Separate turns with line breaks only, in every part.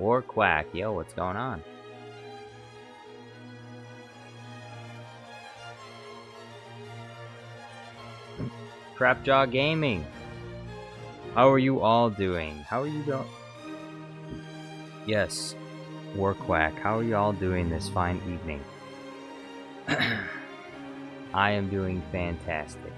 Or Quack. Yo, what's going on? Crapjaw Gaming. How are you all doing? How are you doing? Yes, War Quack. How are you all doing this fine evening? I am doing fantastic.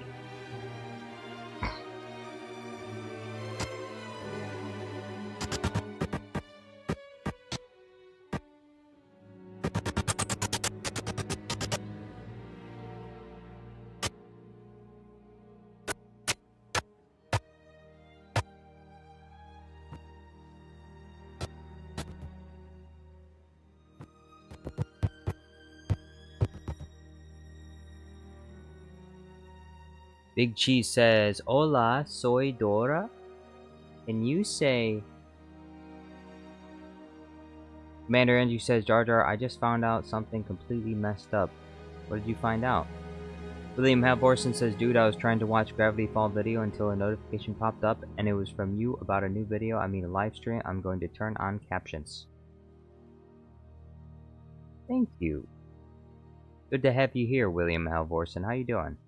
Big Cheese says, "Hola, soy Dora." And you say, Commander Andrew says, "Jar Jar, I just found out something completely messed up." What did you find out? William Halvorson says, "Dude, I was trying to watch Gravity Fall video until a notification popped up, and it was from you about a new video. I mean a live stream. I'm going to turn on captions." Thank you. Good to have you here, William Halvorson. How you doing?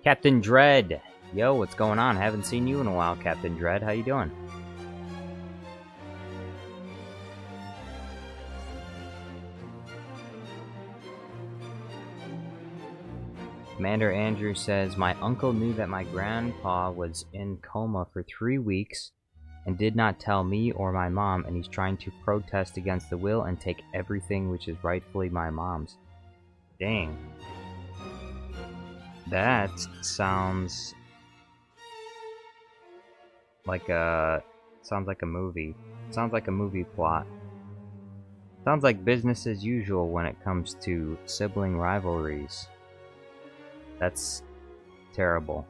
Captain Dread. Yo, what's going on? Haven't seen you in a while, Captain Dread. How you doing? Commander Andrew says, "My uncle knew that my grandpa was in coma for 3 weeks and did not tell me or my mom, and he's trying to protest against the will and take everything which is rightfully my mom's." Dang. That sounds like a movie. Sounds like a movie plot. Sounds like business as usual when it comes to sibling rivalries. That's terrible.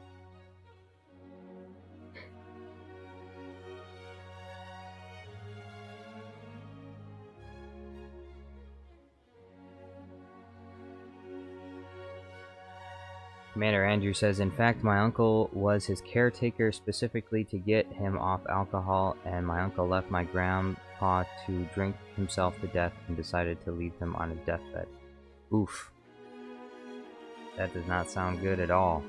Commander Andrew says, "In fact, my uncle was his caretaker specifically to get him off alcohol, and my uncle left my grandpa to drink himself to death and decided to leave him on his deathbed." Oof. That does not sound good at all.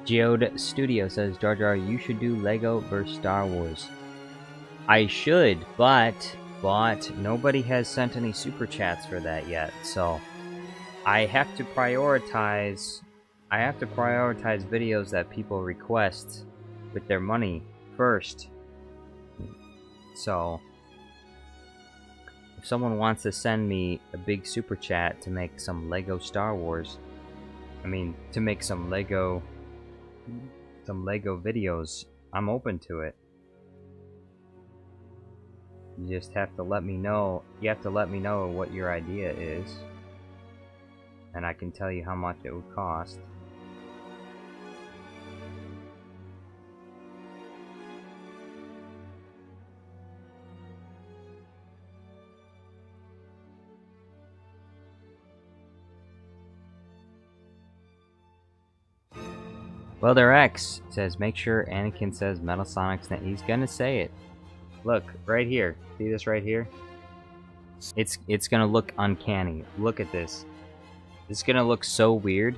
Geode Studio says, "Jar Jar, you should do Lego vs. Star Wars." I should, but nobody has sent any super chats for that yet, so I have to prioritize videos that people request with their money first. So if someone wants to send me a big super chat to make some Lego Star Wars, to make some Lego videos, I'm open to it. You just have to let me know. You have to let me know what your idea is, and I can tell you how much it would cost. Welder X says, make sure Anakin says Metal Sonic's name. He's gonna say it. Look, right here. See this right here? It's gonna look uncanny. Look at this. It's gonna look so weird.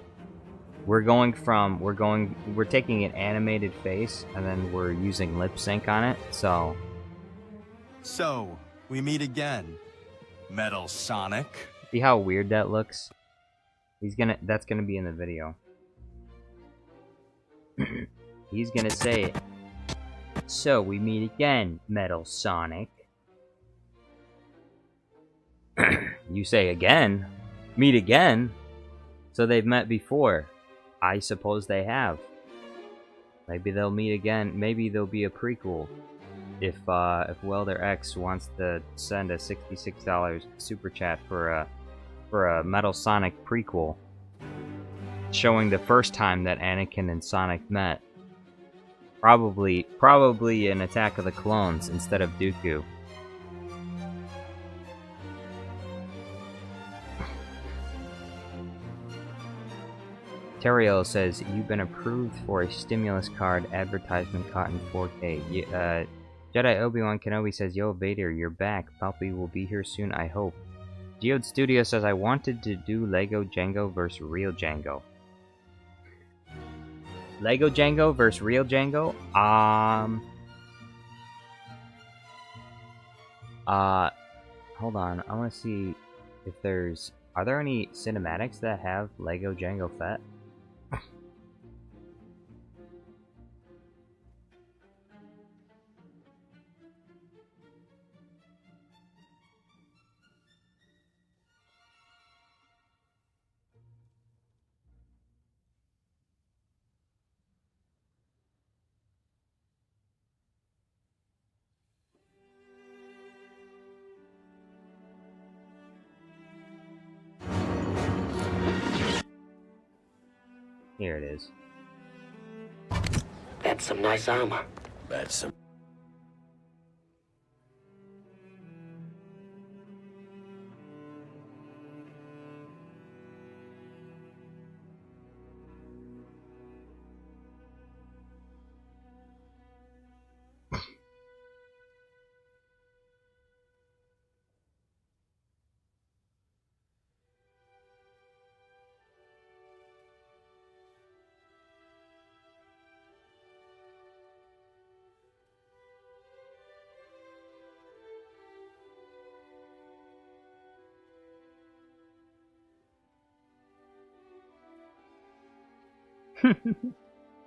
We're taking an animated face and then we're using lip sync on it, so
we meet again, Metal Sonic.
See how weird that looks? That's gonna be in the video. He's gonna say it. So we meet again, Metal Sonic. You say again? Meet again? So they've met before. I suppose they have. Maybe they'll meet again. Maybe there'll be a prequel. If Welder X wants to send a $66 super chat for a Metal Sonic prequel, showing the first time that Anakin and Sonic met. Probably an Attack of the Clones instead of Dooku. Terrio says, you've been approved for a stimulus card advertisement caught in 4K. Jedi Obi-Wan Kenobi says, yo Vader, you're back. Palpy will be here soon, I hope. Geode Studio says, I wanted to do Lego Django vs. Real Django. Lego Django vs. Real Django? Hold on. I want to see if there's... Are there any cinematics that have Lego Django Fett? Here it is.
That's some nice armor.
That's some...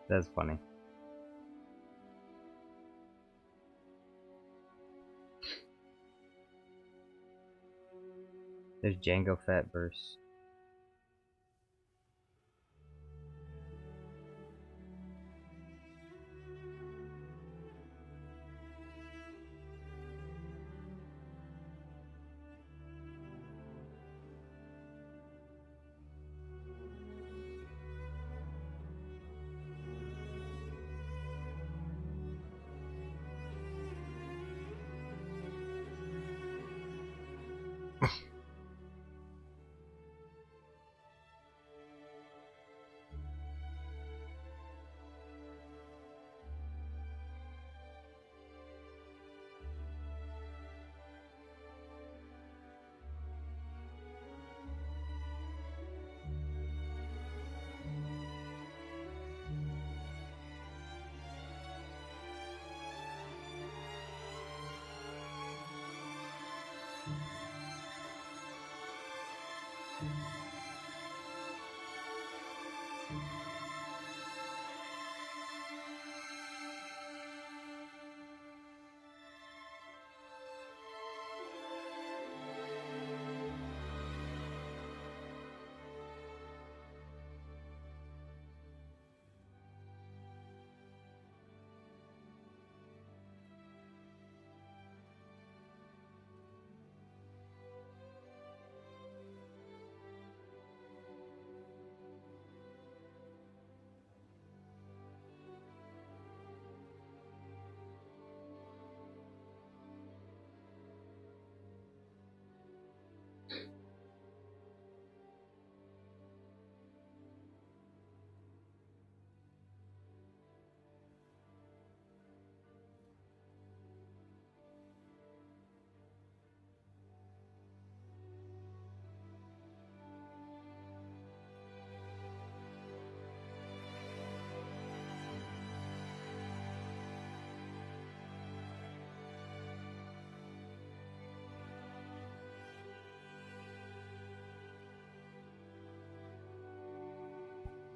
That's funny. There's Django Fett verse.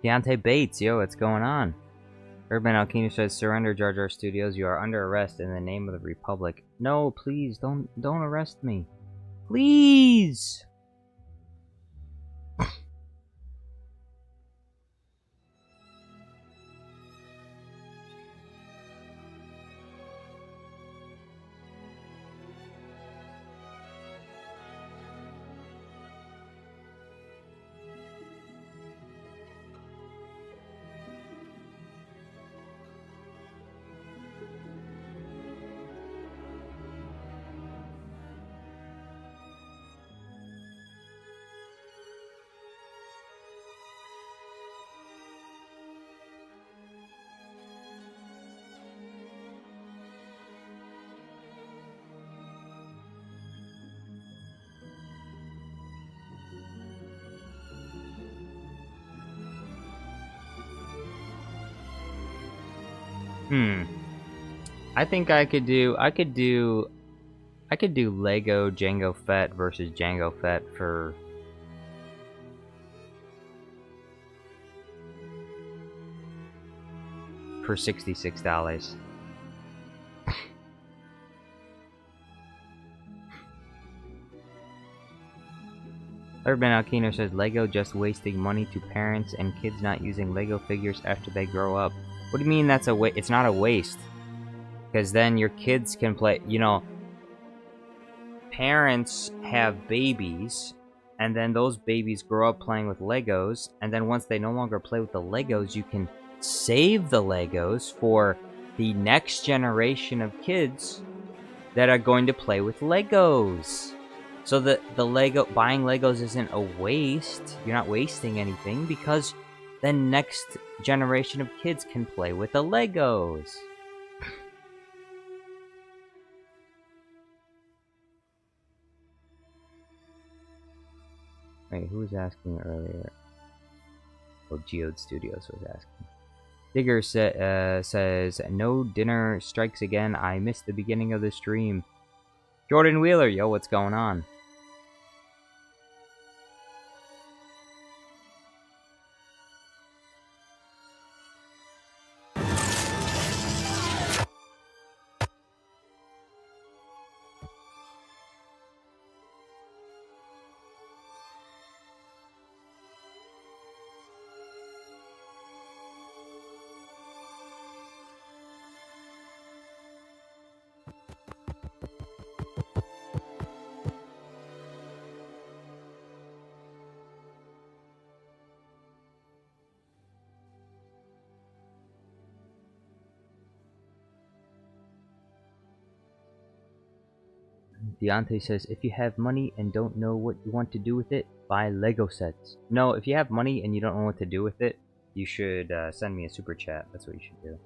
Deontay Bates, yo, what's going on? Urban Alkino says, surrender, Jar Jar Studios. You are under arrest in the name of the Republic. No, please, don't arrest me. Please! I think I could do Lego Jango Fett versus Jango Fett for $66. Urban Alkino says, Lego just wasting money to parents and kids not using Lego figures after they grow up. What do you mean that's a waste? It's not a waste. Because then your kids can play, you know, parents have babies, and then those babies grow up playing with Legos, and then once they no longer play with the Legos, you can save the Legos for the next generation of kids that are going to play with Legos. So the buying Legos isn't a waste. You're not wasting anything because the next generation of kids can play with the Legos. Wait, who was asking earlier? Oh, Geode Studios was asking. Digger says, no dinner strikes again. I missed the beginning of the stream. Jordan Wheeler, yo, what's going on? Deontay says, if you have money and don't know what you want to do with it, buy Lego sets. No, if you have money and you don't know what to do with it, you should send me a super chat. That's what you should do.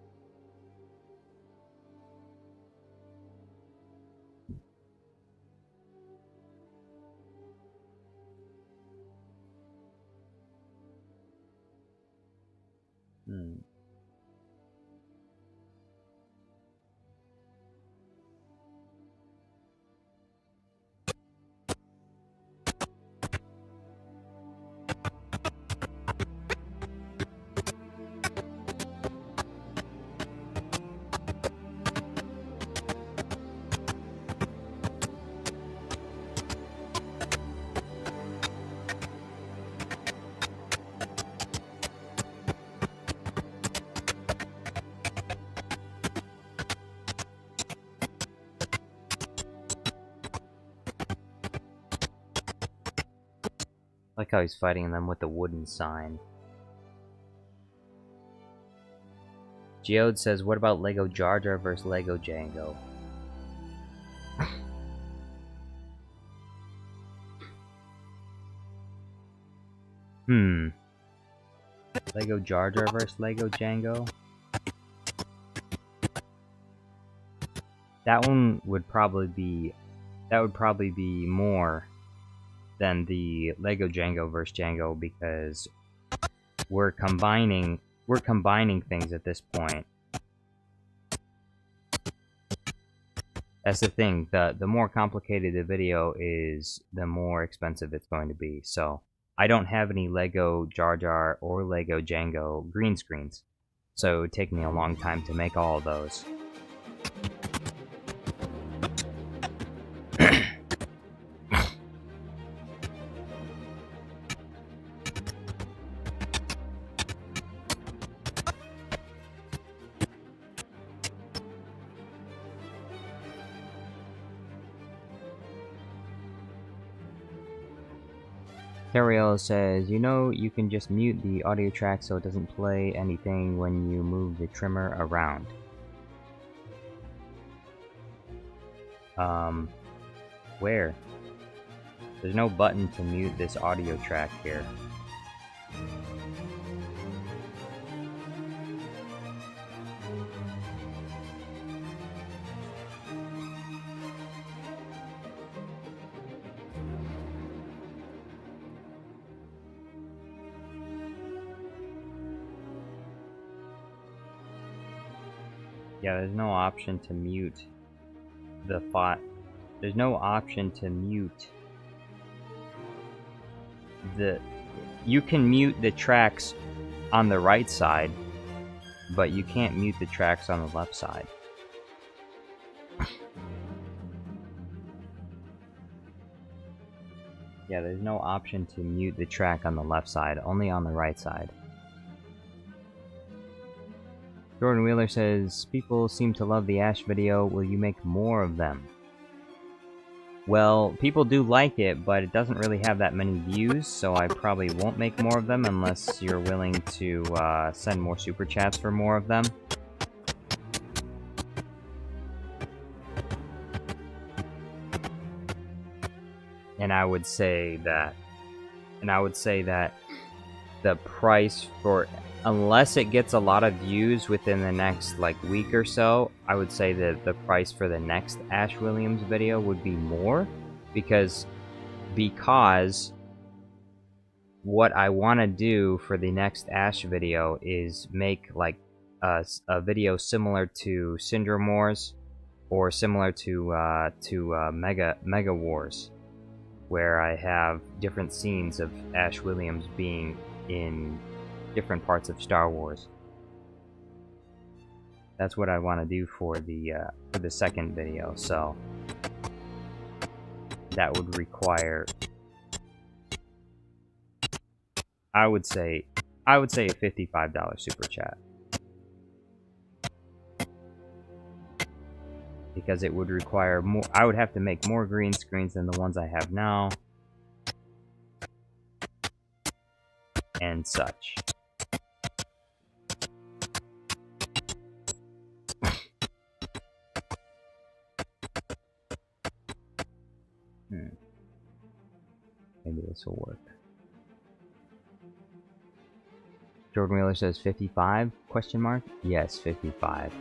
I like how he's fighting them with the wooden sign. Geode says, what about Lego Jar Jar versus Lego Jango? Lego Jar Jar versus Lego Jango? That one would probably be more than the Lego Jango vs. Jango because we're combining things at this point. That's the thing. The more complicated the video is, the more expensive it's going to be. So I don't have any Lego Jar Jar or Lego Django green screens, so it would take me a long time to make all of those. Cariel says, you know, you can just mute the audio track so it doesn't play anything when you move the trimmer around. Where? There's no button to mute this audio track here. Yeah, there's no option to mute the font. There's no option to mute the... You can mute the tracks on the right side, but you can't mute the tracks on the left side. Yeah, there's no option to mute the track on the left side, only on the right side. Jordan Wheeler says, people seem to love the Ash video, will you make more of them? Well, people do like it, but it doesn't really have that many views, so I probably won't make more of them unless you're willing to send more super chats for more of them. And I would say that the price for, unless it gets a lot of views within the next like week or so, I would say that the price for the next Ash Williams video would be more, because what I want to do for the next Ash video is make like a video similar to Syndrome Wars or similar to Mega Wars, where I have different scenes of Ash Williams being in different parts of Star Wars. That's what I want to do for the second video. So that would require, I would say a $55 super chat, because it would require more. I would have to make more green screens than the ones I have now, and such. Maybe this will work. Jordan Wheeler says 55? Question mark? Yes, 55.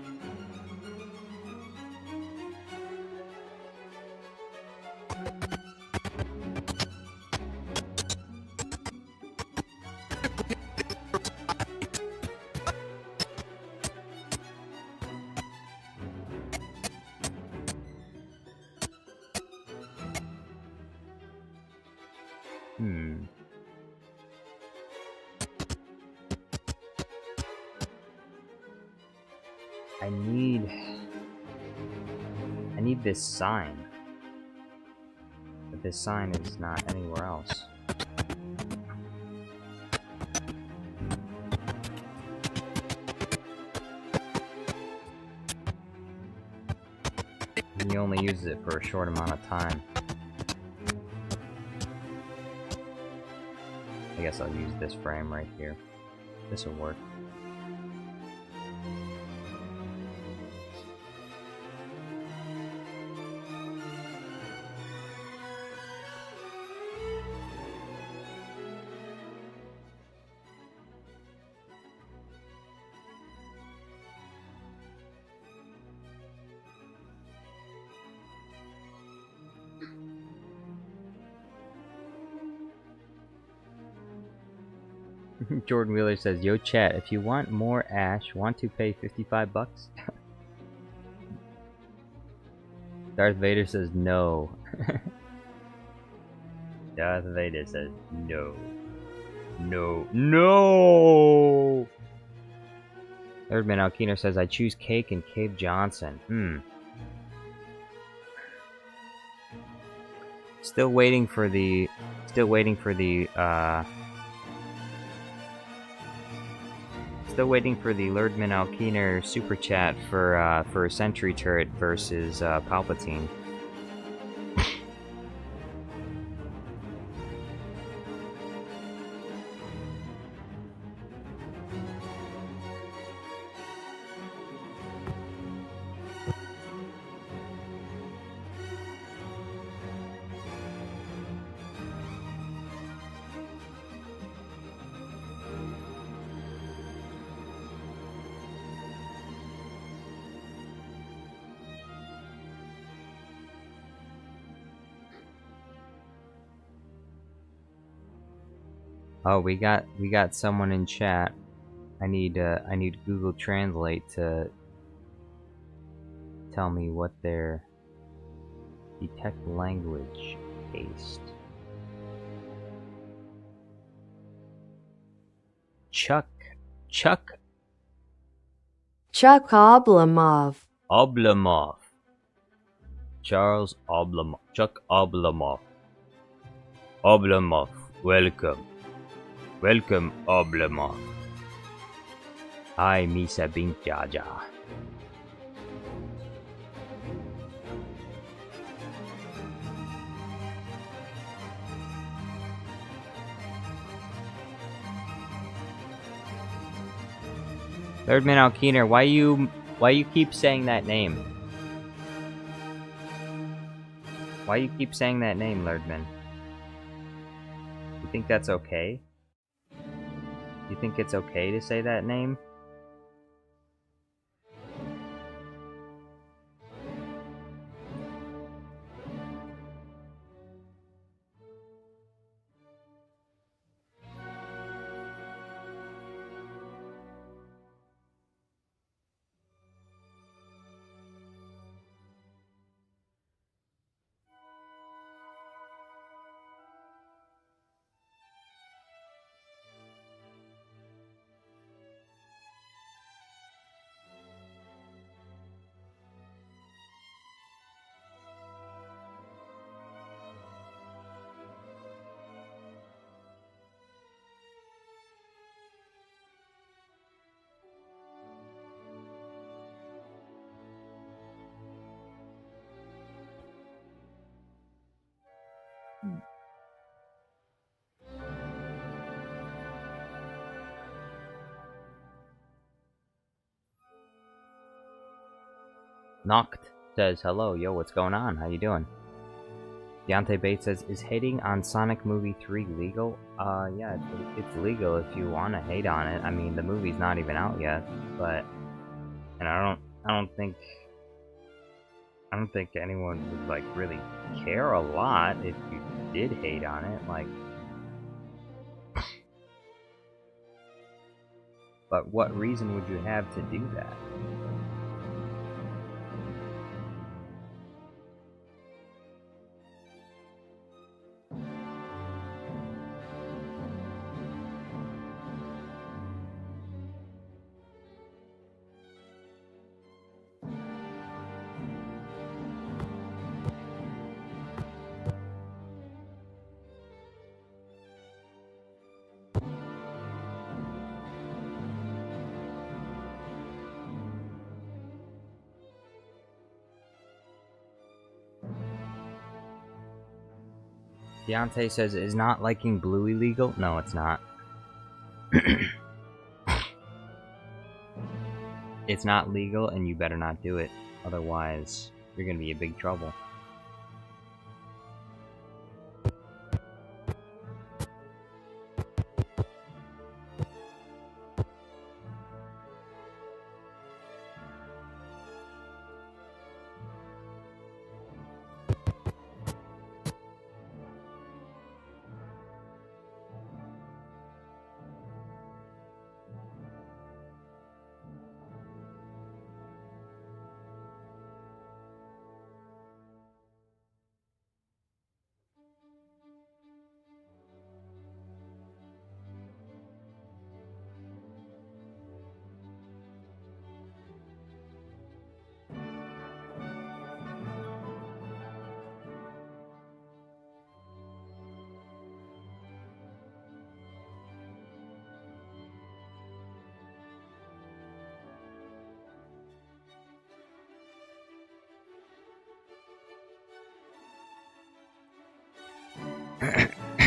I need this sign. But this sign is not anywhere else. He only uses it for a short amount of time. I guess I'll use this frame right here. This will work. Jordan Wheeler says, yo chat, if you want more Ash, want to pay 55 bucks? Darth Vader says no. Darth Vader says no. No. No! Erdman Alkiner says, I choose Cake and Cabe Johnson. Still waiting for the Lerdman Alkiner super chat for a Sentry Turret versus Palpatine. Oh, we got someone in chat. I need Google Translate to tell me what their detect language paste. Chuck
Oblomov.
Charles Oblomov. Chuck Oblomov. Welcome, Oblomov. Hi, Misa Bink Jaja. Erdman Alkiner, why you keep saying that name? Why you keep saying that name, Lerdman? You think that's okay? You think it's okay to say that name? Noct says, hello, yo, what's going on? How you doing? Deontay Bates says, is hating on Sonic Movie 3 legal? Yeah, it's legal if you want to hate on it. I mean, the movie's not even out yet, but... And I don't think anyone would, like, really care a lot if you did hate on it, like... But what reason would you have to do that? Deontay says, is not liking Blue illegal? No, it's not. It's not legal, and you better not do it. Otherwise, you're gonna be in big trouble.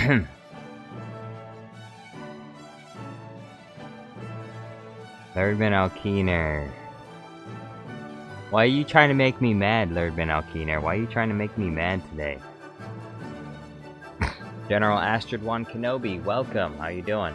Lurdman Alkeener. Why are you trying to make me mad, Lurdman Alkeener? Why are you trying to make me mad today? General Astrid 1 Kenobi, welcome. How you doing?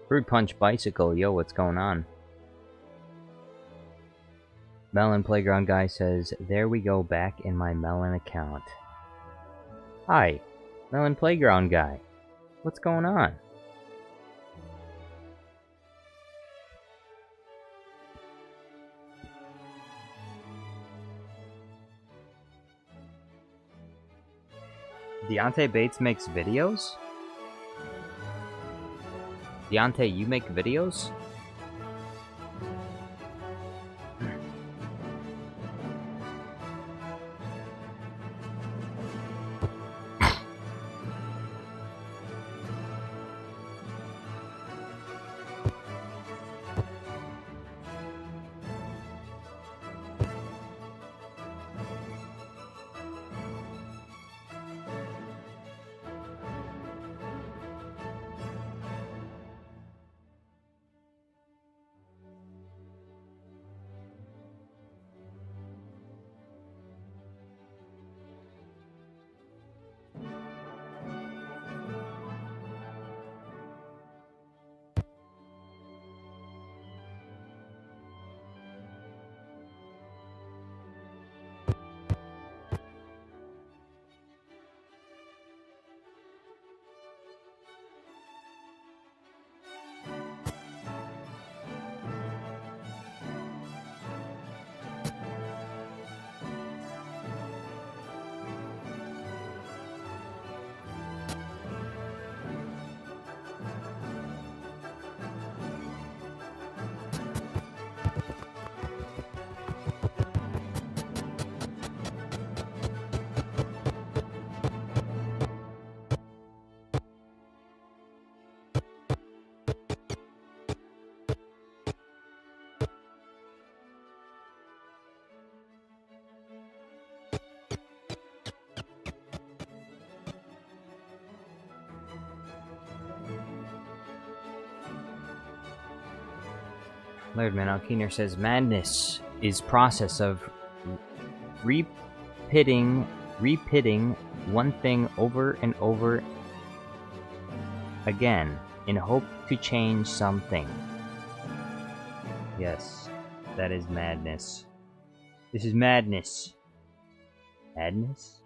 Fruit Punch Bicycle, yo, what's going on? Melon Playground Guy says, there we go, back in my Melon account. Hi, Melon Playground Guy. What's going on? Deontay Bates makes videos? Deontay, you make videos? Lordman Alkeener says, madness is process of repeating one thing over and over again in hope to change something. Yes, that is madness. This is madness. Madness?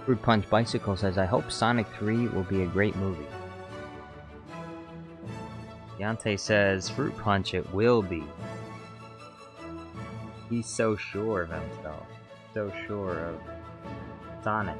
Fruit Punch Bicycle says, I hope Sonic 3 will be a great movie. Deontay says, Fruit Punch, it will be. He's so sure of himself. So sure of Sonic.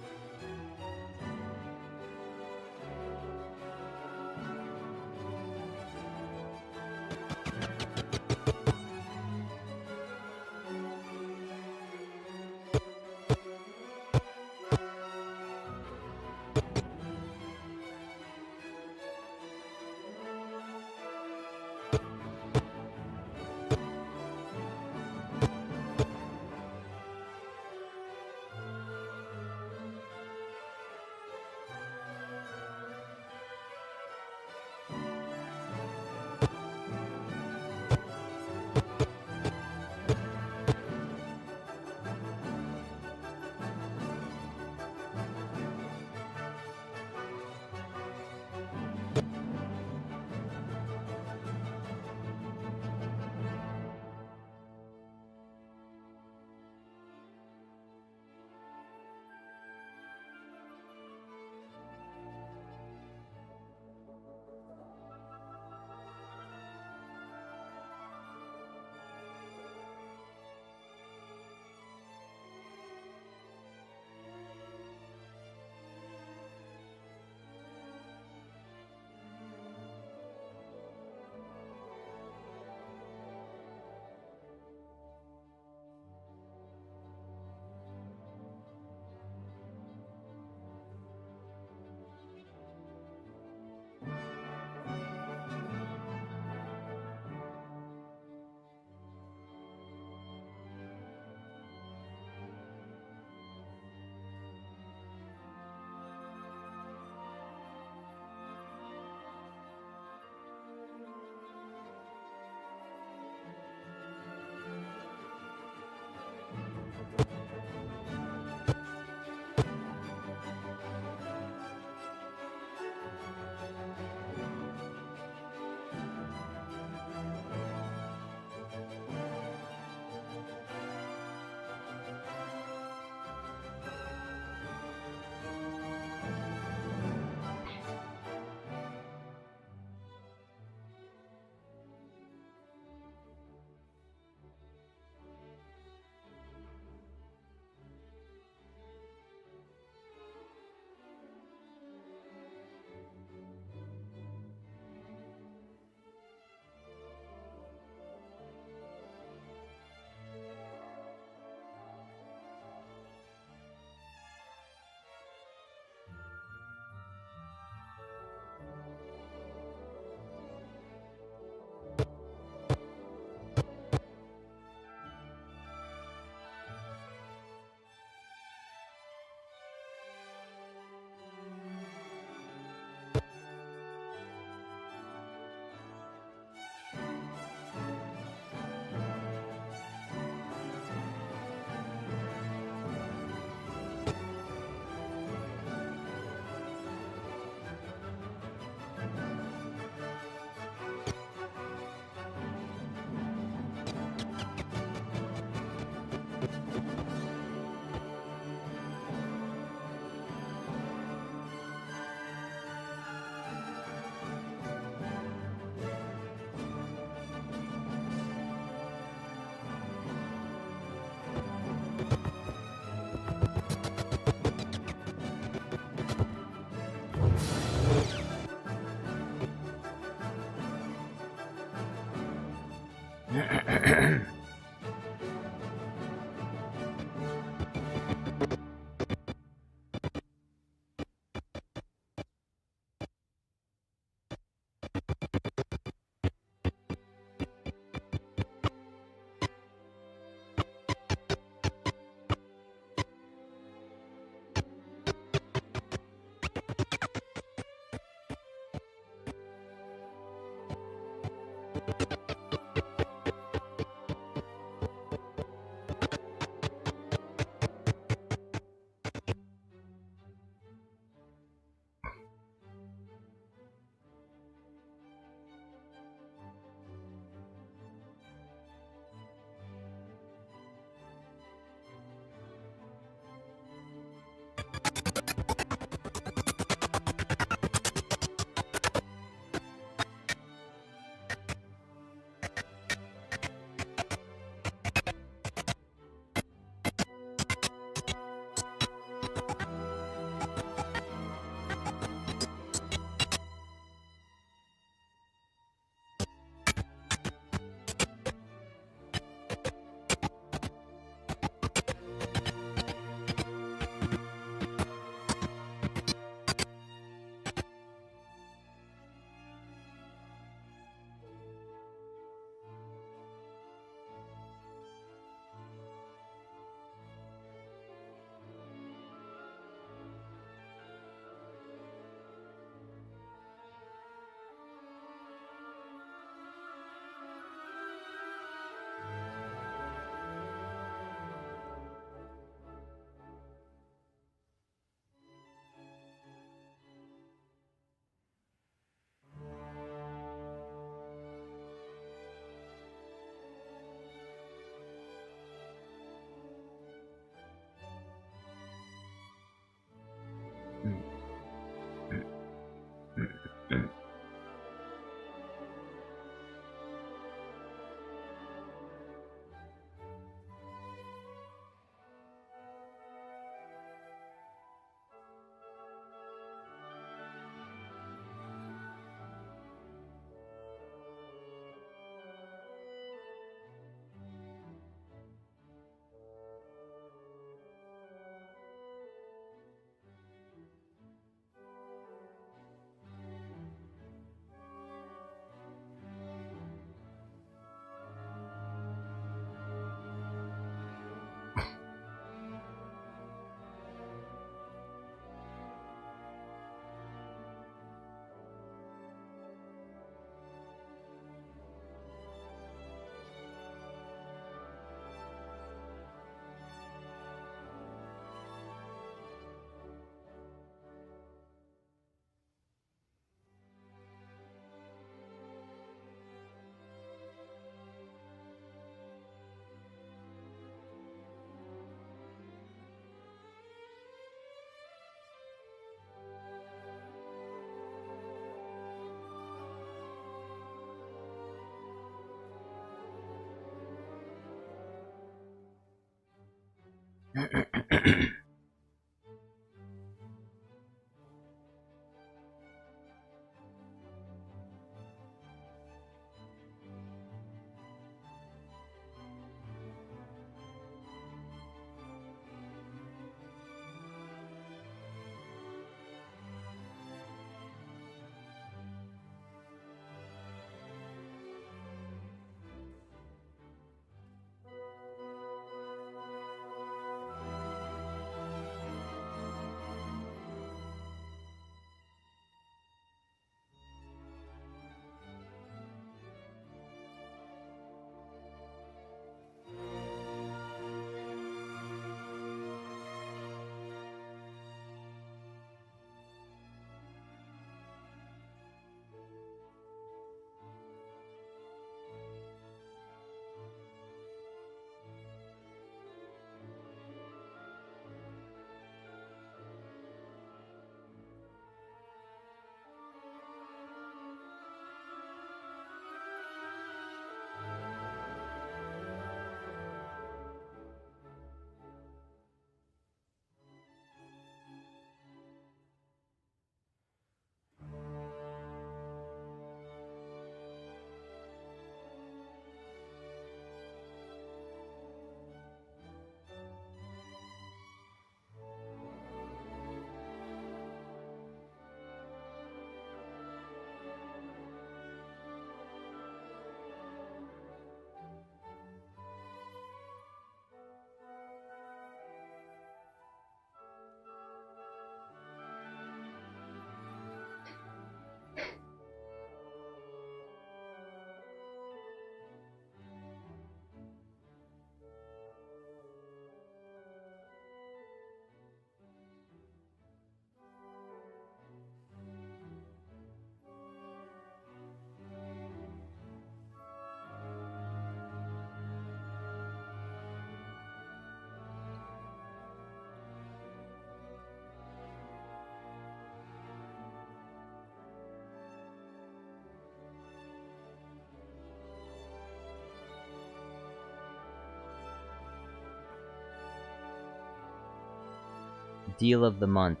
Deal of the month.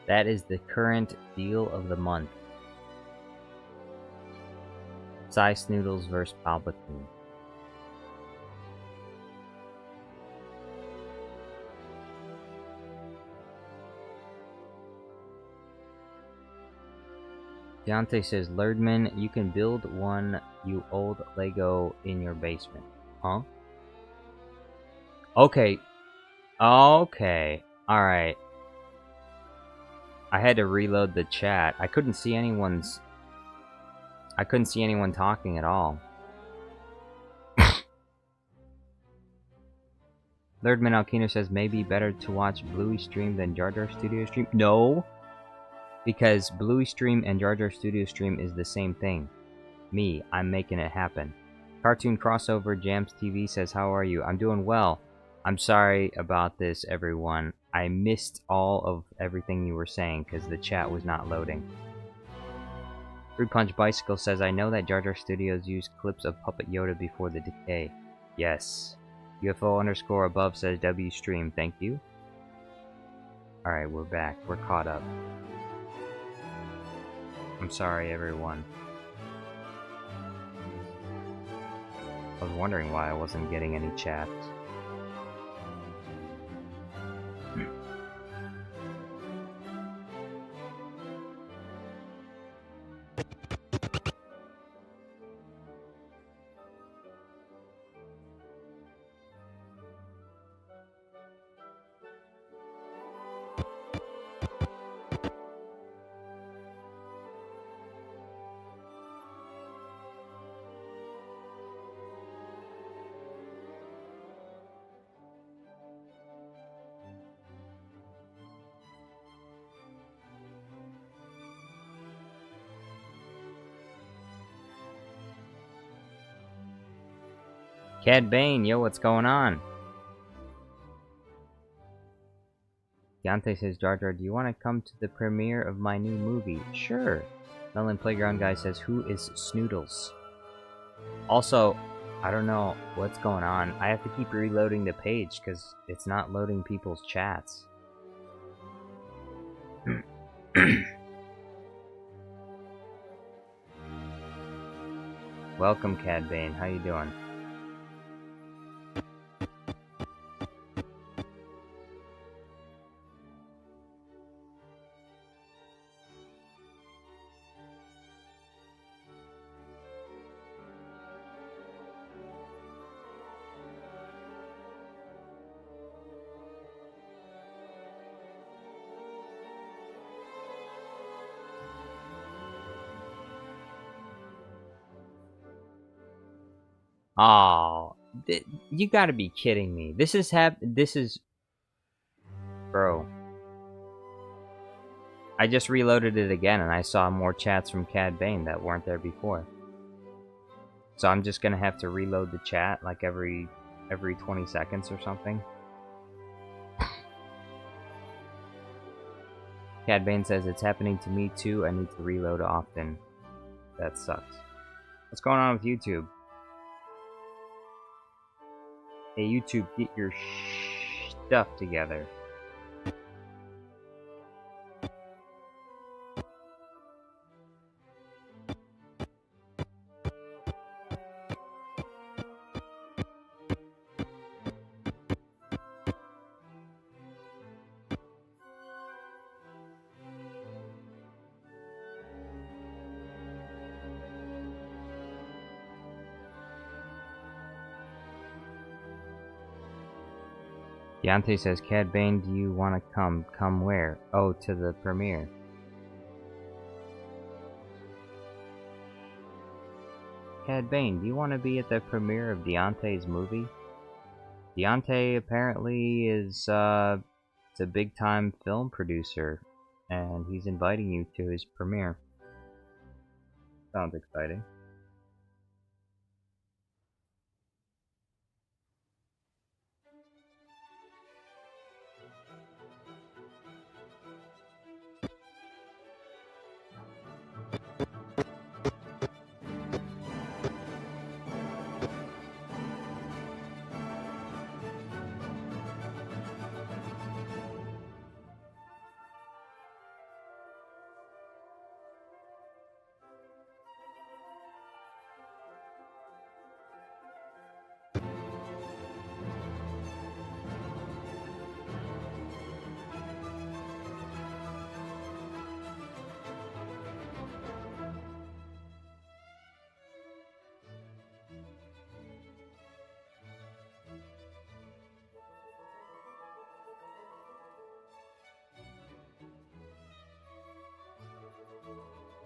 That is the current deal of the month. Psy Snoodles vs. Palpatine. Deontay says, Lerdman, you can build one, you old Lego, in your basement. Huh? Okay. Okay. Alright. I had to reload the chat. I couldn't see anyone talking at all. Lerdman Alkino says, maybe better to watch Bluey stream than Jar Jar Studio stream. No! Because Bluey stream and Jar Jar Studio stream is the same thing. Me, I'm making it happen. Cartoon Crossover Jams TV says, how are you? I'm doing well. I'm sorry about this, everyone. I missed all of everything you were saying because the chat was not loading. Fruit Punch Bicycle says, I know that Jar Jar Studios used clips of Puppet Yoda before the decay. Yes. UFO_above says, W stream, thank you. Alright, we're back. We're caught up. I'm sorry, everyone. I was wondering why I wasn't getting any chat. Cad Bane, yo, what's going on? Deontay says, Jar Jar, do you want to come to the premiere of my new movie? Sure. Melon Playground Guy says, who is Snoodles? Also, I don't know what's going on. I have to keep reloading the page because it's not loading people's chats. Welcome, Cad Bane. How you doing? Oh, you gotta be kidding me. This is Bro. I just reloaded it again and I saw more chats from Cad Bane that weren't there before. So I'm just gonna have to reload the chat like every 20 seconds or something. Cad Bane says, it's happening to me too, I need to reload often. That sucks. What's going on with YouTube? Hey YouTube, get your stuff together. Deontay says, Cad Bane, do you want to come? Come where? Oh, to the premiere. Cad Bane, do you want to be at the premiere of Deontay's movie? Deontay apparently is a big-time film producer, and he's inviting you to his premiere. Sounds exciting.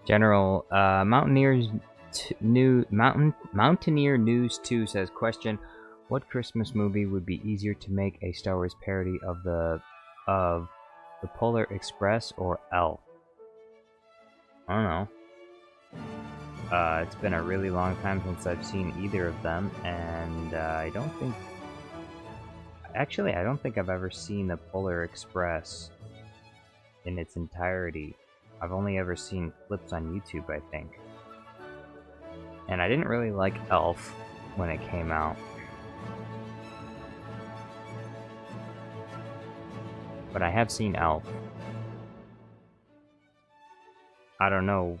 General, Mountaineer News 2 says, question, what Christmas movie would be easier to make a Star Wars parody of the Polar Express or Elf? I don't know. It's been a really long time since I've seen either of them, and I don't think I've ever seen the Polar Express in its entirety. I've only ever seen clips on YouTube, I think. And I didn't really like Elf when it came out. But I have seen Elf. I don't know.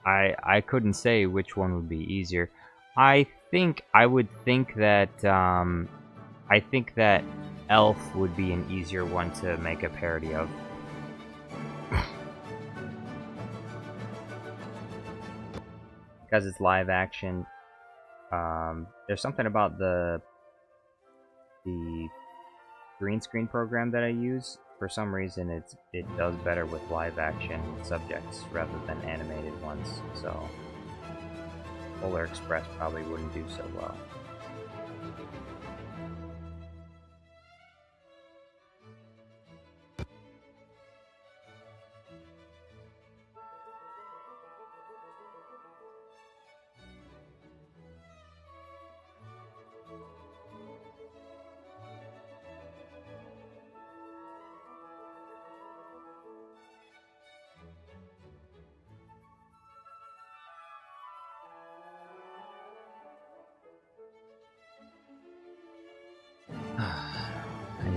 I couldn't say which one would be easier. I would think that Elf would be an easier one to make a parody of. Because it's live action. There's something about the green screen program that I use. For some reason, it does better with live action subjects rather than animated ones. So Polar Express probably wouldn't do so well.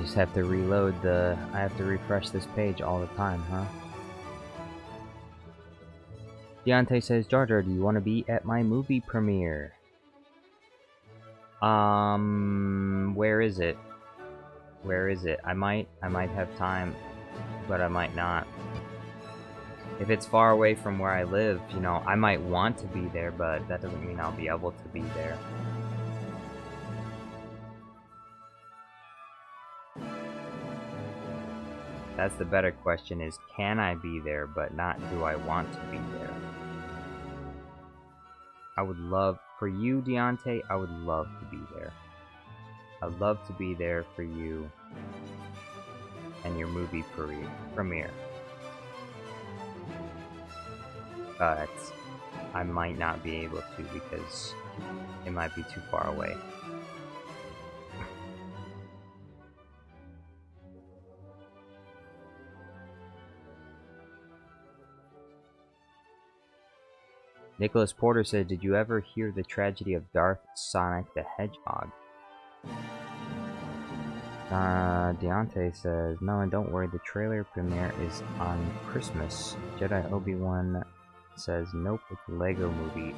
just have to reload the... I have to refresh this page all the time, huh? Deontay says, Jar Jar, do you want to be at my movie premiere? Where is it? Where is it? I might have time, but I might not. If it's far away from where I live, you know, I might want to be there, but that doesn't mean I'll be able to be there. That's the better question is, can I be there, but not do I want to be there? I would love, for you, Deontay, I would love to be there. I'd love to be there for you and your movie premiere. But I might not be able to because it might be too far away. Nicholas Porter said, did you ever hear the tragedy of Darth Sonic the Hedgehog? Deontay says, no, and don't worry, the trailer premiere is on Christmas. Jedi Obi-Wan says, nope, it's a Lego movie.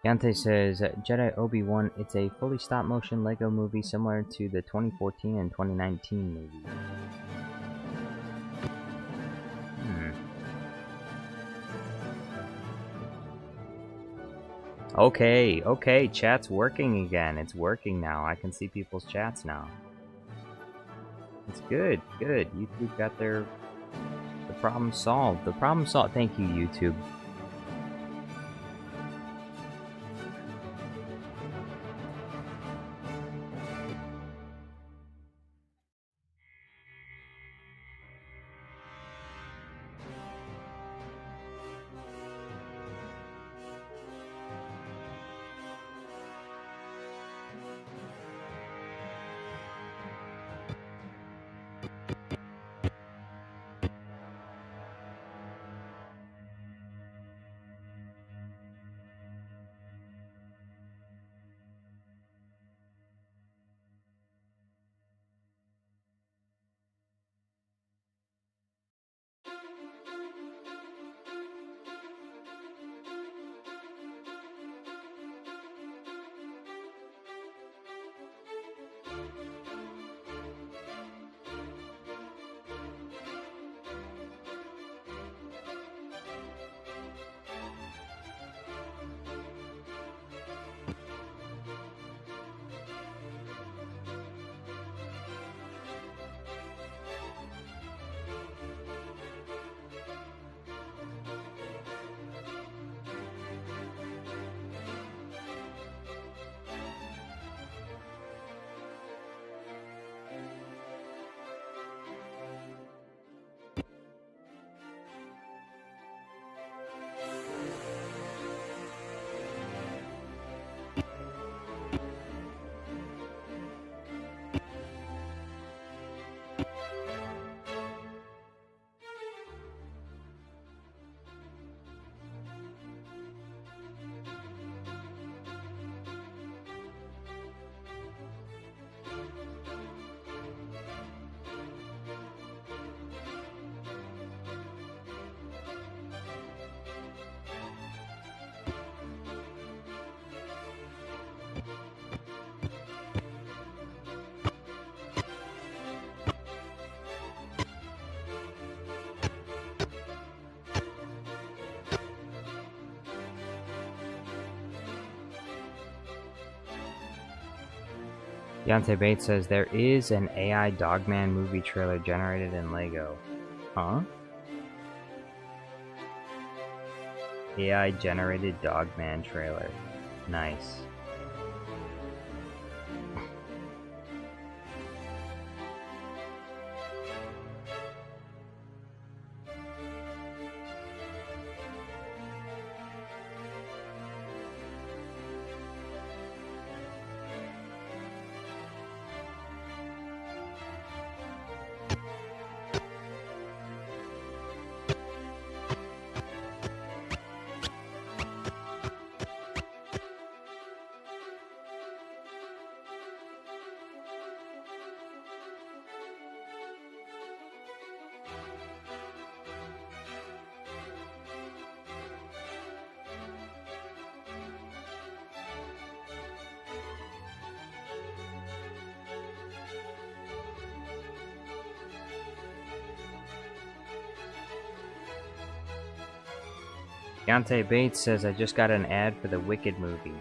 Deontay says, Jedi Obi-Wan, it's a fully stop-motion Lego movie similar to the 2014 and 2019 movies. Okay, chat's working again. It's working now. I can see people's chats now. It's good. YouTube got the problem solved. The problem solved. Thank you, YouTube. Deontay Bates says there is an AI Dogman movie trailer generated in Lego. Huh? AI generated Dogman trailer. Nice. Deontay Bates says, I just got an ad for the Wicked movie.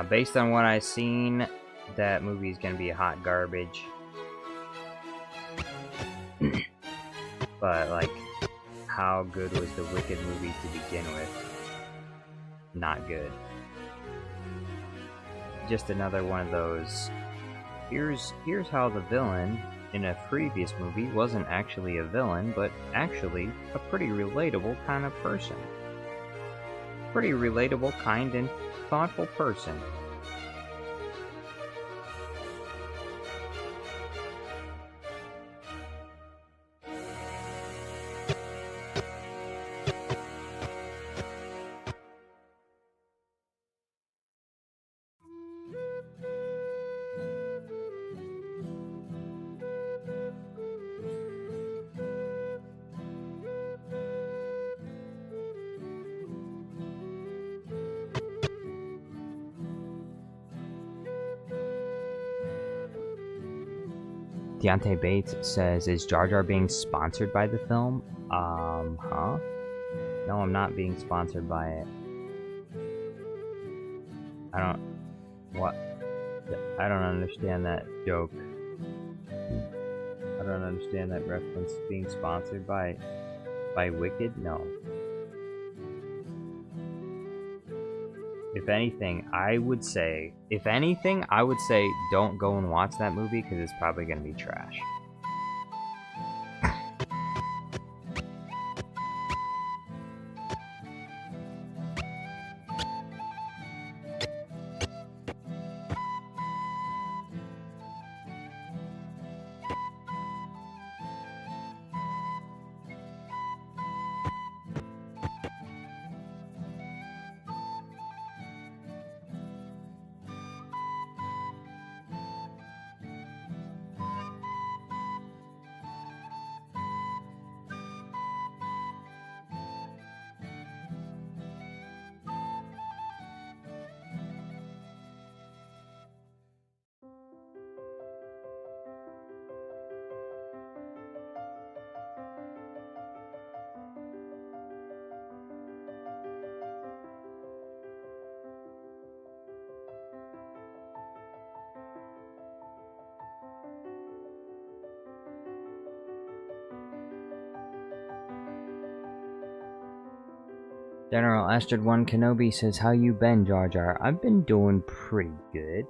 Based on what I've seen, that movie is going to be hot garbage. But, like, how good was the Wicked movie to begin with? Not good. Just another one of those, here's how the villain in a previous movie wasn't actually a villain, but actually a pretty relatable kind of person. Pretty relatable, kind, and thoughtful person. Deontay Bates says, is Jar Jar being sponsored by the film? Huh? No, I'm not being sponsored by it. What? I don't understand that joke. I don't understand that reference. Being sponsored by Wicked? No. If anything, I would say don't go and watch that movie because it's probably going to be trash. General Astrid 1 Kenobi says, how you been, Jar Jar? I've been doing pretty good.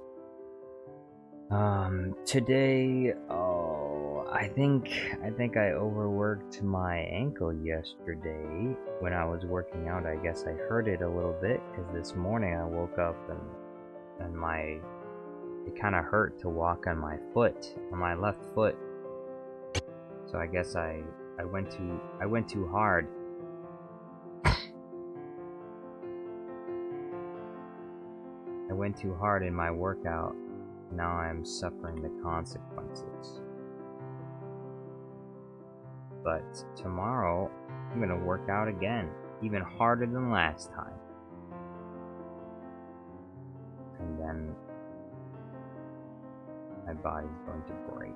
Today, I think I overworked my ankle yesterday when I was working out. I guess I hurt it a little bit because this morning I woke up and it kind of hurt to walk on my left foot. So I guess I went too hard. I went too hard in my workout. Now I'm suffering the consequences. But tomorrow, I'm gonna work out again, even harder than last time. And then my body's going to break.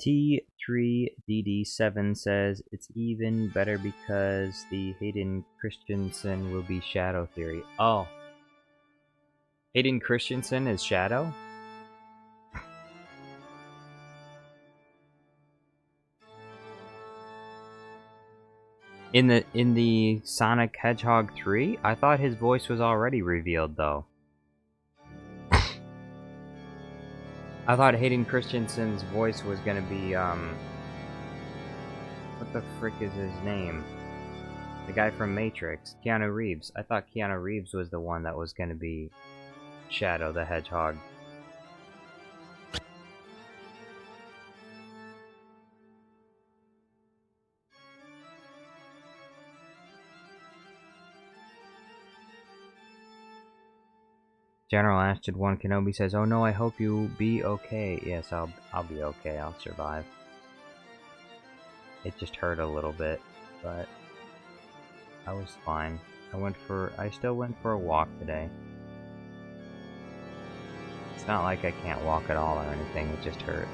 T3DD7 says it's even better because the Hayden Christensen will be Shadow Theory. Oh. Hayden Christensen is Shadow? In the Sonic Hedgehog 3? I thought his voice was already revealed though. I thought Hayden Christensen's voice was gonna be, what the frick is his name? The guy from Matrix, Keanu Reeves. I thought Keanu Reeves was the one that was gonna be Shadow the Hedgehog. General Ashton 1 Kenobi says, "Oh no, I hope you be okay." Yes, I'll be okay. I'll survive. It just hurt a little bit, but I was fine. I still went for a walk today. It's not like I can't walk at all or anything, it just hurt.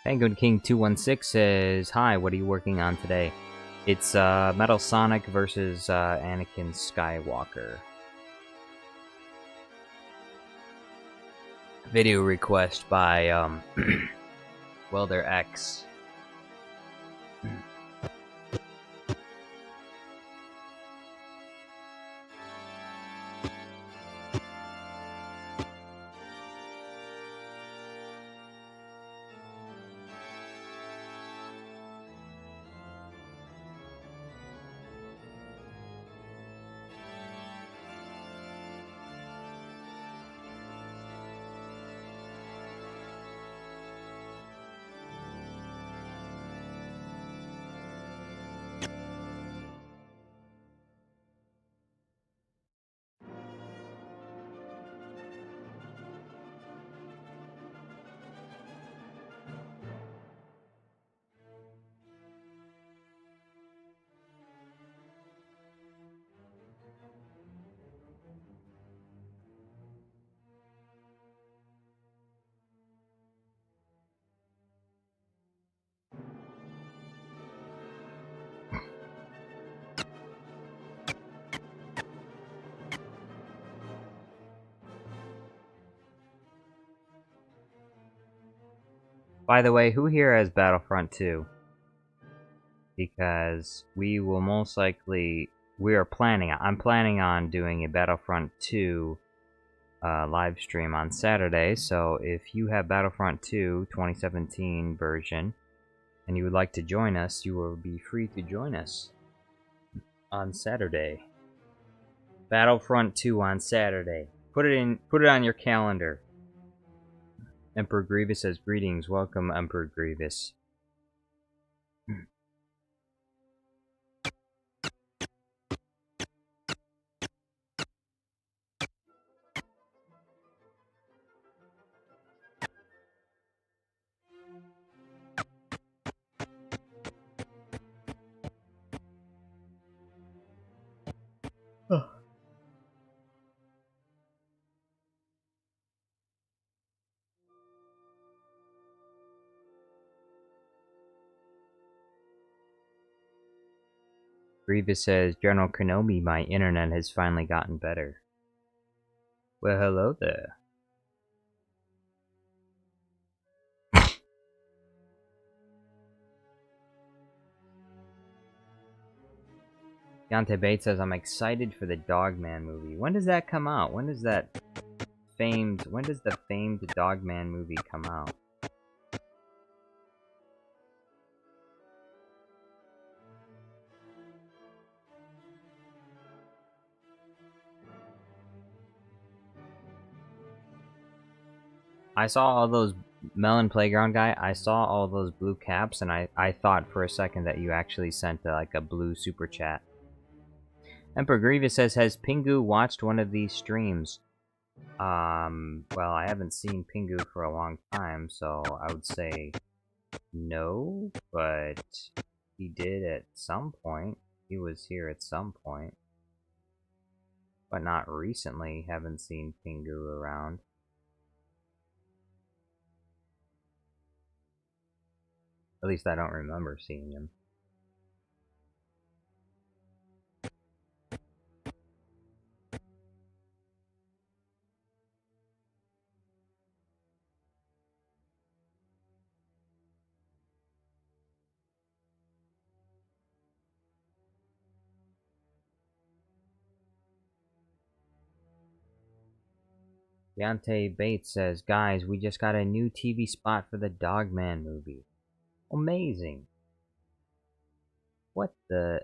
Penguin King 216 says, "Hi, what are you working on today?" It's Metal Sonic versus Anakin Skywalker. Video request by Welder X. By the way, who here has Battlefront 2? Because we will most likely... I'm planning on doing a Battlefront 2 live stream on Saturday, so if you have Battlefront 2 2017 version and you would like to join us, you will be free to join us on Saturday. Battlefront 2 on Saturday. Put it on your calendar. Emperor Grievous says, "Greetings, welcome Emperor Grievous." Grievous says, "General Kenobi, my internet has finally gotten better." Well, hello there. Deontay Bates says, I'm excited for the Dogman movie. When does that come out? When does the famed Dogman movie come out? I saw all those Melon Playground guy. I saw all those blue caps, and I thought for a second that you actually sent like a blue super chat. Emperor Grievous says, has Pingu watched one of these streams? Well, I haven't seen Pingu for a long time, so I would say no, but he did at some point. He was here at some point. But not recently. Haven't seen Pingu around. At least I don't remember seeing him. Deontay Bates says, guys, we just got a new TV spot for the Dogman movie. Amazing. What the...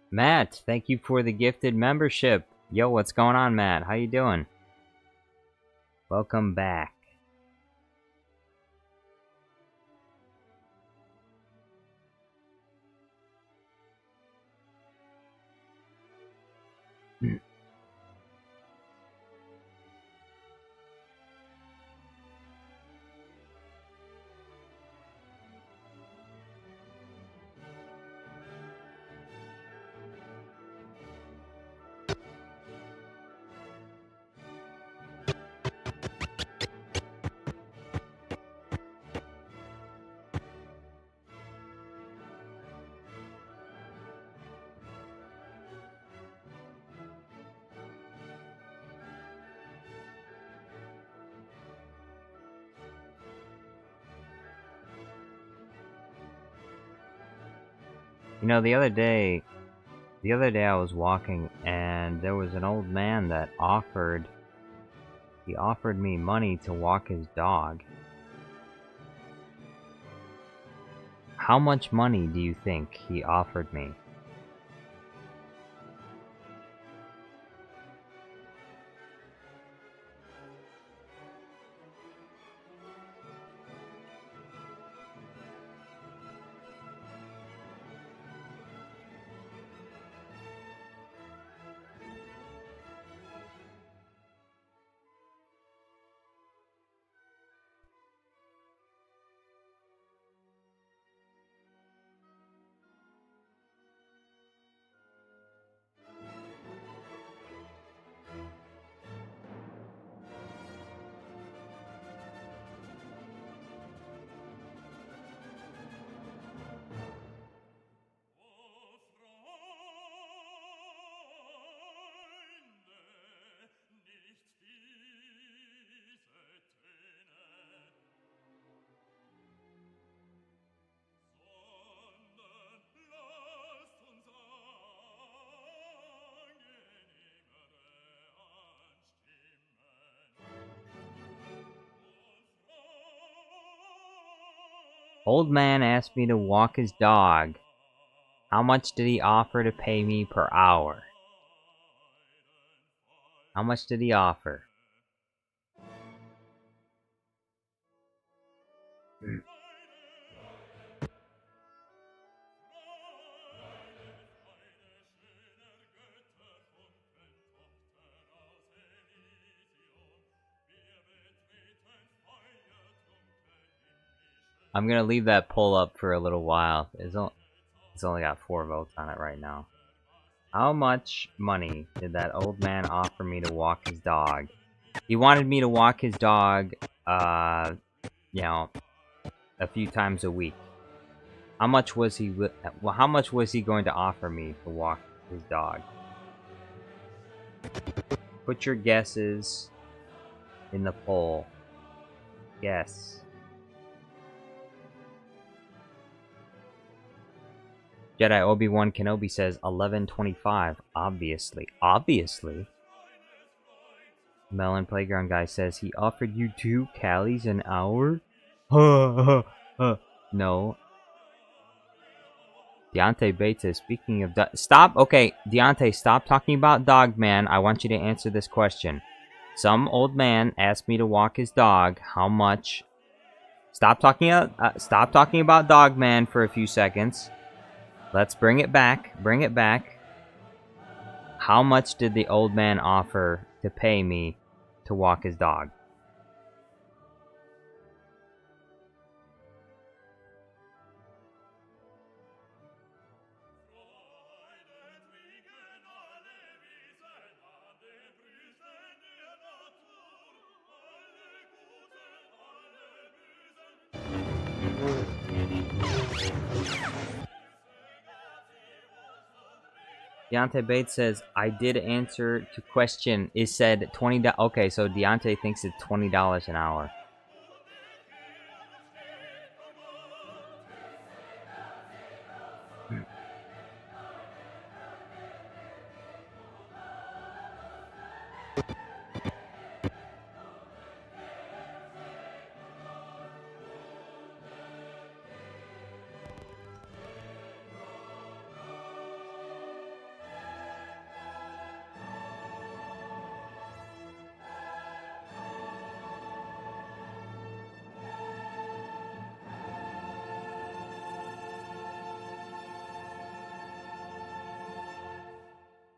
Matt, thank you for the gifted membership. Yo, what's going on, Matt? How you doing? Welcome back. You know, the other day I was walking and there was an old man that offered me money to walk his dog. How much money do you think he offered me? Old man asked me to walk his dog. How much did he offer to pay me per hour? How much did he offer? I'm gonna leave that poll up for a little while. It's only got 4 votes on it right now. How much money did that old man offer me to walk his dog? He wanted me to walk his dog, you know, a few times a week. How much was he? Well, how much was he going to offer me to walk his dog? Put your guesses in the poll. Guess. Jedi Obi-Wan Kenobi says 11.25. Obviously. Melon Playground Guy says he offered you 2 Callies an hour? No. Deontay Bates says, speaking of... Stop! Okay, Deontay, stop talking about Dog Man. I want you to answer this question. Some old man asked me to walk his dog. How much? Stop talking about Dog Man for a few seconds. Let's bring it back. Bring it back. How much did the old man offer to pay me to walk his dog? Deontay Bates says, I did answer to question. It said $20. Okay, so Deontay thinks it's $20 an hour.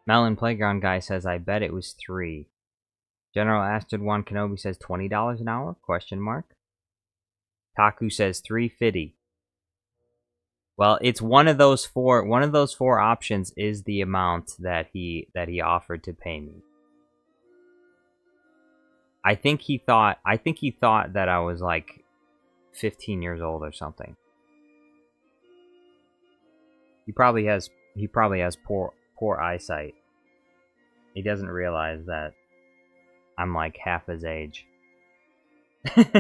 Melon Playground Guy says, I bet it was 3. General Astrid One Kenobi says $20 an hour? Question mark. Taku says $3.50. Well, it's one of those 4. One of those 4 options is the amount that he offered to pay me. I think he thought that I was like 15 years old or something. He probably has poor eyesight. He doesn't realize that I'm like half his age. Because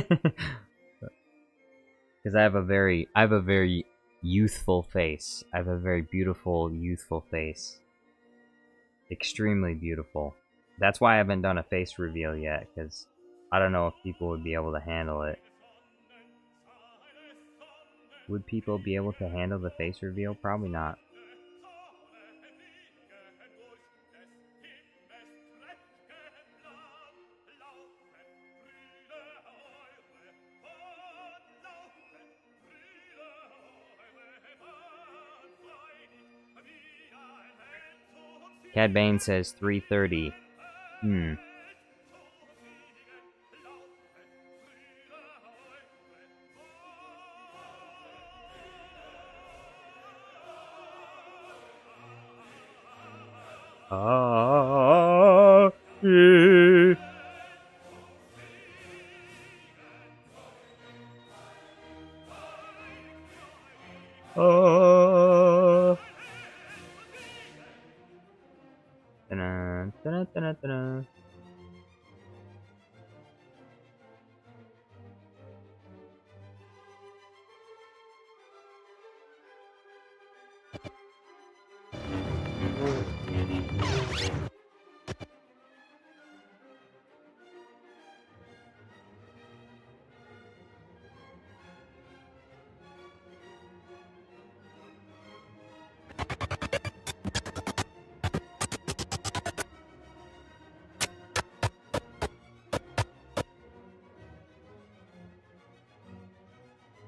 I have a very youthful face. I have a very beautiful, youthful face. Extremely beautiful. That's why I haven't done a face reveal yet, because I don't know if people would be able to handle it. Would people be able to handle the face reveal? Probably not. Cad Bane says 3:30.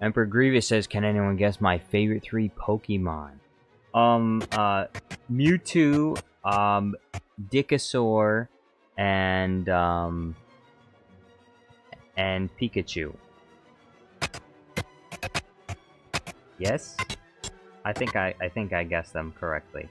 Emperor Grievous says, can anyone guess my favorite 3 Pokemon? Mewtwo, Dickosaur, and Pikachu. Yes? I think I guessed them correctly.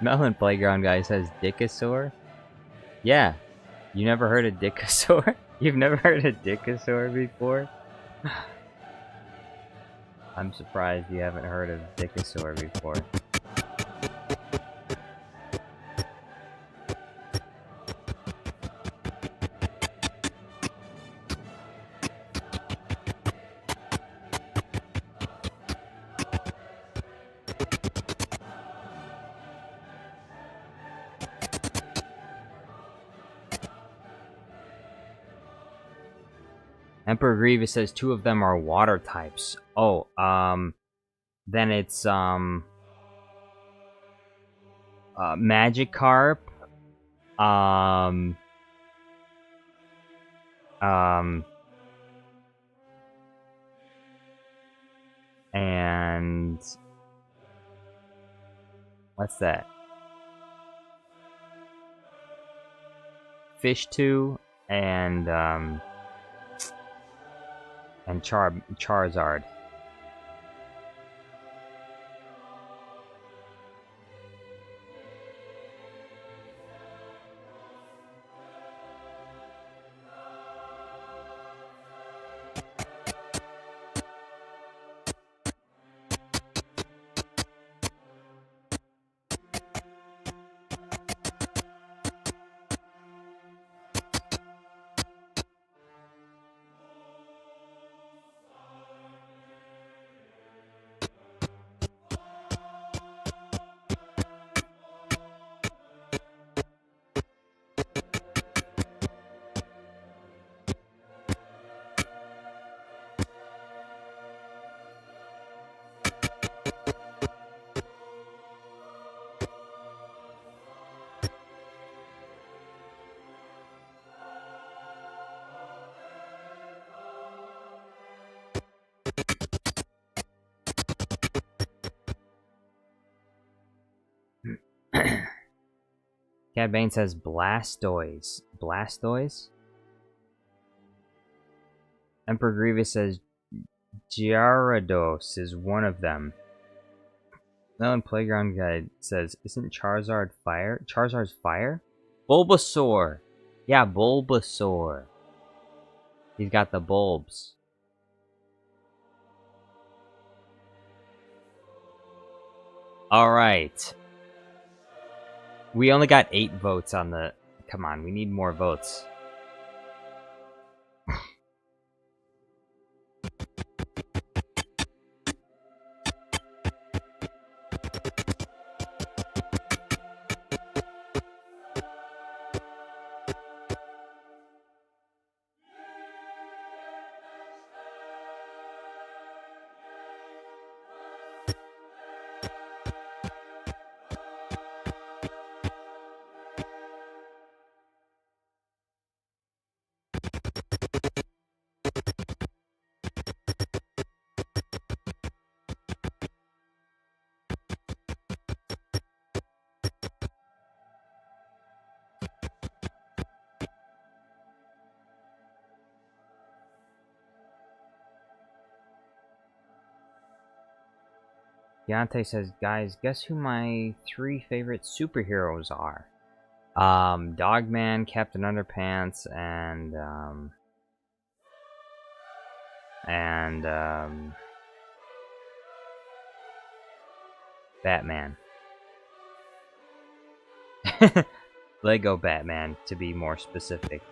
Melon Playground guy says Dickosaur? Yeah. You never heard of Dickosaur? You've never heard of Dickosaur before? I'm surprised you haven't heard of Dickosaur before. Emperor Grievous says 2 of them are water types. Oh, then it's, Magikarp, and what's that? Fish2 and Charizard. Cad Bane says Blastoise. Blastoise? Emperor Grievous says Gyarados is one of them. Melon Playground Guide says, isn't Charizard fire? Charizard's fire? Bulbasaur! Yeah, Bulbasaur. He's got the bulbs. Alright. We only got 8 votes on the... Come on, we need more votes. Deontay says, guys, guess who my 3 favorite superheroes are? Dogman, Captain Underpants, and Batman. Lego Batman, to be more specific.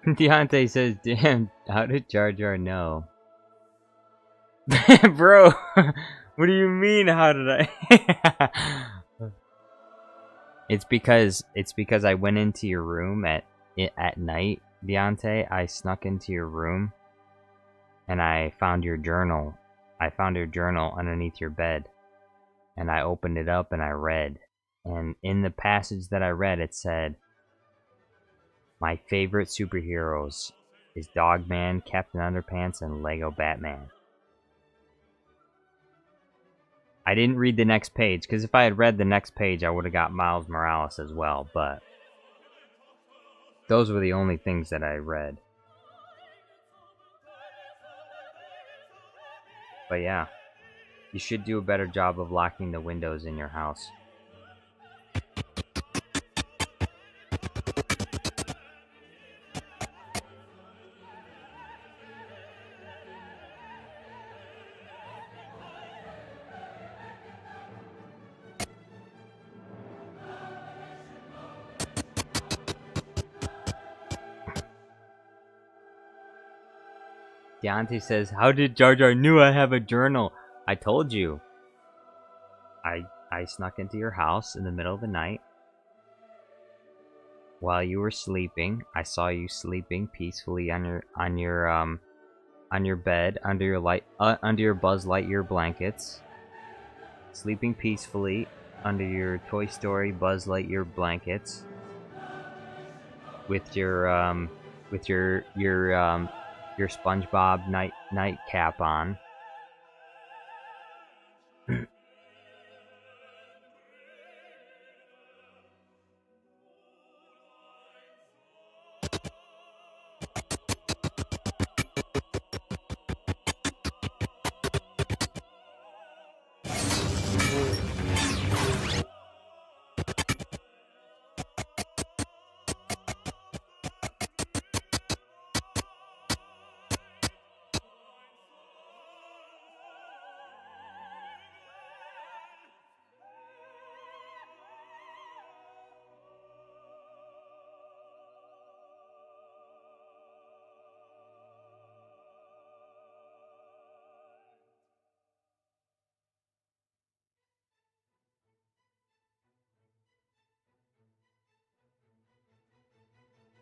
Deontay says, damn, how did Jar Jar know? Bro, what do you mean, how did I? It's because I went into your room at night, Deontay. I snuck into your room, and I found your journal. I found your journal underneath your bed, and I opened it up and I read. And in the passage that I read, it said, "My favorite superheroes is Dogman, Captain Underpants, and Lego Batman." I didn't read the next page, because if I had read the next page, I would have got Miles Morales as well, but those were the only things that I read. But yeah, you should do a better job of locking the windows in your house. Deontay says, how did Jar Jar knew I have a journal? I told you. I snuck into your house in the middle of the night. While you were sleeping, I saw you sleeping peacefully on your bed under your Buzz Lightyear blankets. Sleeping peacefully under your Toy Story Buzz Lightyear blankets. With your SpongeBob nightcap on.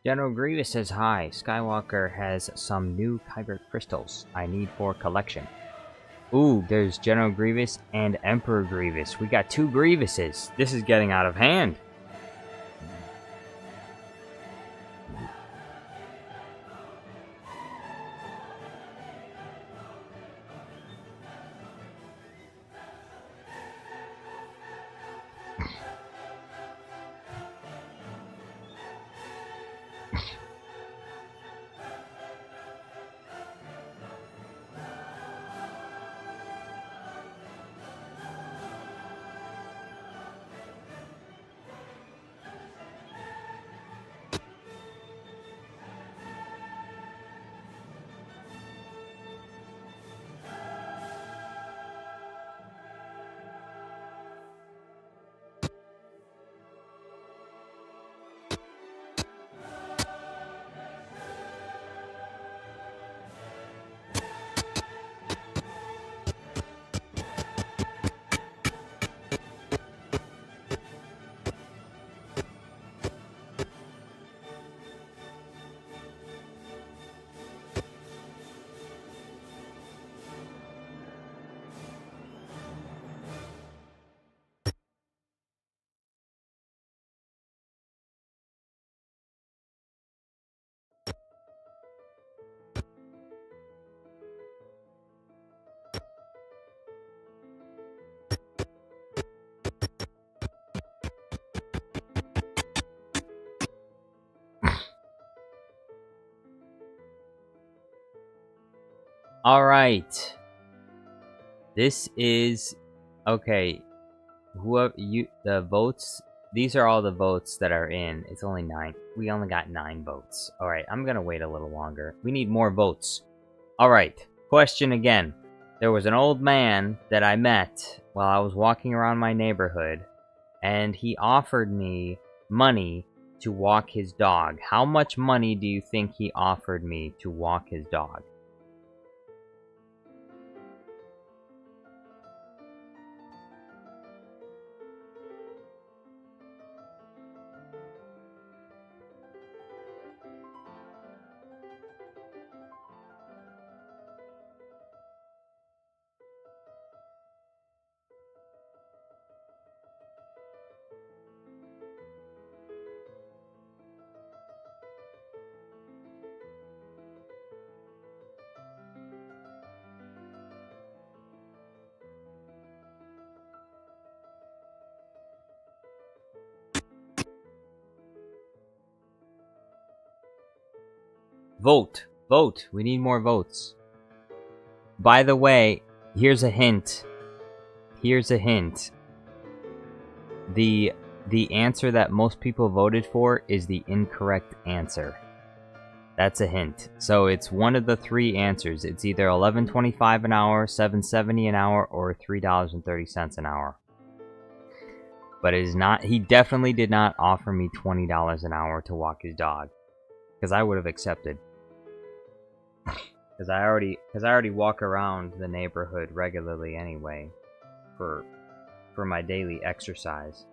General Grievous says hi. Skywalker has some new kyber crystals I need for collection. Ooh, there's General Grievous and Emperor Grievous. We got 2 Grievuses. This is getting out of hand. Alright. This is... Okay. Whoever you... The votes... These are all the votes that are in. It's only 9. We only got 9 votes. Alright, I'm gonna wait a little longer. We need more votes. Alright. Question again. There was an old man that I met while I was walking around my neighborhood, and he offered me money to walk his dog. How much money do you think he offered me to walk his dog? Vote! Vote! We need more votes. By the way, here's a hint. Here's a hint. The answer that most people voted for is the incorrect answer. That's a hint. So it's one of the 3 answers. It's either $11.25 an hour, $7.70 an hour, or $3.30 an hour. But it is not. He definitely did not offer me $20 an hour to walk his dog, because I would have accepted. Because I already walk around the neighborhood regularly anyway, for my daily exercise.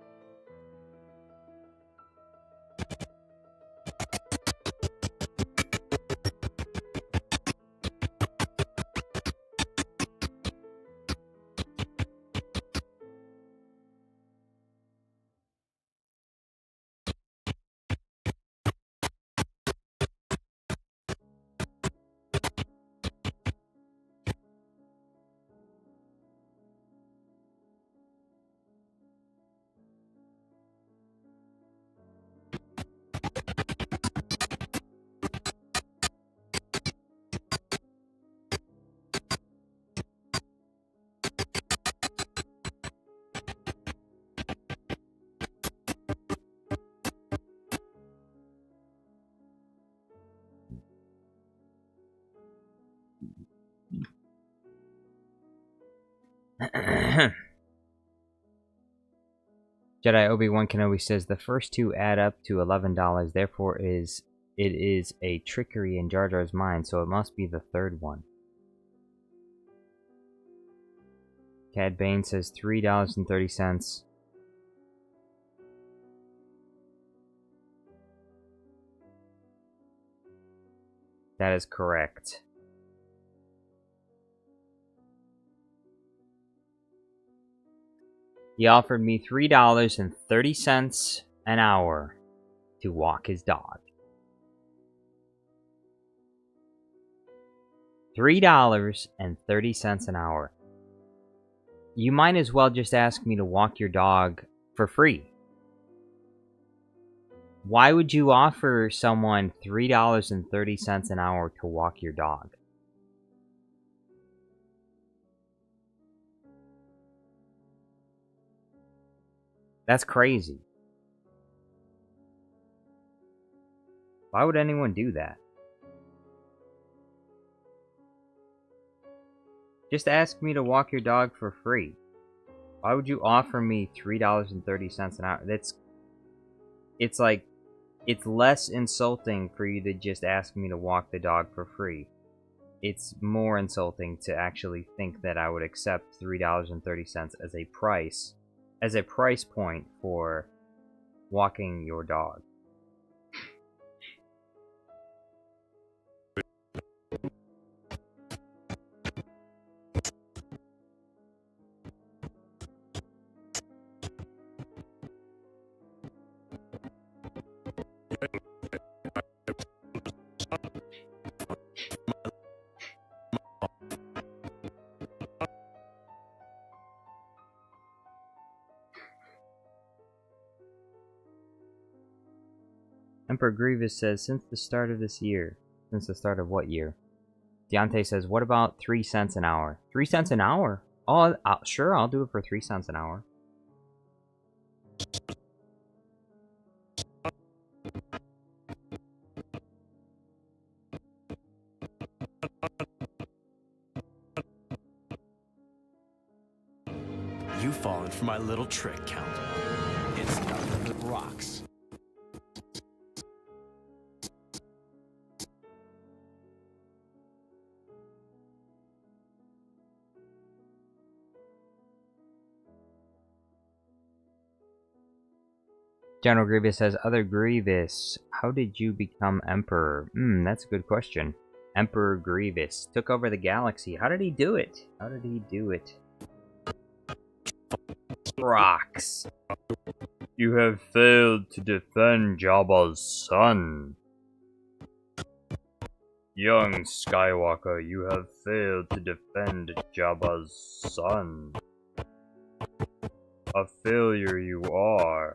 Jedi Obi-Wan Kenobi says the first 2 add up to $11, therefore it is a trickery in Jar Jar's mind, so it must be the 3rd one. Cad Bane says $3.30. That is correct. He offered me $3.30 an hour to walk his dog. $3.30 an hour. You might as well just ask me to walk your dog for free. Why would you offer someone $3.30 an hour to walk your dog? That's crazy. Why would anyone do that? Just ask me to walk your dog for free. Why would you offer me $3.30 an hour? It's like, it's less insulting for you to just ask me to walk the dog for free. It's more insulting to actually think that I would accept $3.30 as a price point for walking your dog. Emperor Grievous says, since the start of this year. Since the start of what year? Deontay says, what about 3 cents an hour? 3 cents an hour? Oh, sure, I'll do it for 3 cents an hour.
You've fallen for my little trick, Count. It's nothing but rocks.
General Grievous says, Other Grievous, how did you become Emperor? That's a good question. Emperor Grievous took over the galaxy. How did he do it? How did he do it? Rocks. You have failed to defend Jabba's son. Young Skywalker, you have failed to defend Jabba's son. A failure you are.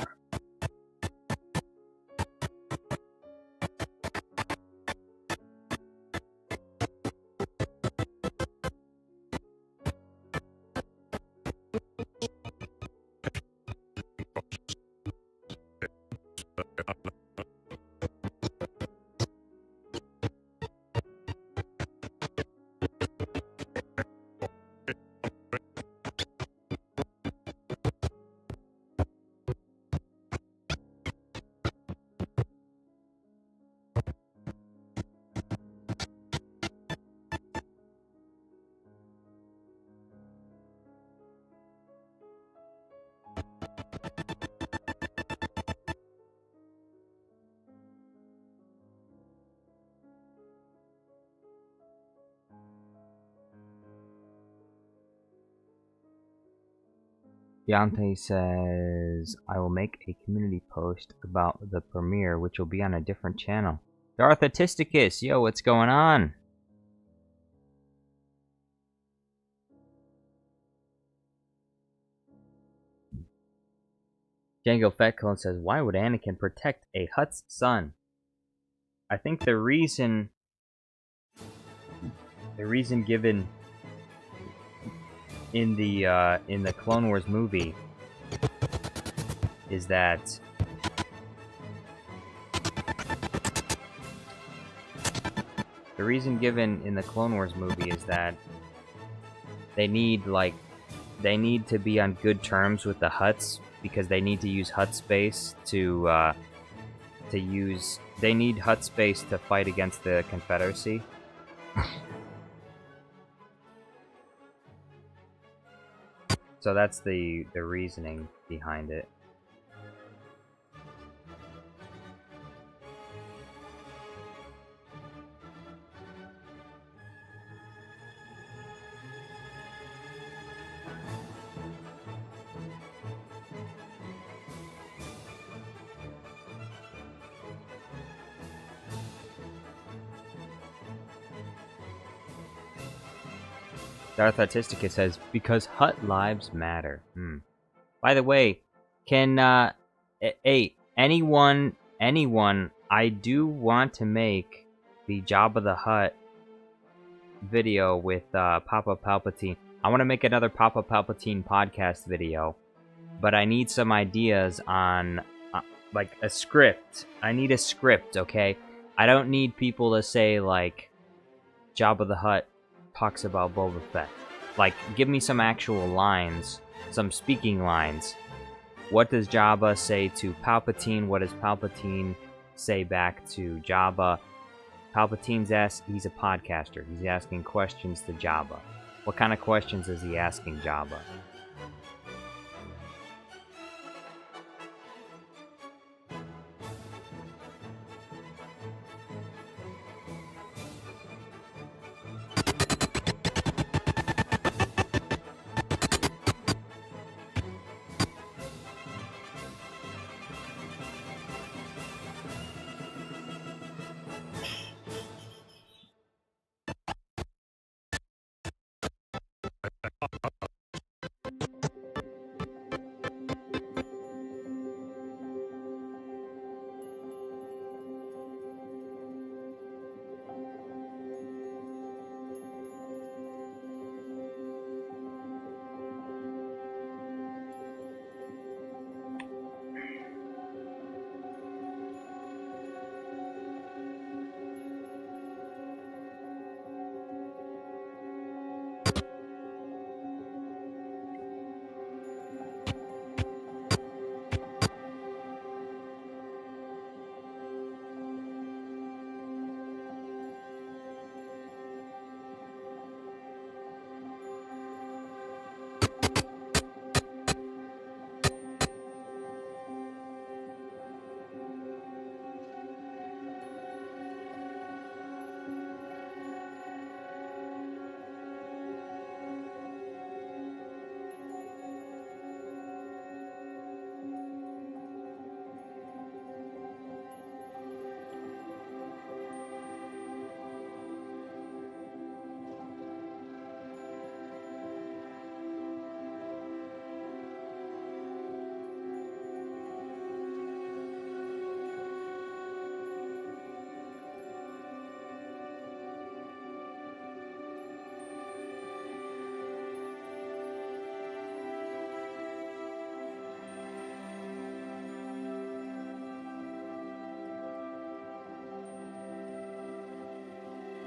Deontay says, I will make a community post about the premiere, which will be on a different channel. Darth Atisticus, yo, what's going on? Django Fatcone says, why would Anakin protect a Hutt's son? I think the reason given in the Clone Wars movie is that they need to be on good terms with the Hutts because they need to use Hutt space they need Hutt space to fight against the Confederacy. So that's the reasoning behind it. Darth Artistica says, because Hut lives matter. By the way, can, hey, anyone, I do want to make the Jabba the Hutt video with, Papa Palpatine. I want to make another Papa Palpatine podcast video, but I need some ideas on, like, a script. I need a script, okay? I don't need people to say, like, Jabba the Hutt talks about Boba Fett. Like, give me some actual lines, some speaking lines. What does Jabba say to Palpatine? What does Palpatine say back to Jabba? Palpatine's he's a podcaster. He's asking questions to Jabba. What kind of questions is he asking Jabba?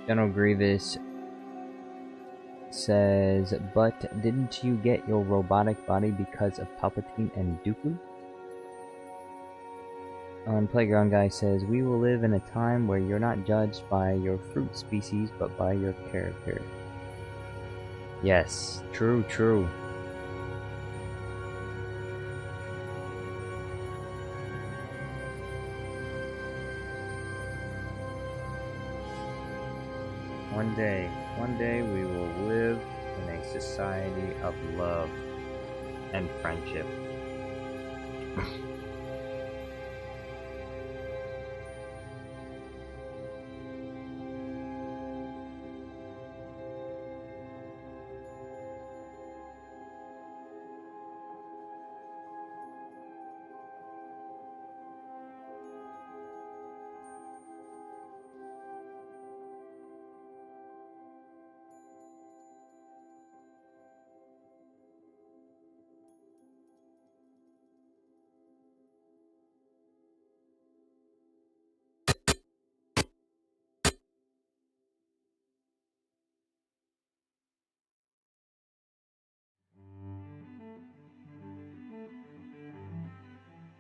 General Grievous says, but didn't you get your robotic body because of Palpatine and Dooku? Playground Guy says, we will live in a time where you're not judged by your fruit species, but by your character. Yes, true, true. One day we will live in a society of love and friendship.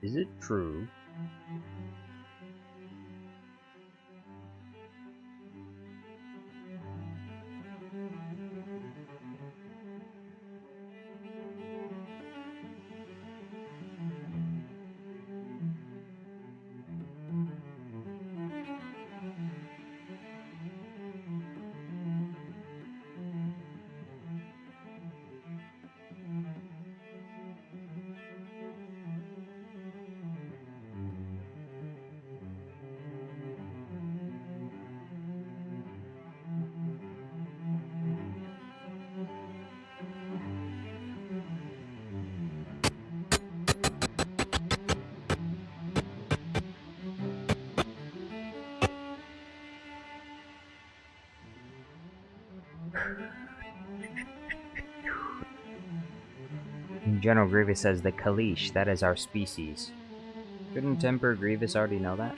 Is it true? General Grievous says the Kaleesh, that is our species. Shouldn't Emperor Grievous already know that?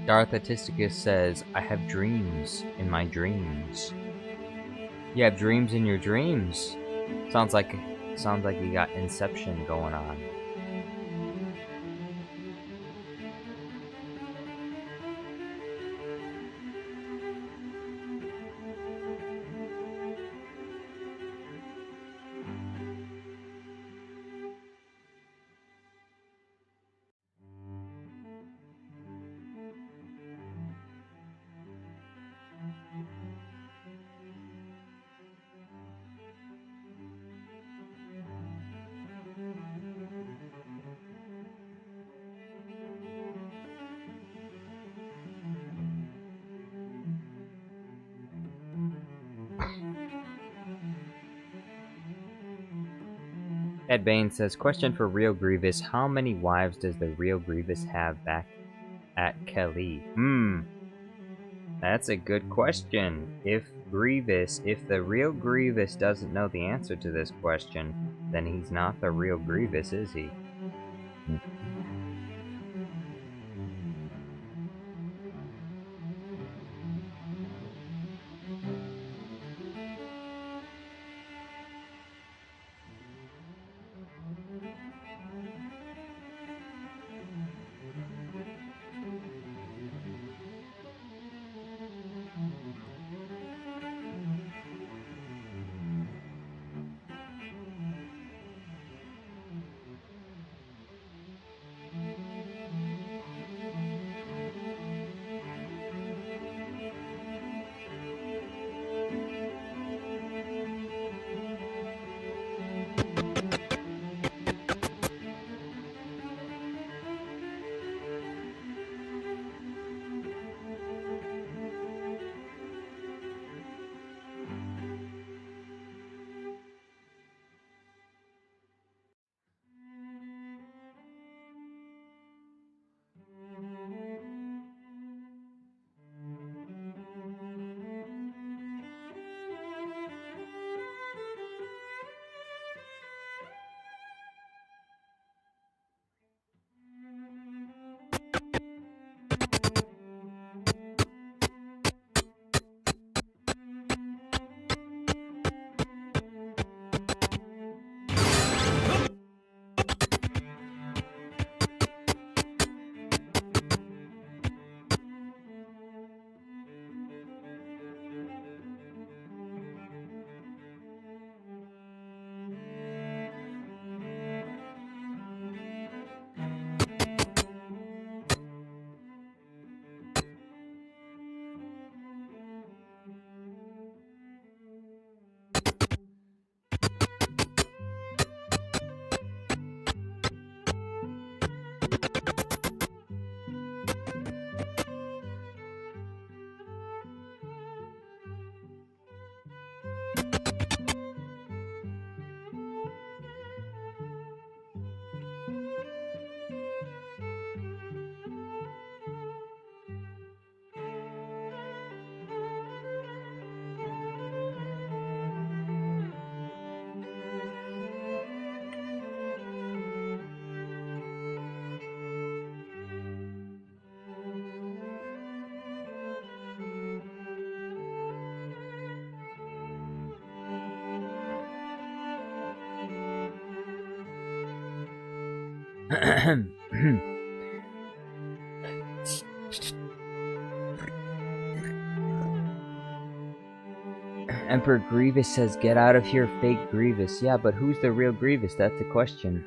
Darth Atisticus says, I have dreams in my dreams. You have dreams in your dreams? Sounds like you got Inception going on. Ed Bain says, question for Real Grievous, how many wives does the real Grievous have back at Kelly? That's a good question. If the real Grievous doesn't know the answer to this question, then he's not the real Grievous, is he? Emperor Grievous says, get out of here, fake Grievous. Yeah, but who's the real Grievous? That's the question.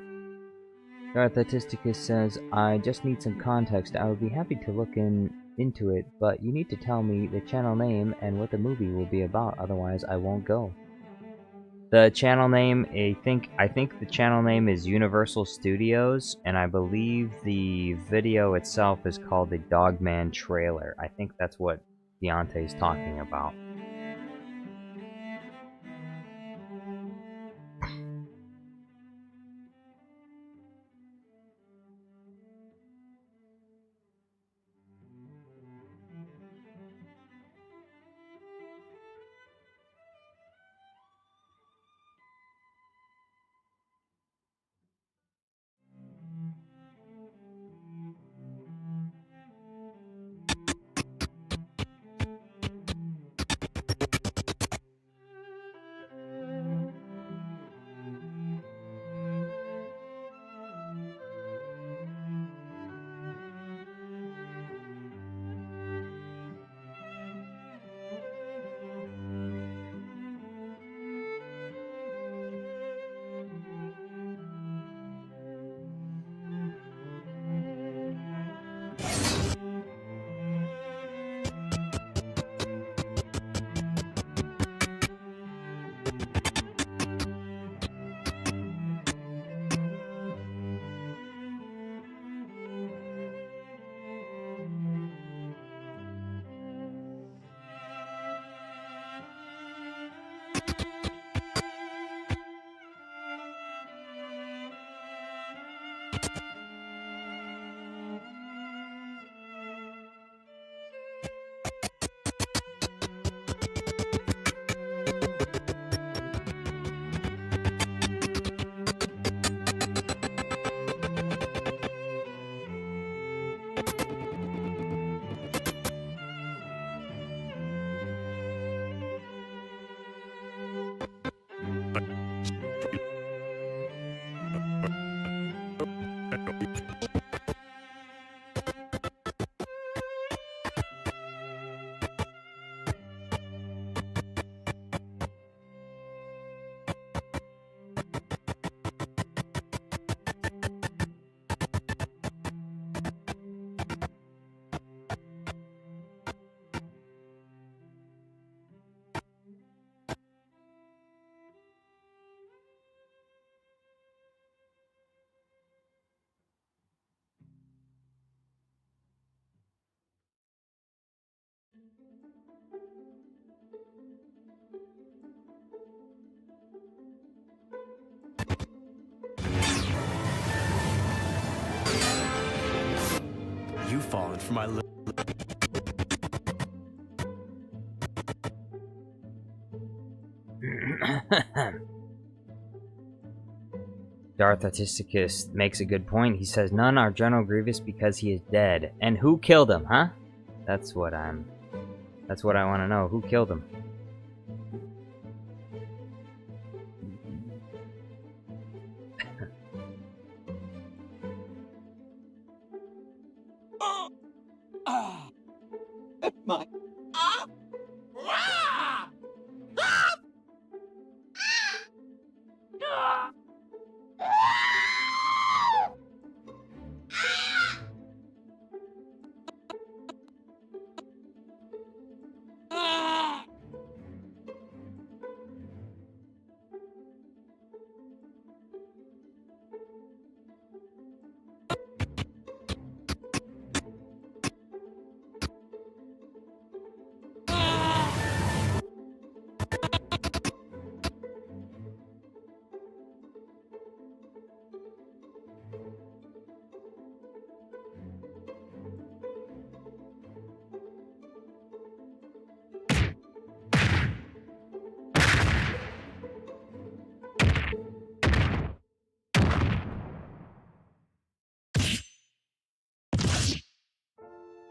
Darth Atisticus says, I just need some context. I would be happy to look into it, but you need to tell me the channel name and what the movie will be about, otherwise I won't go. The channel name, I think the channel name is Universal Studios, and I believe the video itself is called the Dogman Trailer. I think that's what Deontay's talking about.
You've fallen for my little...
Darth Artisticus makes a good point. He says, none are General Grievous because he is dead. And who killed him, huh? That's what I want to know. Who killed him?
My.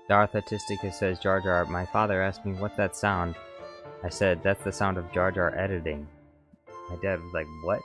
Darth Artisticus says, Jar Jar, my father asked me what's that sound. I said, that's the sound of Jar Jar editing. My dad was like, what?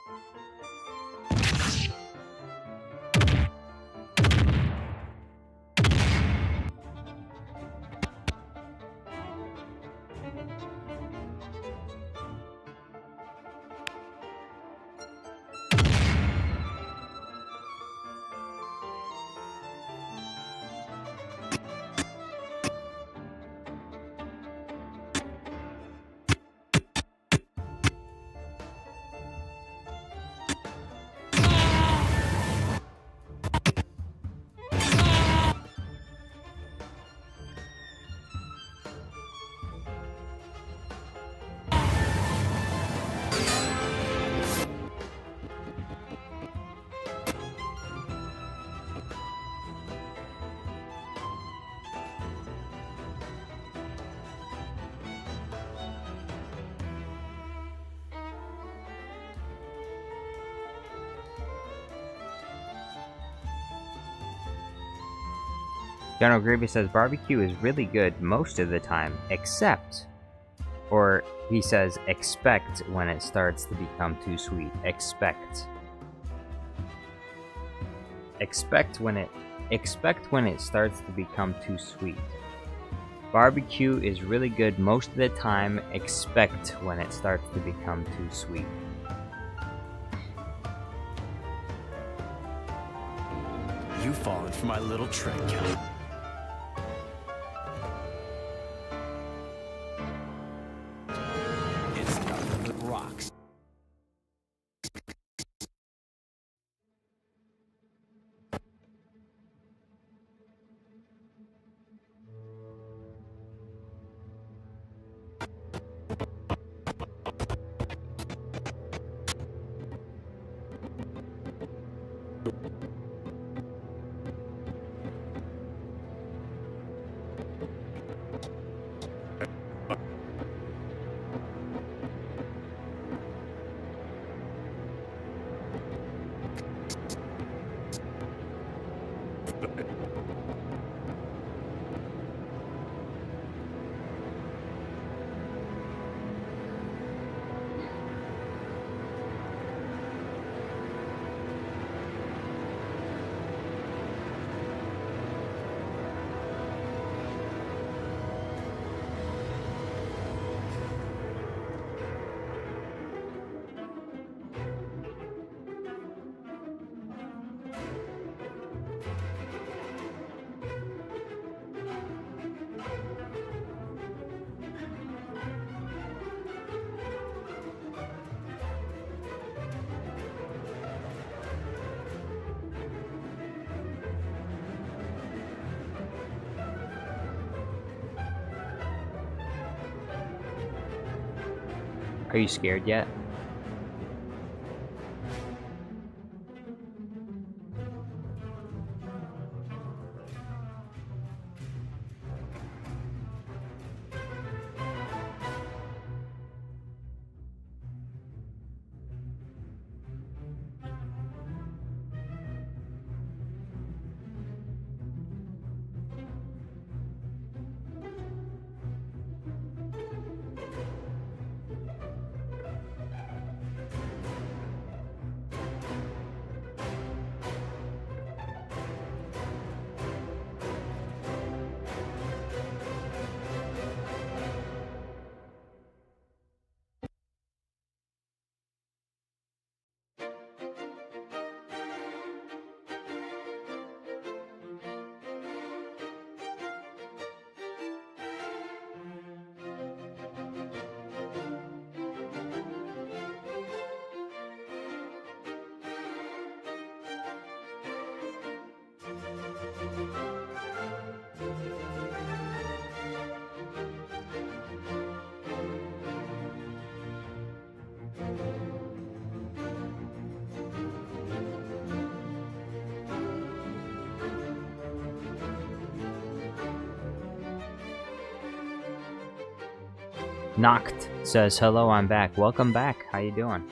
General Grievous says barbecue is really good most of the time, except, or he says expect when it starts to become too sweet. Expect when it starts to become too sweet. Barbecue is really good most of the time, expect when it starts to become too sweet.
You've fallen for my little trick, Count. It's nothing but rocks.
Are you scared yet? Noct says, hello, I'm back. Welcome back. How you doing?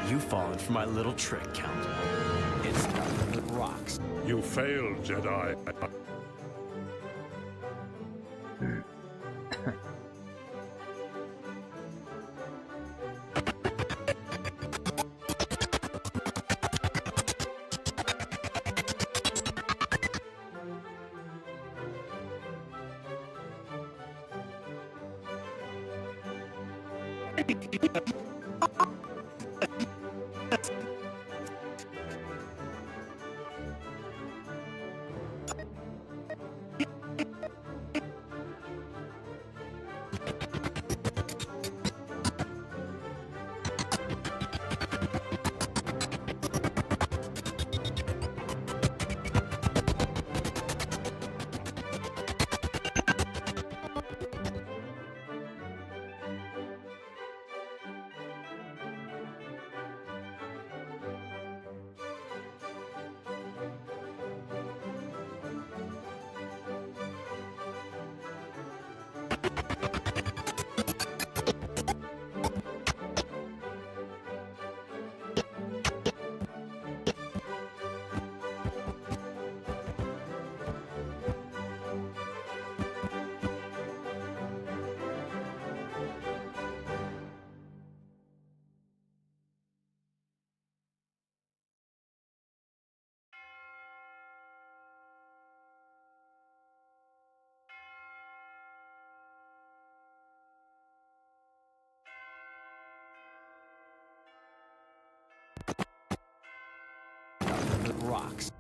You've fallen for my little trick, Count. It's nothing but rocks.
You failed, Jedi.
Nothing but rocks.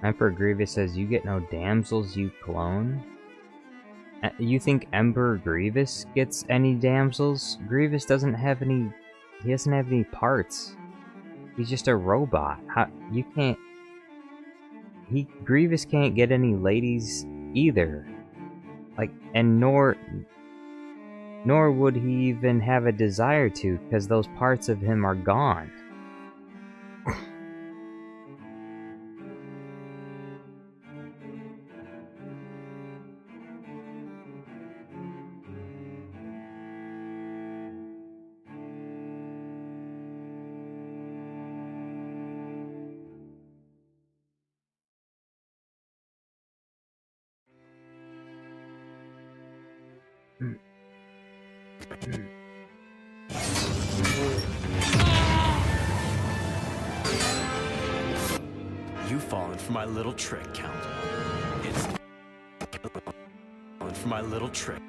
Emperor Grievous says, "You get no damsels, you clone." You think Emperor Grievous gets any damsels? Grievous doesn't have any. He doesn't have any parts. He's just a robot. How you can't? Grievous can't get any ladies either. Like, and nor would he even have a desire to, because those parts of him are gone.
You've fallen for my little trick, Count. It's fallen for my little trick.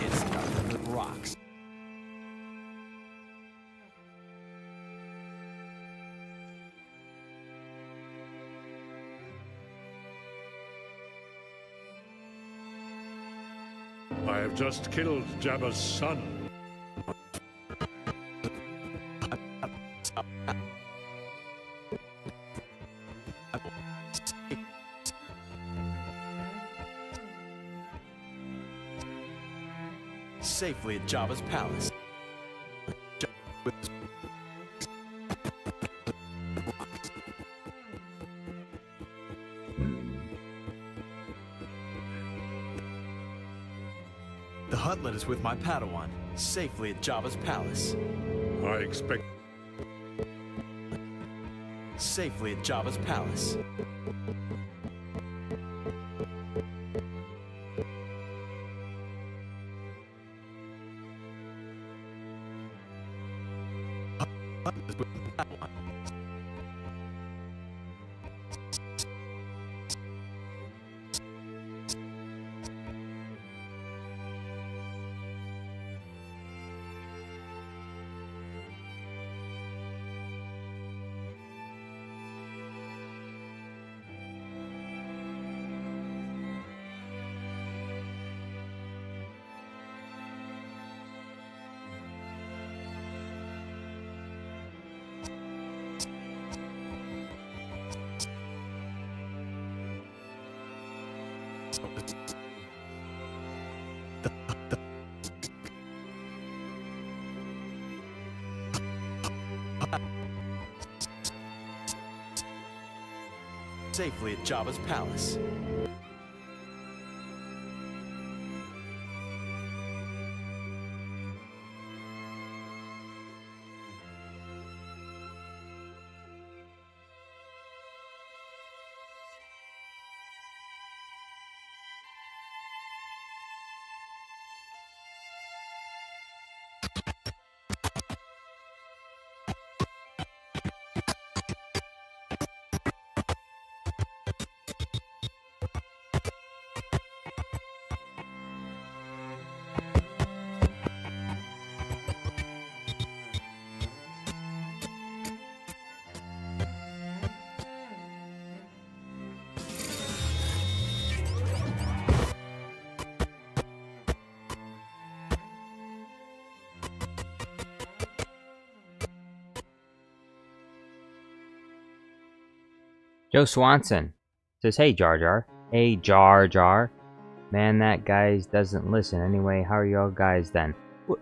It's nothing but rocks.
I have just killed Jabba's son.
Safely at Jabba's palace. The Huttlet is with my Padawan, safely at Jabba's palace.
I expect...
Safely at Jabba's palace. Huttlet is with my Padawan. Safely at Jabba's palace.
Joe Swanson says, "Hey Jar Jar, hey Jar Jar, man, that guy doesn't listen. Anyway, how are y'all guys then?"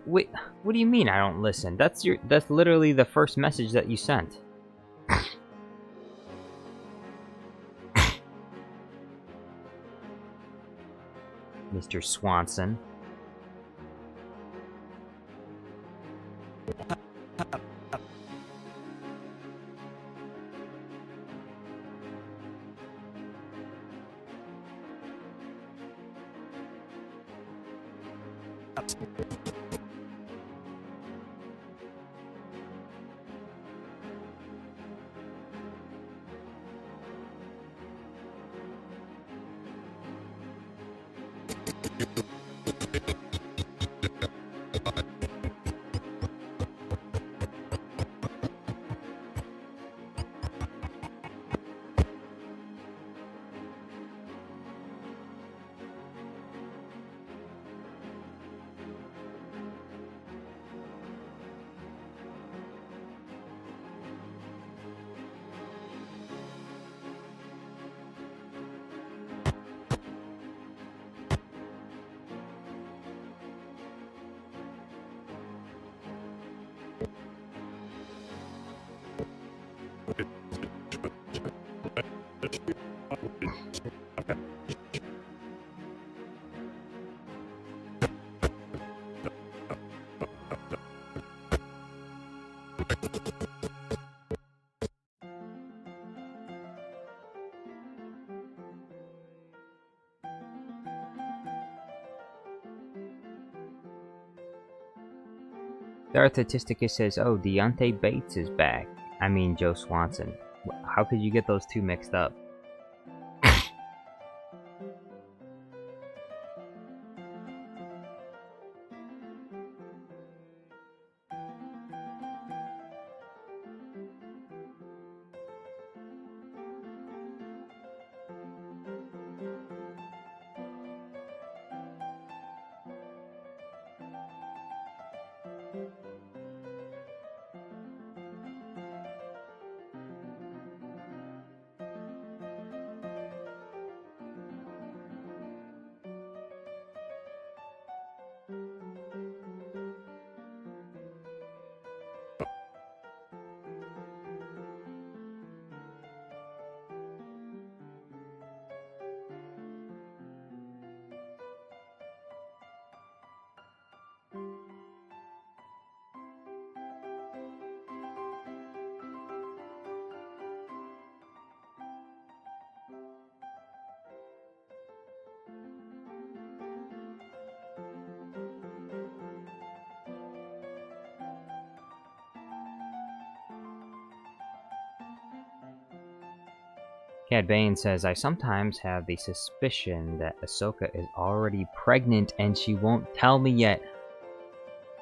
Wait, what do you mean I don't listen? That's literally the first message that you sent. Mr. Swanson. Darth Atisticus says, "Oh, Deontay Bates is back." I mean, Joe Swanson. How could you get those two mixed up? Cad Bane says, "I sometimes have the suspicion that Ahsoka is already pregnant and she won't tell me yet."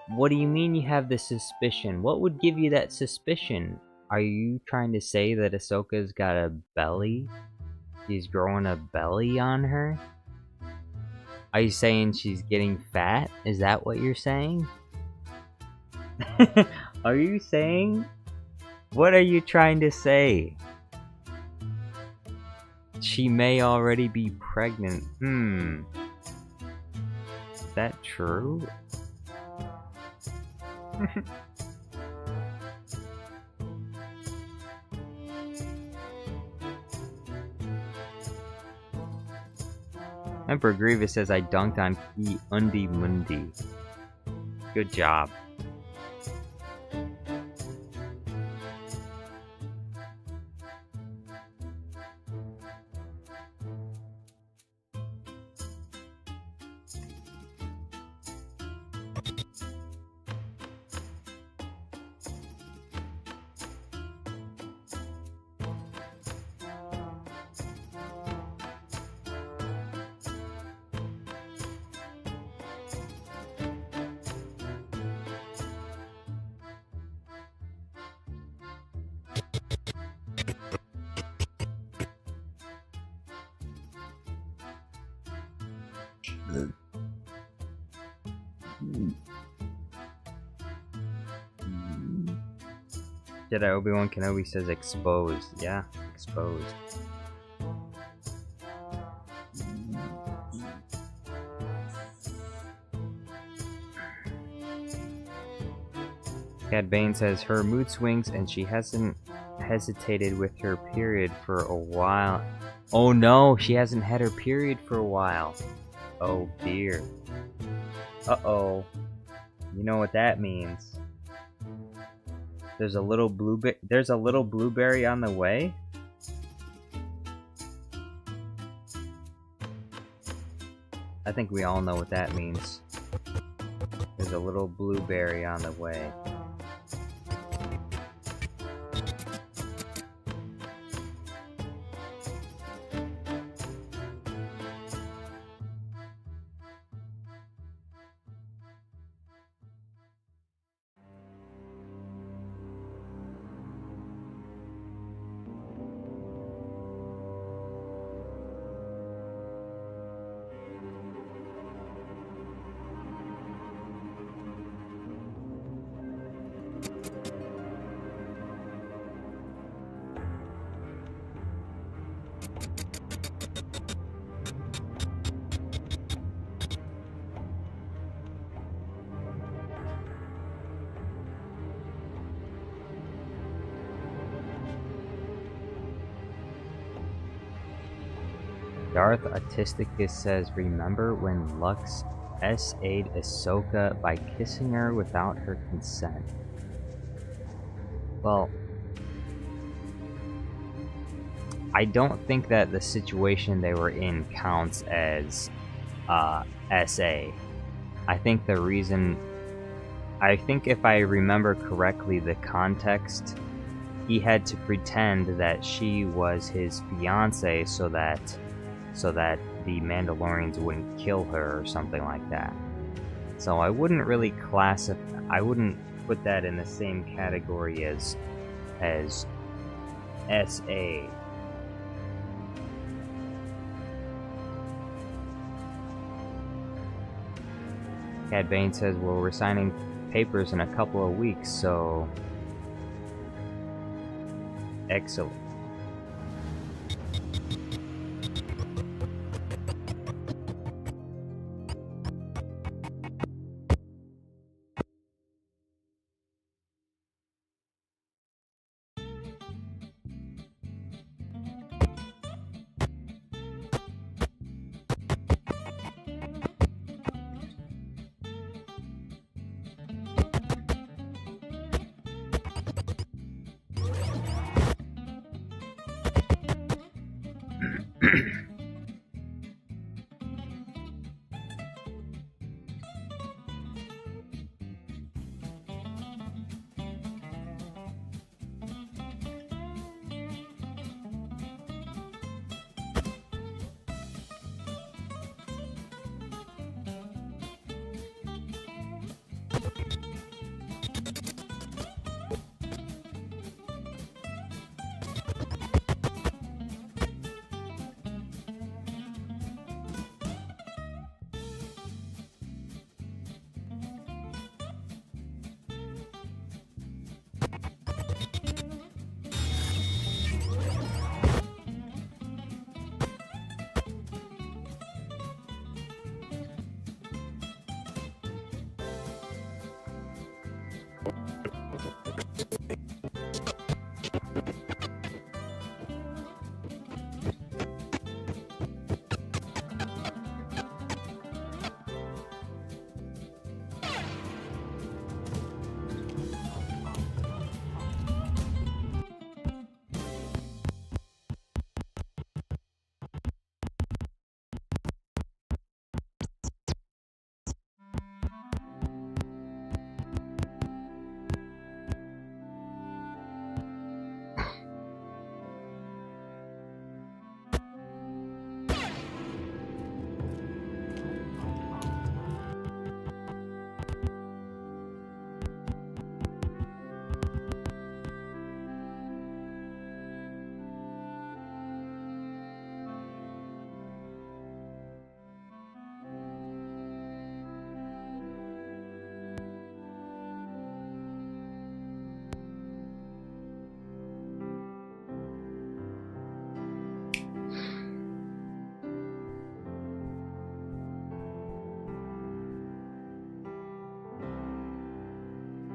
What do you mean you have the suspicion? What would give you that suspicion? Are you trying to say that Ahsoka's got a belly? She's growing a belly on her? Are you saying she's getting fat? Is that what you're saying? Are you saying? What are you trying to say? She may already be pregnant. Is that true? Emperor Grievous says, "I dunked on Ki Undi Mundi." Good job. Jedi Obi-Wan Kenobi says exposed. Yeah, exposed. Cad Bane says her mood swings and she hasn't hesitated with her period for a while. Oh no, she hasn't had her period for a while. Oh dear. Uh-oh. You know what that means. There's a little blueberry on the way? I think we all know what that means. There's a little blueberry on the way. Darth Autisticus says, remember when Lux S.'d Ahsoka by kissing her without her consent? Well, I don't think that the situation they were in counts as S.A. I think if I remember correctly the context, he had to pretend that she was his fiance so that the Mandalorians wouldn't kill her or something like that. So I wouldn't really I wouldn't put that in the same category as S.A. Cad Bane says, well, we're signing papers in a couple of weeks, so... Excellent.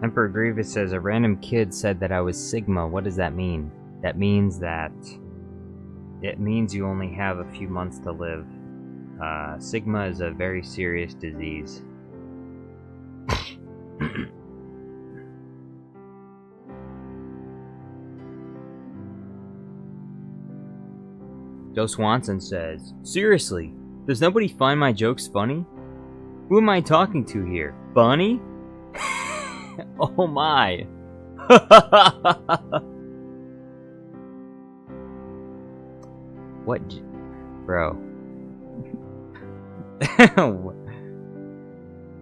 Emperor Grievous says, a random kid said that I was Sigma. What does that mean? That means that... It means you only have a few months to live. Sigma is a very serious disease. Joe Swanson says, seriously, does nobody find my jokes funny? Who am I talking to here? Bunny? Oh my. What? Bro.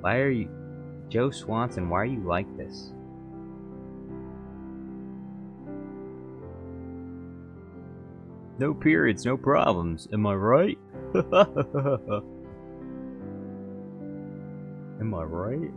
Why are you... Joe Swanson, why are you like this? No periods, no problems. Am I right? Am I right?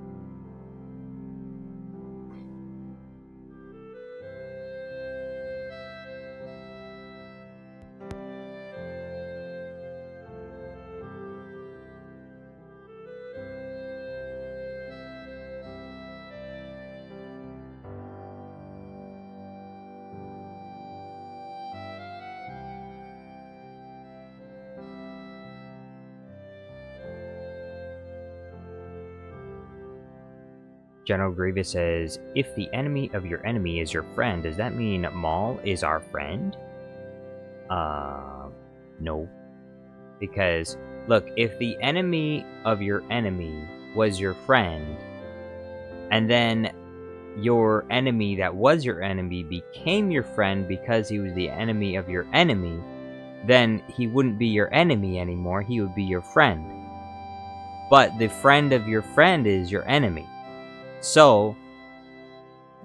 General Grievous says, if the enemy of your enemy is your friend, does that mean Maul is our friend? No. Because, look, if the enemy of your enemy was your friend, and then your enemy that was your enemy became your friend because he was the enemy of your enemy, then he wouldn't be your enemy anymore, he would be your friend. But the friend of your friend is your enemy. So,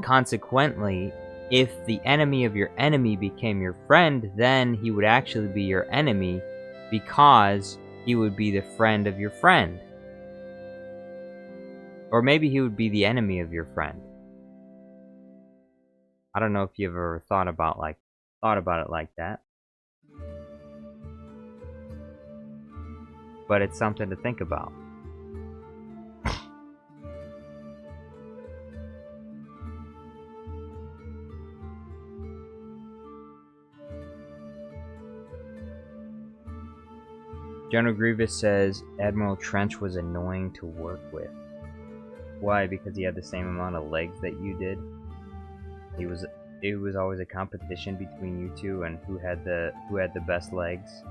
consequently, if the enemy of your enemy became your friend, then he would actually be your enemy because he would be the friend of your friend. Or maybe he would be the enemy of your friend. I don't know if you've ever thought about it like that. But it's something to think about. General Grievous says Admiral Trench was annoying to work with. Why? Because he had the same amount of legs that you did? It was always a competition between you two and who had the best legs.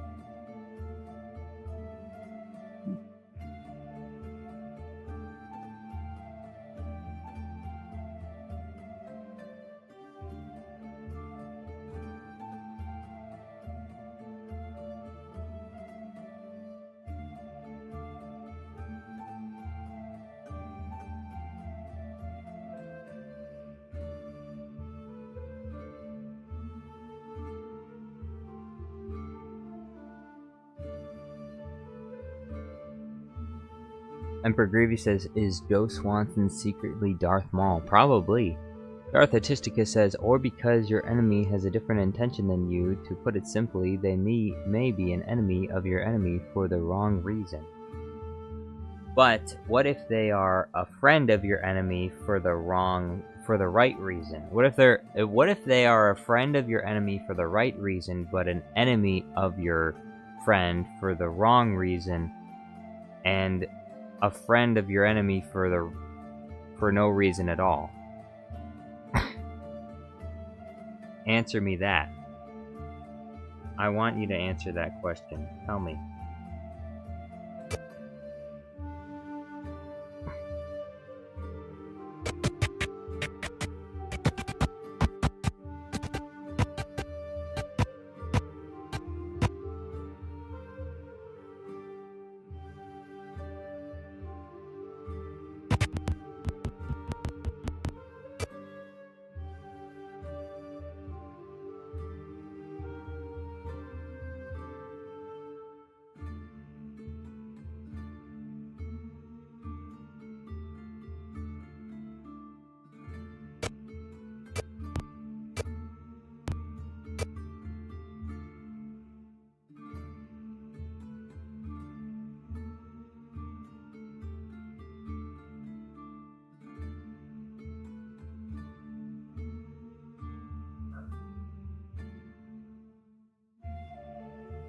Emperor Grievous says, is Joe Swanson secretly Darth Maul? Probably. Darth Atisticus says, or because your enemy has a different intention than you, to put it simply, they may be an enemy of your enemy for the wrong reason. But what if they are a friend of your enemy for the right reason? What if they are a friend of your enemy for the right reason, but an enemy of your friend for the wrong reason, and a friend of your enemy for no reason at all? Answer me that. I want you to answer that question. Tell me.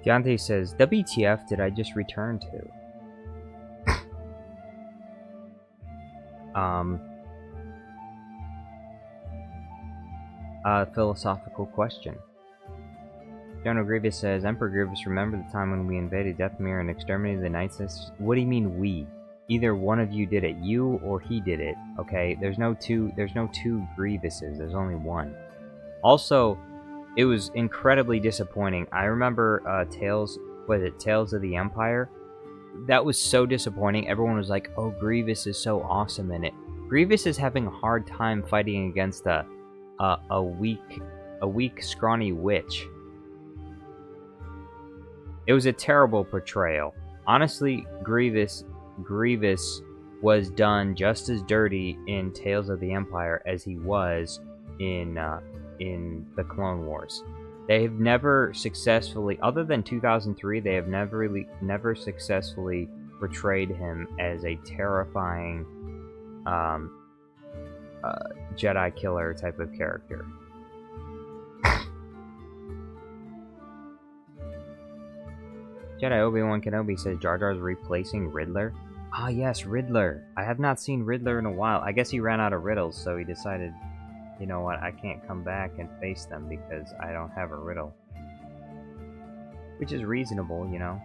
Deontay says, WTF did I just return to? Philosophical question. General Grievous says, Emperor Grievous, remember the time when we invaded Deathmere and exterminated the Night Sisters? What do you mean we? Either one of you did it, you or he did it, okay? There's no two Grievouses, there's only one. Also, it was incredibly disappointing. I remember Tales of the Empire? That was so disappointing. Everyone was like, oh, Grievous is so awesome in it. Grievous is having a hard time fighting against a weak, scrawny witch. It was a terrible portrayal. Honestly, Grievous was done just as dirty in Tales of the Empire as he was in the Clone Wars. They have never successfully, other than 2003, they have never successfully portrayed him as a terrifying Jedi killer type of character. Jedi Obi-Wan Kenobi says Jar Jar's replacing Riddler. Ah yes, Riddler. I have not seen Riddler in a while. I guess he ran out of riddles, so he decided, you know what, I can't come back and face them because I don't have a riddle. Which is reasonable, you know.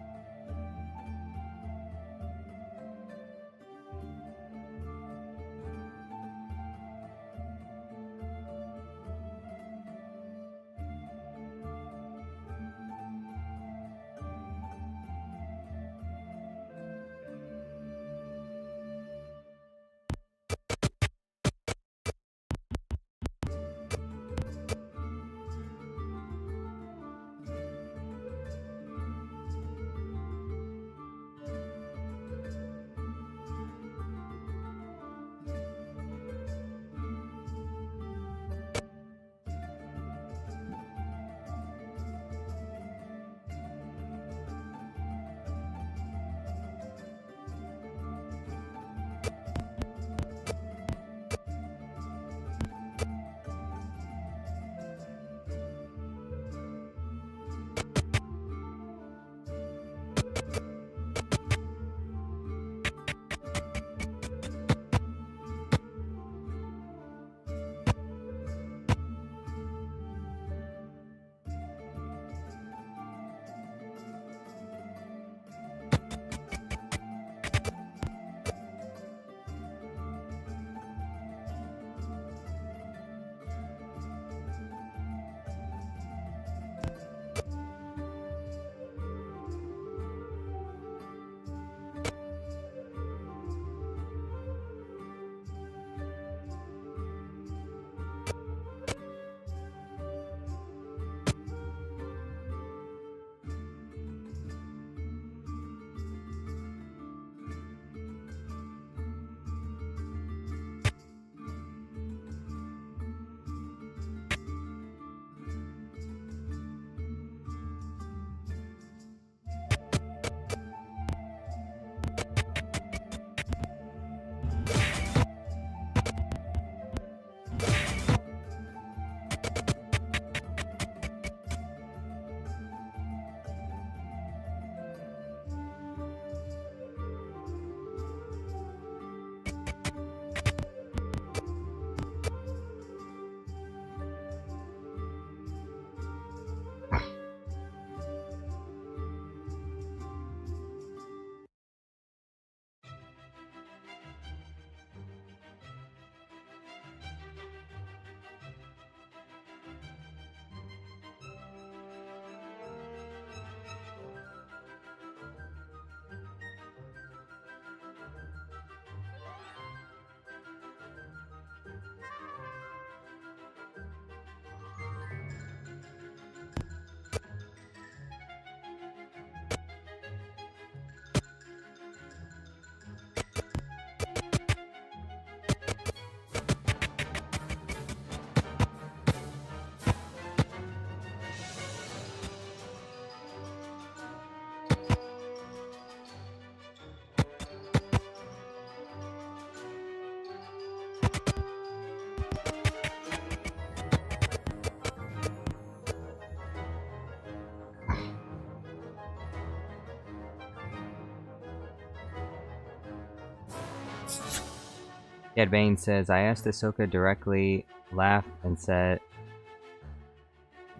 Cad Bane says, I asked Ahsoka directly, laughed, and said,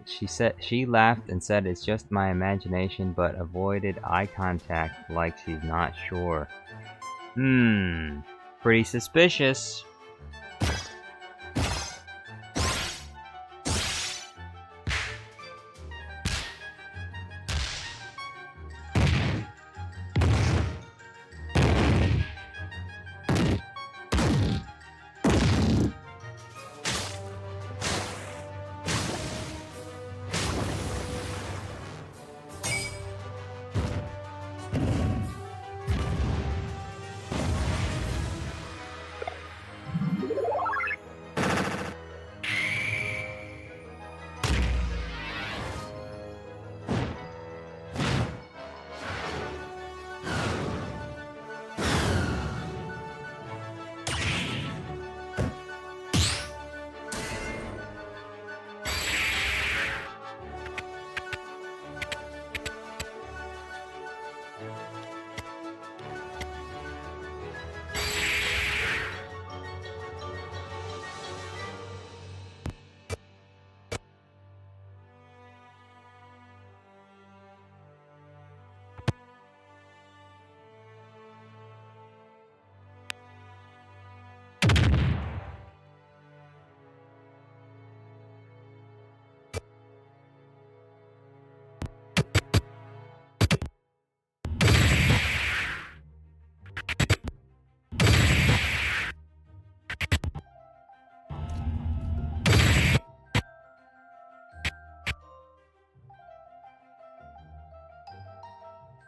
She laughed and said it's just my imagination, but avoided eye contact like she's not sure. Pretty suspicious.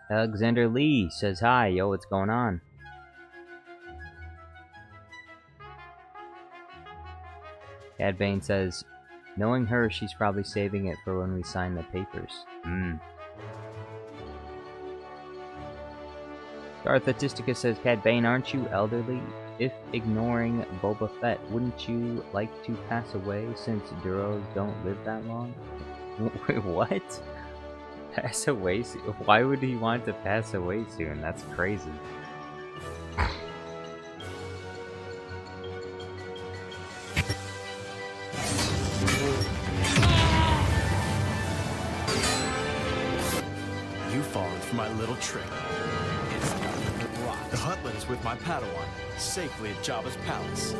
Alexander Lee says hi. Yo, what's going on? Cad Bane says, knowing her, she's probably saving it for when we sign the papers. Darth Atistica says, Cad Bane, aren't you elderly? If ignoring Boba Fett, wouldn't you like to pass away since Duros don't live that long? Wait, what? Pass away soon? Why would he want to pass away soon? That's crazy.
You've fallen for my little trick. It's nothing but rock. The Huntlet is with my Padawan, safely at Jabba's palace.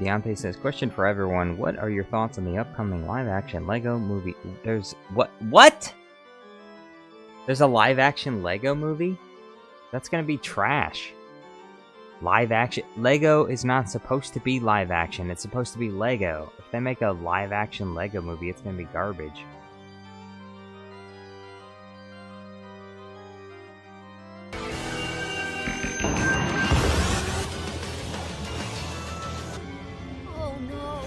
Deontay says, question for everyone. What are your thoughts on the upcoming live-action Lego movie? There's... What? There's a live-action Lego movie? That's gonna be trash. Live-action... Lego is not supposed to be live-action. It's supposed to be Lego. If they make a live-action Lego movie, it's gonna be garbage.
Oh no.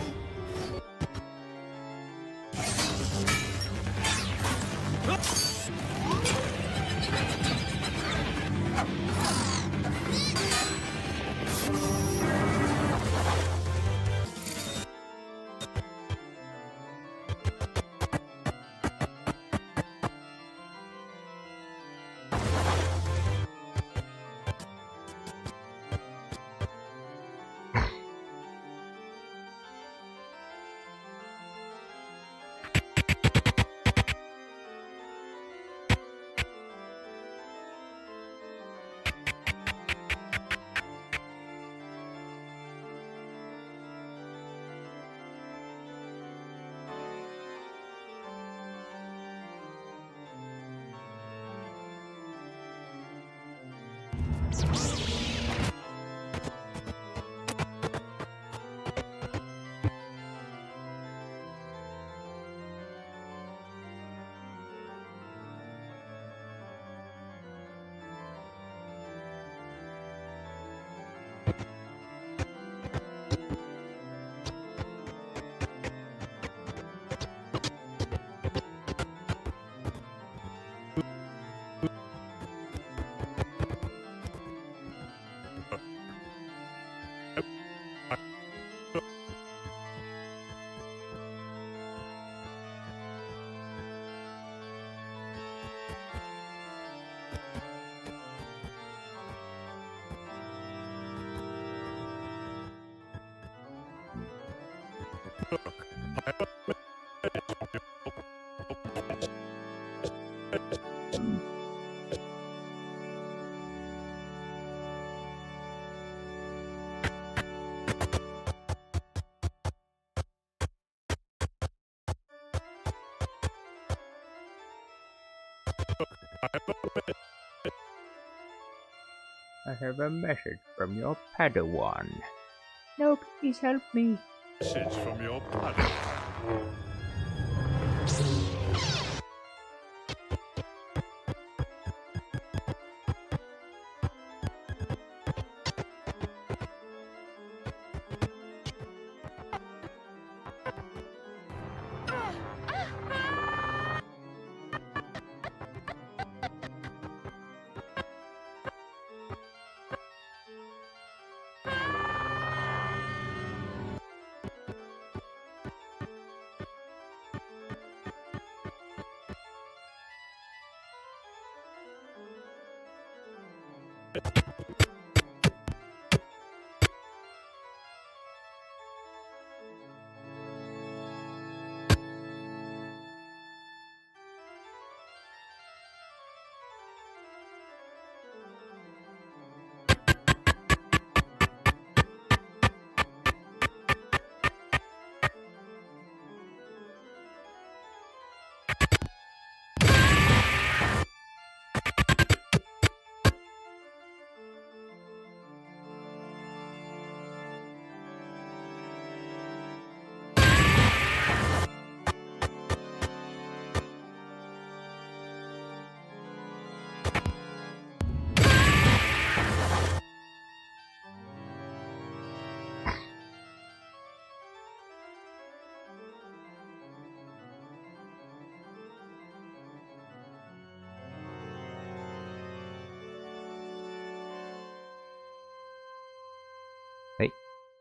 I have a message from your Padawan. No, please help me.
Message from your Padawan.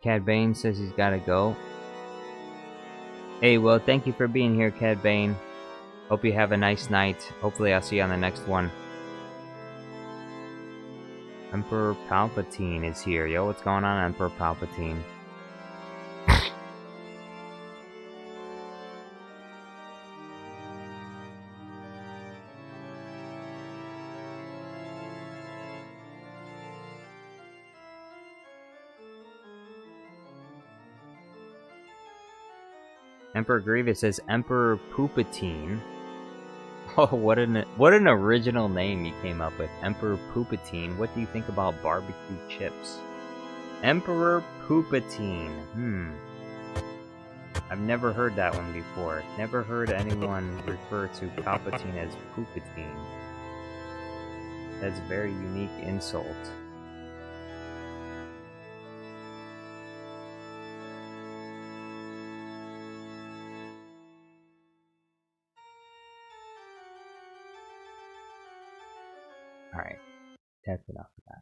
Cad Bane says he's gotta go. Hey, well, thank you for being here, Cad Bane. Hope you have a nice night. Hopefully I'll see you on the next one. Emperor Palpatine is here. Yo, what's going on, Emperor Palpatine? Emperor Grievous says Emperor Poopatine. Oh, what an original name you came up with, Emperor Poopatine. What do you think about barbecue chips? Emperor Poopatine. I've never heard that one before. Never heard anyone refer to Palpatine as Poopatine. That's a very unique insult. Alright, that's enough of that.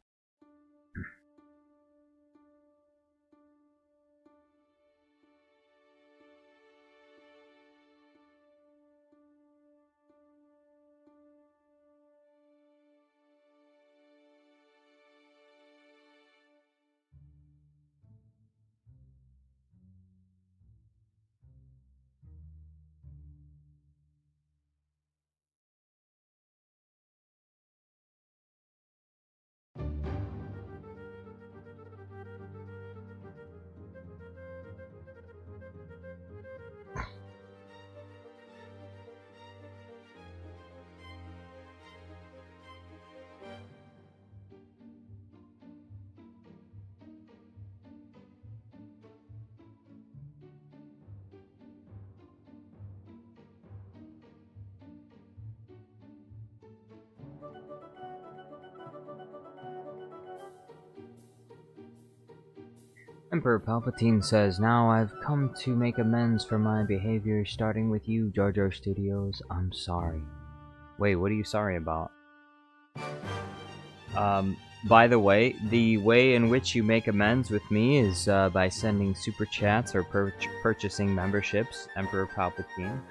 Emperor Palpatine says, now I've come to make amends for my behavior, starting with you, Jar Jar Studios. I'm sorry. Wait, what are you sorry about? By the way in which you make amends with me is by sending super chats or purchasing memberships, Emperor Palpatine.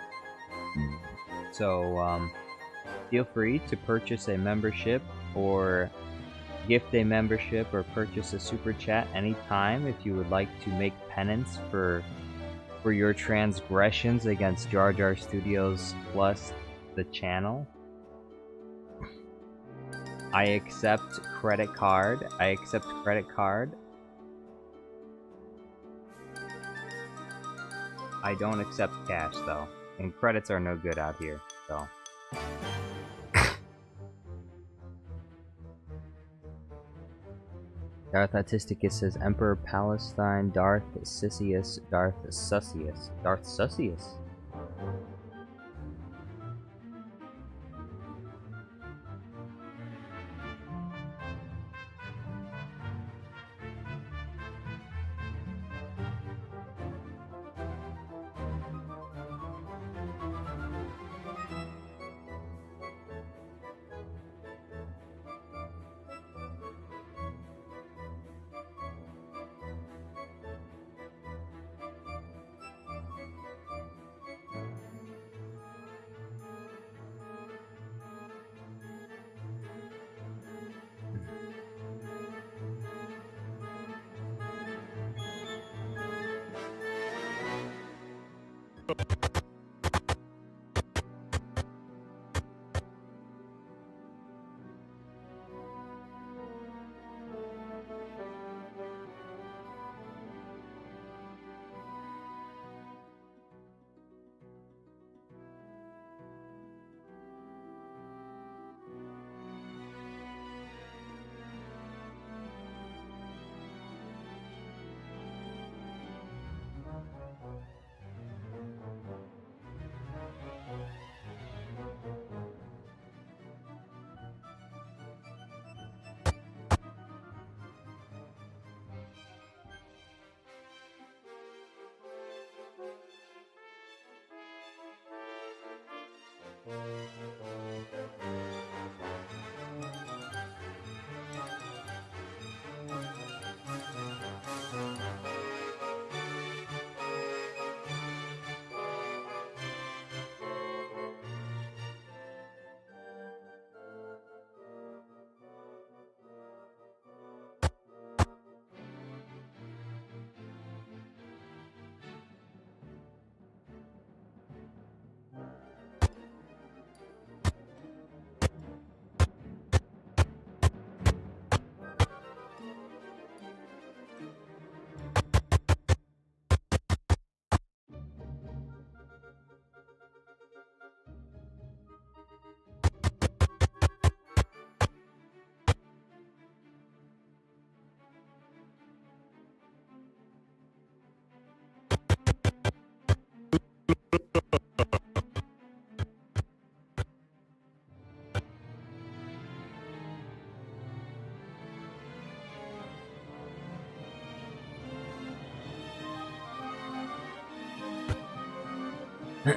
So, feel free to purchase a membership or gift a membership or purchase a super chat anytime if you would like to make penance for your transgressions against Jar Jar Studios plus the channel. I accept credit card. I don't accept cash though, and credits are no good out here, so. Darth Autisticus says Emperor Palestine, Darth Sissius, Darth Sussius. Darth Sussius? Emperor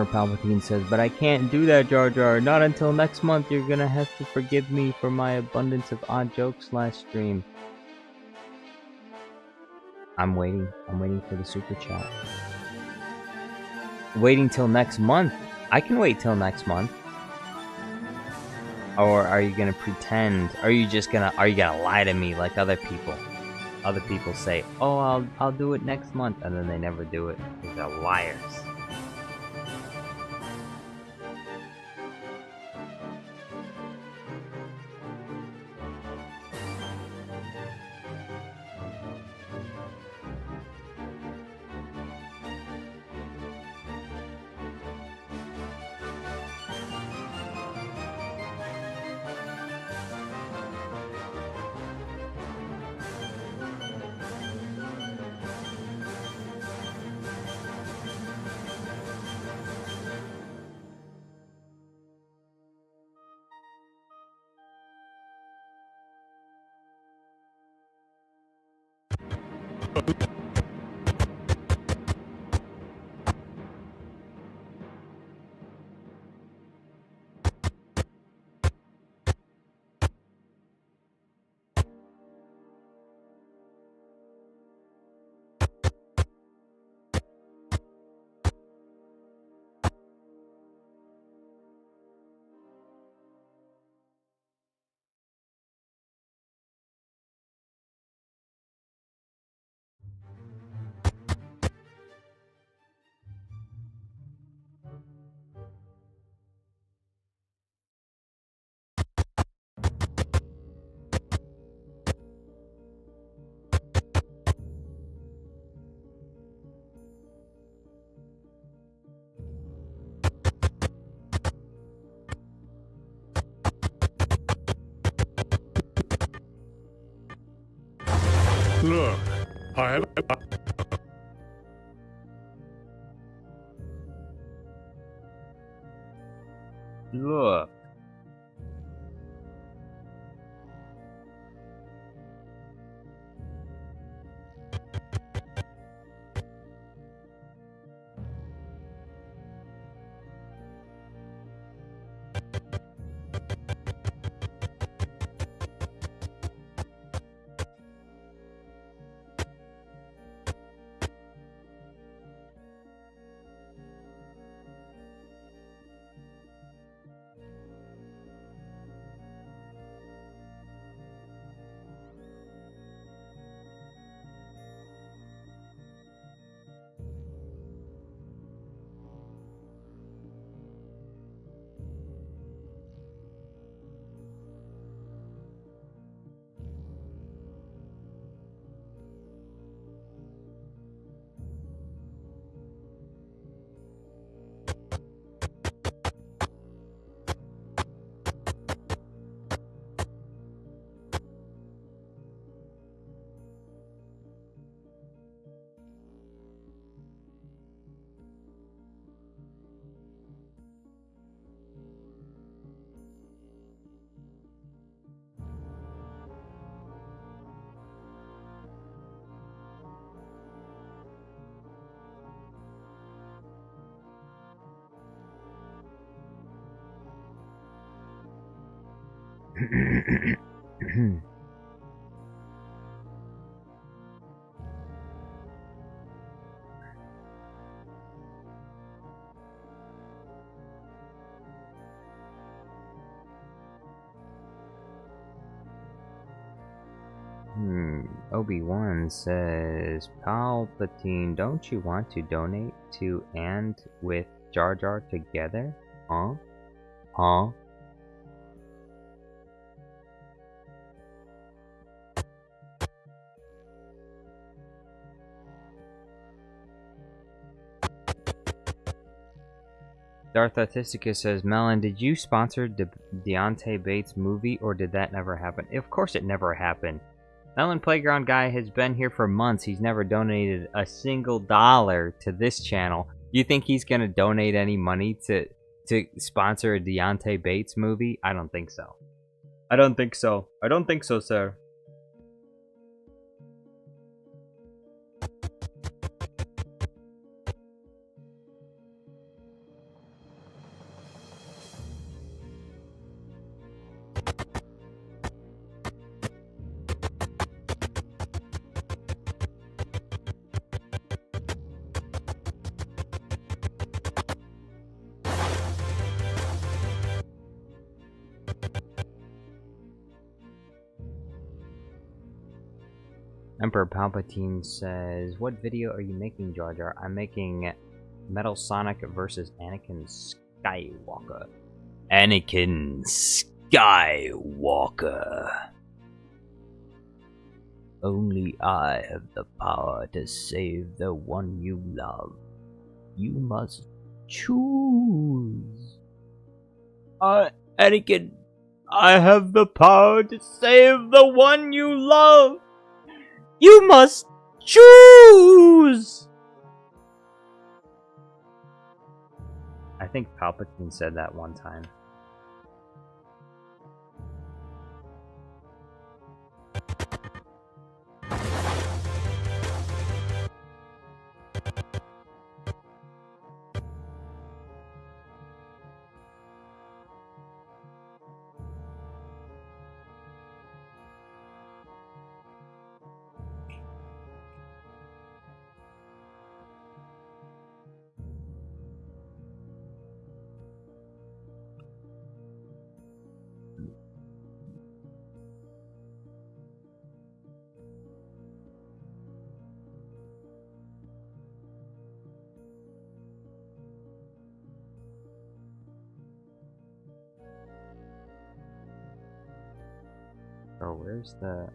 Palpatine says, but I can't do that, Jar Jar. Not until next month. You're gonna have to forgive me for my abundance of odd jokes last stream. I'm waiting. I'm waiting for the super chat. Waiting till next month? I can wait till next month. Or are you gonna pretend? Are you gonna lie to me like other people? Other people say, oh, I'll do it next month, and then they never do it. They're liars.
Look, I have...
Look. Obi-Wan says, Palpatine, don't you want to donate to and with Jar Jar together? Huh? Huh? Darth Autisticus says, Melon, did you sponsor Deontay Bates' movie, or did that never happen? Of course it never happened. Melon Playground Guy has been here for months. He's never donated a single dollar to this channel. You think he's gonna donate any money to sponsor a Deontay Bates movie? I don't think so. I don't think so. I don't think so, sir. Emperor Palpatine says, "What video are you making, Jar Jar?" I'm making Metal Sonic versus Anakin Skywalker. Anakin Skywalker. Only I have the power to save the one you love. You must choose. Anakin, I have the power to save the one you love. You must choose. I think Palpatine said that one time. Oh, where's the...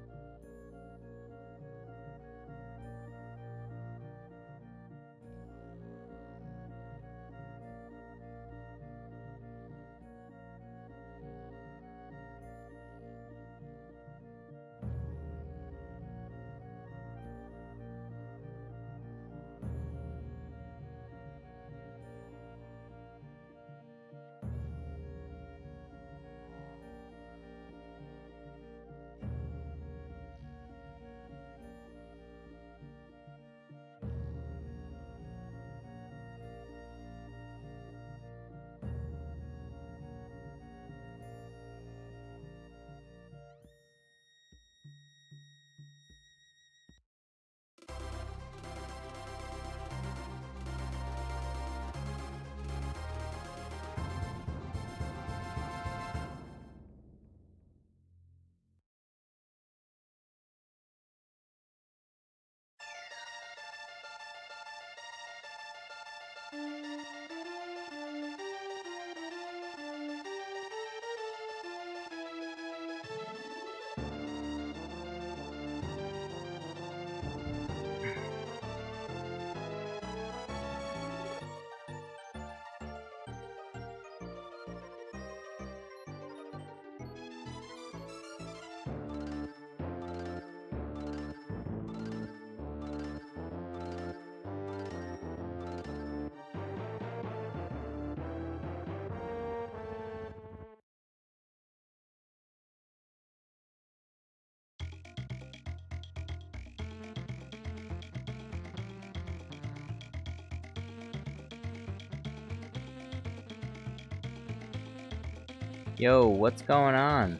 Yo, what's going on?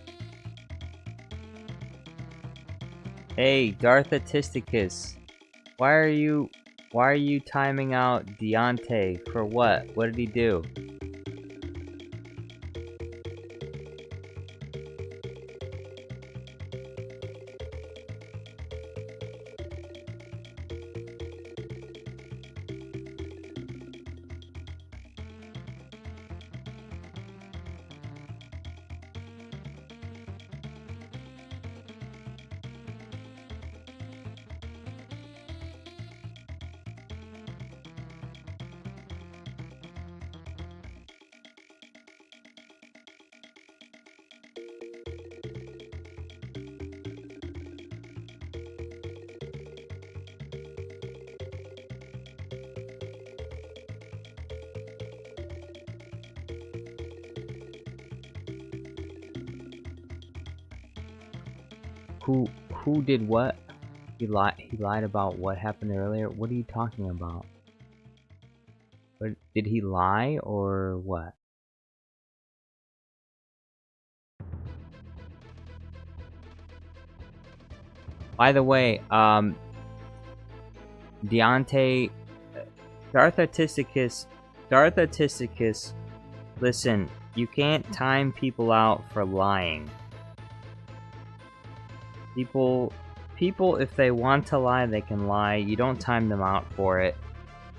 Hey, Darth Atisticus. Why are you timing out Deontay for what? What did he do? Who did what? He lied about what happened earlier? What are you talking about? What, did he lie or what? By the way, Deontay, Darth Atisticus, listen, you can't time people out for lying. People people, if they want to lie, they can lie. You don't time them out for it.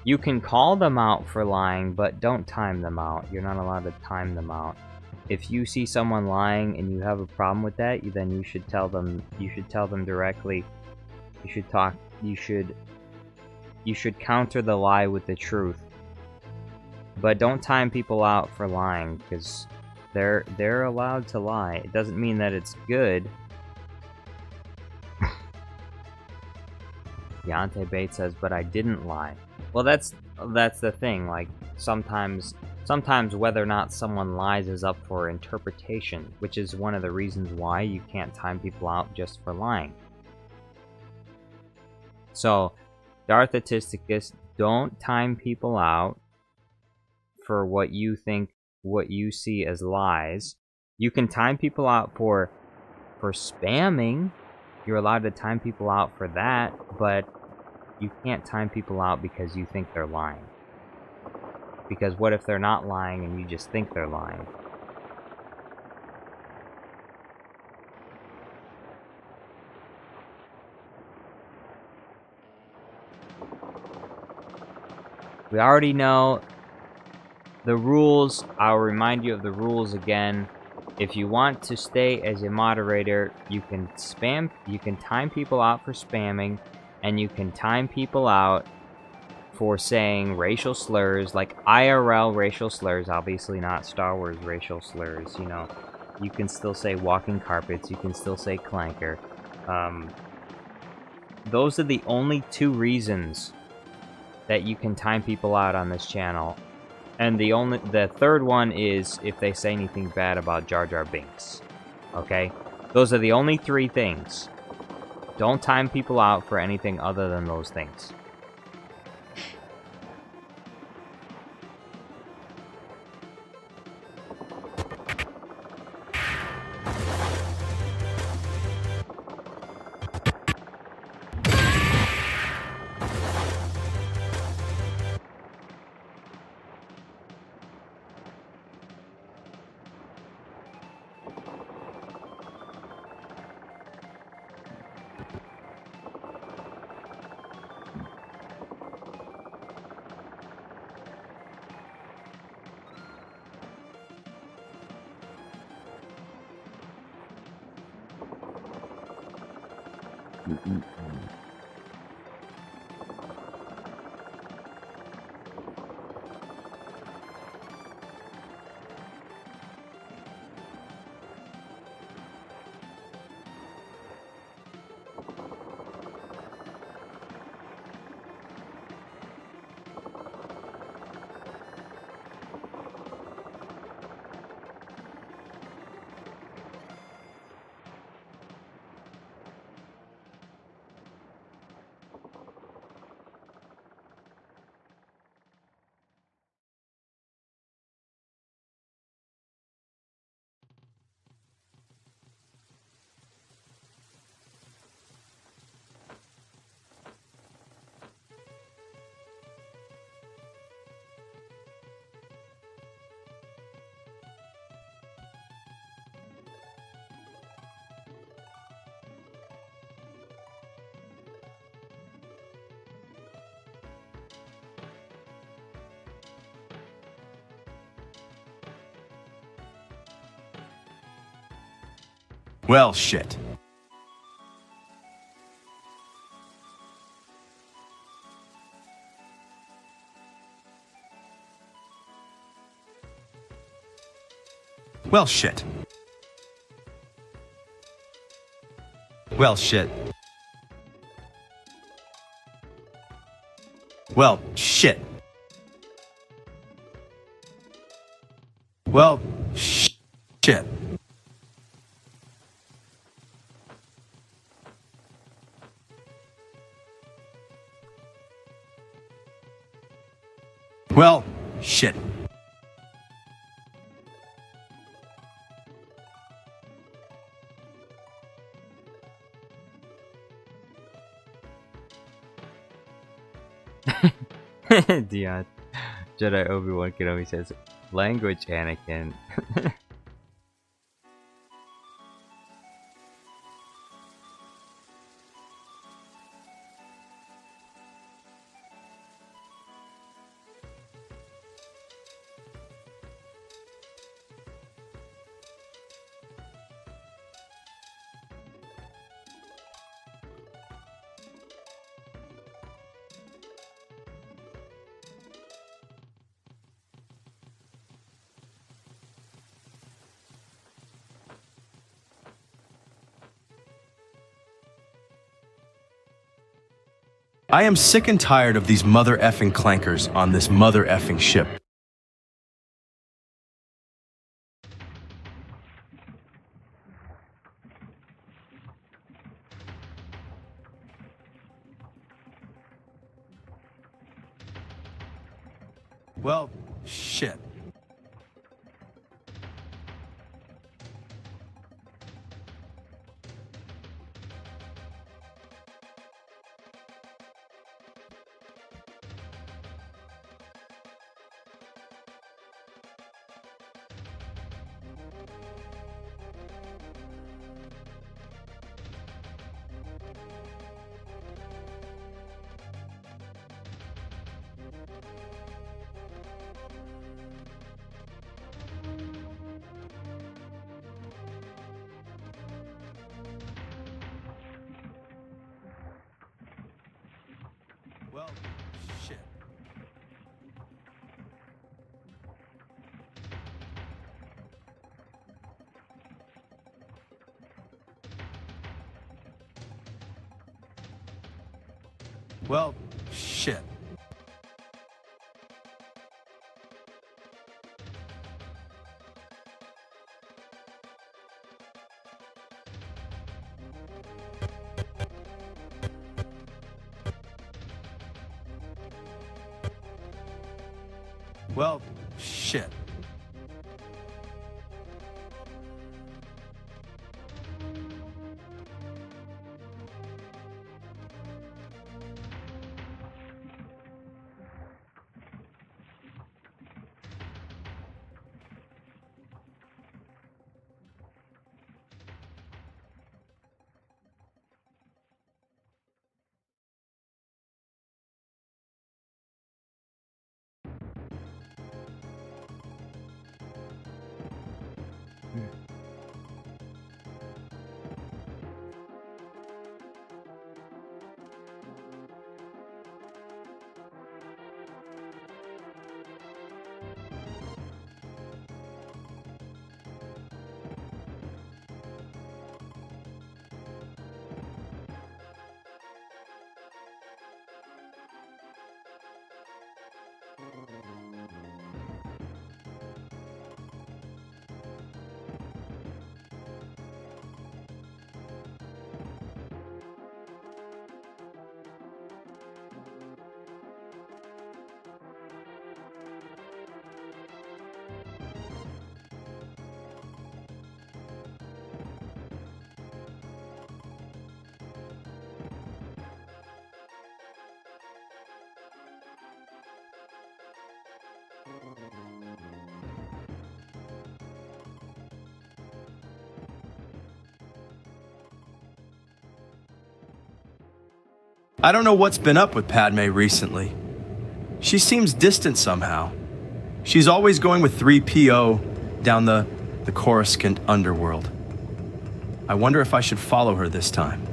You can call them out for lying, but don't time them out. You're not allowed to time them out. If you see someone lying and you have a problem with that, then you should tell them. You should tell them directly. You should talk. You should counter the lie with the truth. But don't time people out for lying, because they're allowed to lie. It doesn't mean that it's good. Deontay Bates says, but I didn't lie. Well, that's the thing. Like, sometimes whether or not someone lies is up for interpretation, which is one of the reasons why you can't time people out just for lying. So, Darth Atisticus, don't time people out for what you see as lies. You can time people out for spamming. You're allowed to time people out for that, but you can't time people out because you think they're lying. Because what if they're not lying and you just think they're lying? We already know the rules. I'll remind you of the rules again. If you want to stay as a moderator, you can time people out for spamming, and you can time people out for saying racial slurs, like IRL racial slurs, obviously not Star Wars racial slurs, you know. You can still say walking carpets, you can still say clanker. Those are the only two reasons that you can time people out on this channel. And the third one is if they say anything bad about Jar Jar Binks. Okay? Those are the only three things. Don't time people out for anything other than those things.
Well, shit. Well, shit. Well, shit. Well, shit. Well, shit. Well, shit.
Dion. Jedi Obi-Wan Kenobi says, language, Anakin.
I am sick and tired of these mother effing clankers on this mother effing ship. Well, shit. Well, shit. Well, shit. Well, shit. I don't know what's been up with Padme recently. She seems distant somehow. She's always going with 3PO down the Coruscant underworld. I wonder if I should follow her this time.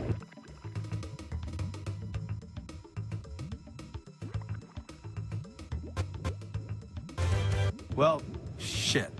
Well, shit.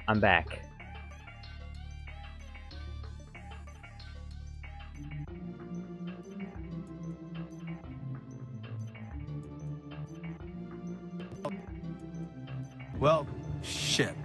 I'm back.
Well, shit.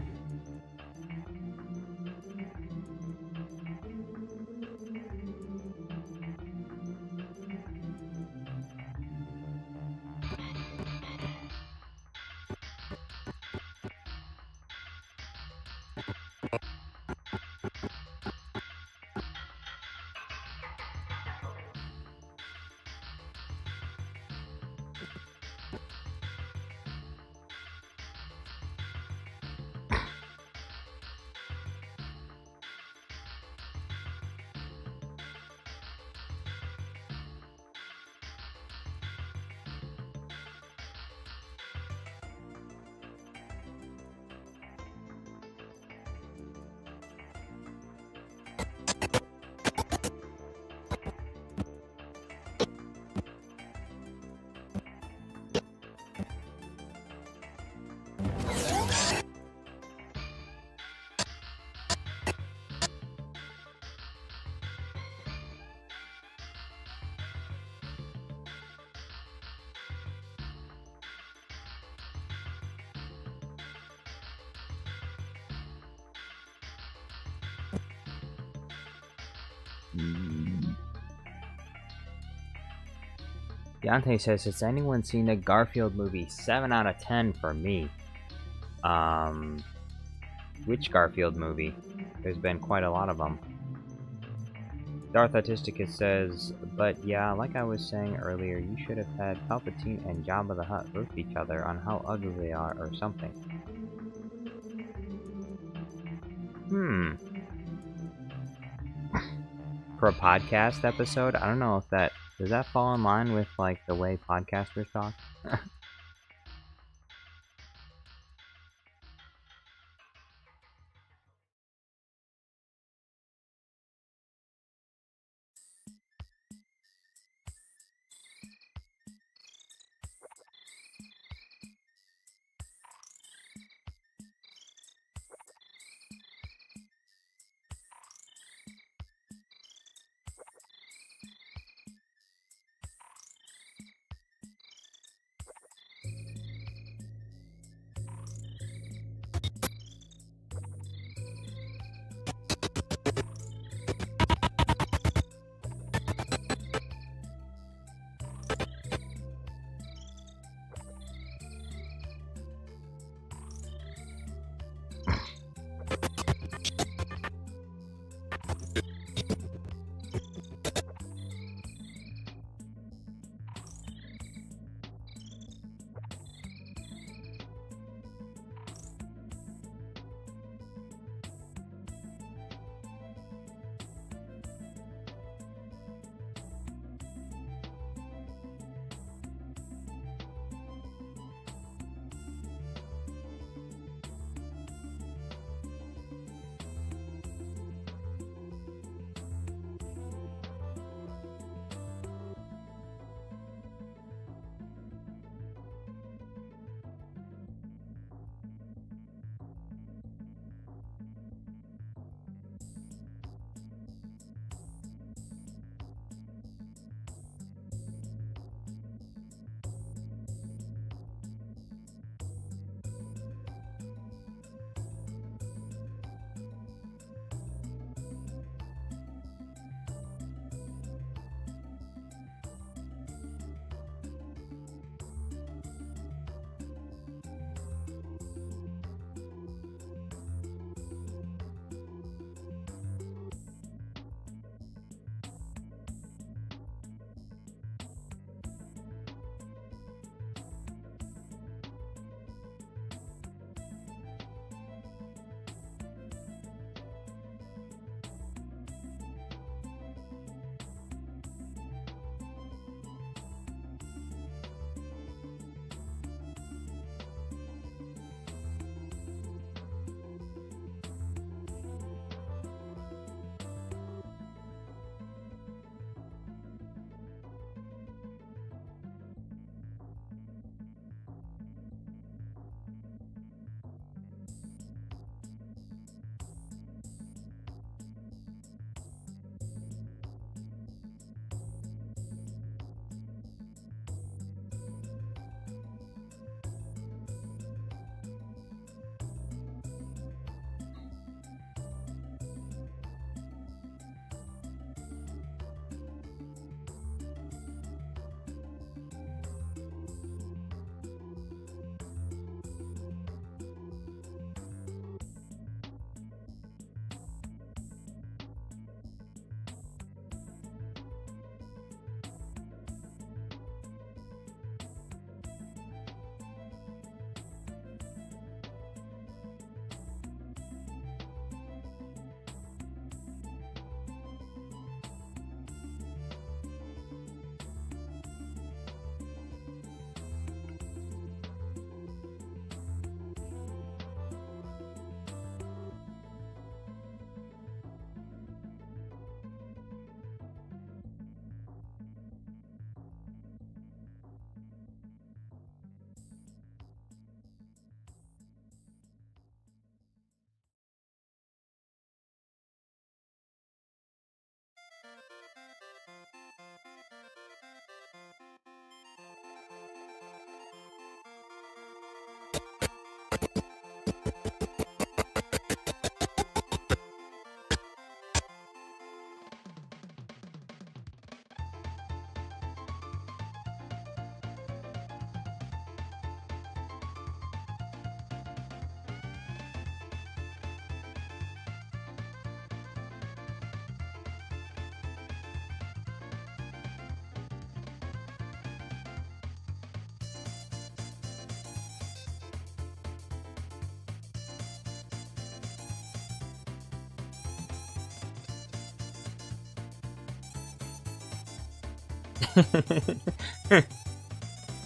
Deontay says, has anyone seen the Garfield movie? 7 out of 10 for me. Which Garfield movie? There's been quite a lot of them. Darth Autisticus says, but yeah, like I was saying earlier, you should have had Palpatine and Jabba the Hutt roast each other on how ugly they are or something. For a podcast episode, I don't know if that... Does that fall in line with, like, the way podcasters talk?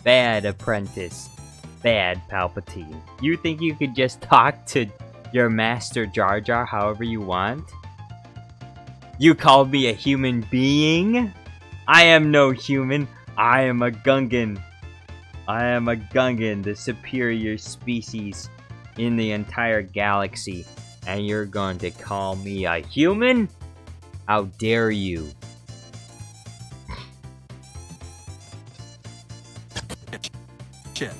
Bad Apprentice. Bad Palpatine. You think you could just talk to your master Jar Jar however you want? You called me a human being? I am no human. I am a Gungan. I am a Gungan, the superior species in the entire galaxy. And you're going to call me a human? How dare you?
Shit.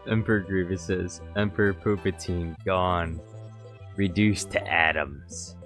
Emperor Grievous says, Emperor Palpatine gone. Reduced to atoms.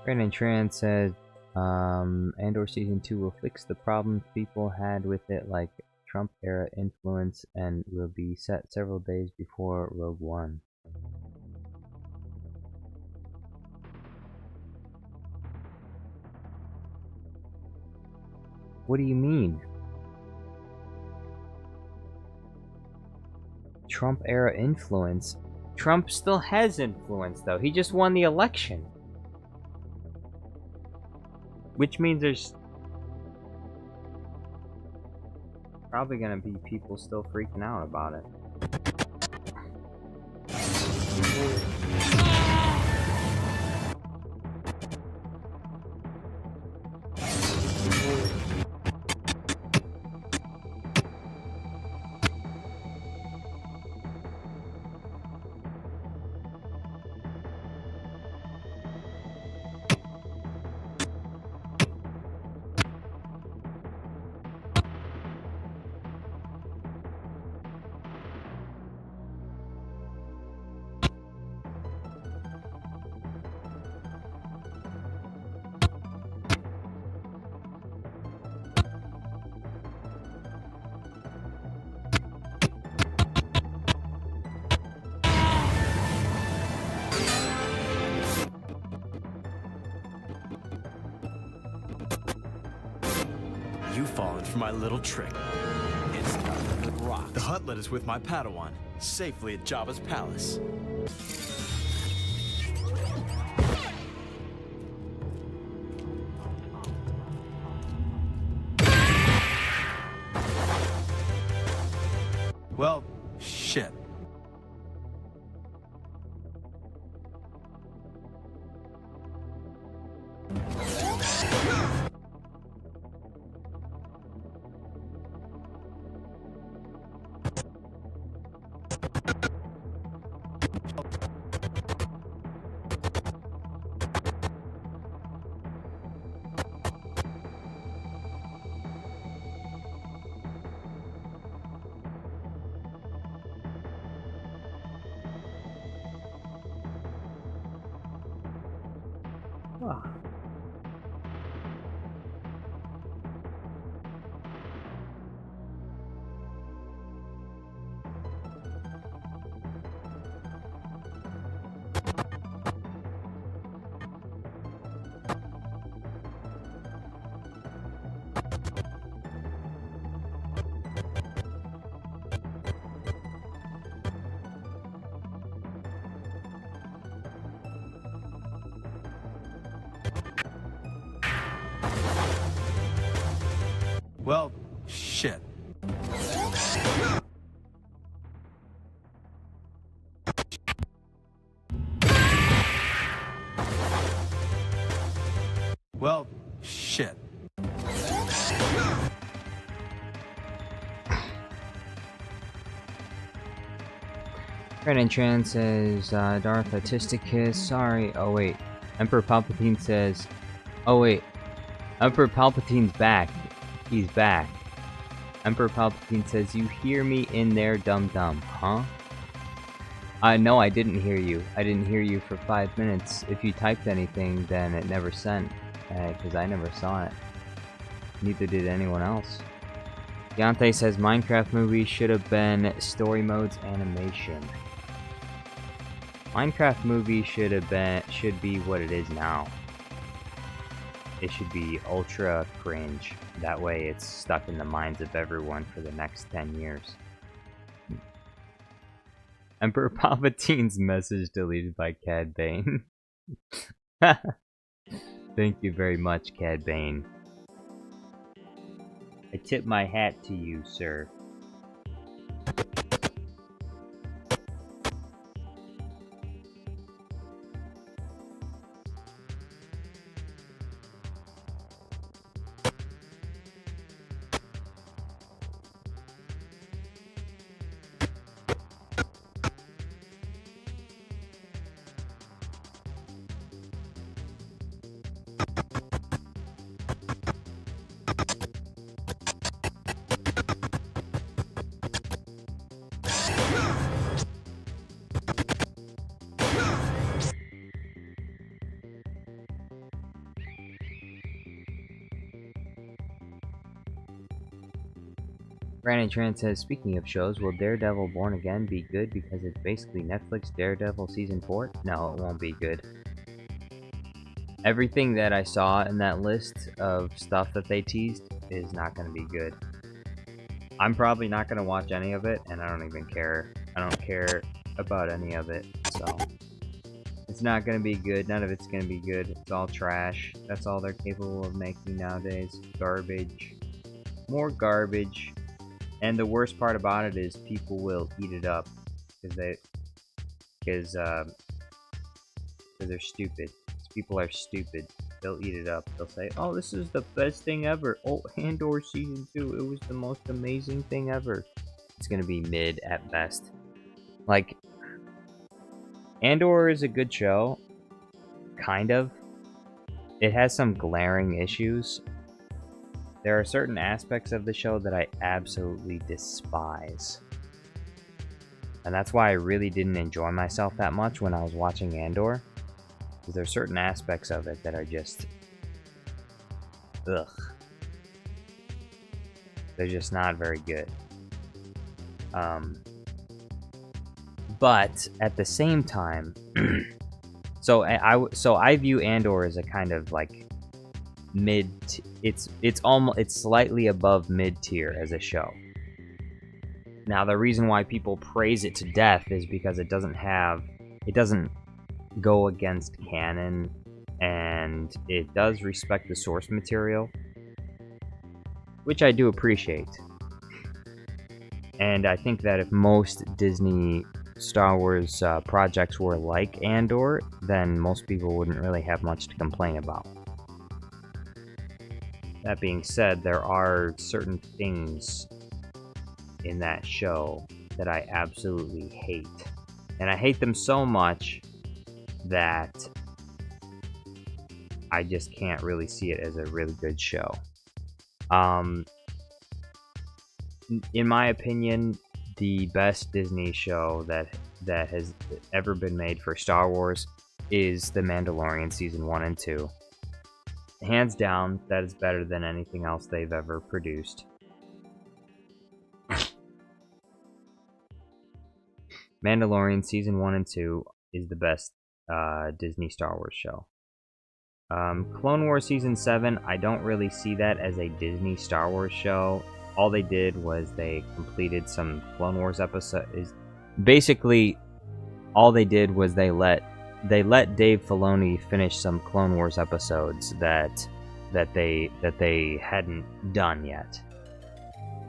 Brandon Tran said, Andor Season 2 will fix the problems people had with it, like Trump-era influence, and will be set several days before Rogue One. What do you mean? Trump-era influence? Trump still has influence, though. He just won the election. Which means there's probably gonna be people still freaking out about it.
You've fallen for my little trick. It's nothing but rocks. The Huttlet is with my Padawan, safely at Jabba's palace. Well, shit.
Ah.
Well, shit. Well, shit.
Brandon Tran says, Darth Autisticus, sorry. Oh wait. Emperor Palpatine says, oh wait. Emperor Palpatine's back. He's back. Emperor Palpatine says, you hear me in there, dum-dum, huh? No, I didn't hear you. I didn't hear you for 5 minutes. If you typed anything, then it never sent. Because I never saw it. Neither did anyone else. Yante says, Minecraft movie should have been story modes animation. Minecraft movie should be what it is now. It should be ultra cringe. That way it's stuck in the minds of everyone for the next 10 years. Emperor Palpatine's message deleted by Cad Bane. Thank you very much, Cad Bane. I tip my hat to you, sir. Brandon Tran says, speaking of shows, will Daredevil Born Again be good because it's basically Netflix Daredevil Season 4? No, it won't be good. Everything that I saw in that list of stuff that they teased is not going to be good. I'm probably not going to watch any of it, and I don't even care. I don't care about any of it, so... It's not going to be good. None of it's going to be good. It's all trash. That's all they're capable of making nowadays. Garbage. More garbage. And the worst part about it is people will eat it up because they're stupid. People are stupid. They'll eat it up. They'll say, "Oh, this is the best thing ever. Oh, Andor Season 2, it was the most amazing thing ever." It's gonna be mid at best. Like, Andor is a good show. Kind of. It has some glaring issues. There are certain aspects of the show that I absolutely despise. And that's why I really didn't enjoy myself that much when I was watching Andor. Because there are certain aspects of it that are just... ugh. They're just not very good. But at the same time... so I view Andor as a kind of like... it's slightly above mid-tier as a show. Now the reason why people praise it to death is because it doesn't go against canon, and it does respect the source material, which I do appreciate. And I think that if most Disney Star Wars projects were like Andor, then most people wouldn't really have much to complain about. That being said, there are certain things in that show that I absolutely hate. And I hate them so much that I just can't really see it as a really good show. In my opinion, the best Disney show that has ever been made for Star Wars is The Mandalorian Season 1 and 2. Hands down, that is better than anything else they've ever produced. Mandalorian Season 1 and 2 is the best Disney Star Wars show. Clone Wars Season 7, I don't really see that as a Disney Star Wars show. All they did was they completed some Clone Wars episodes. Basically, all they did was they let Dave Filoni finish some Clone Wars episodes that they hadn't done yet.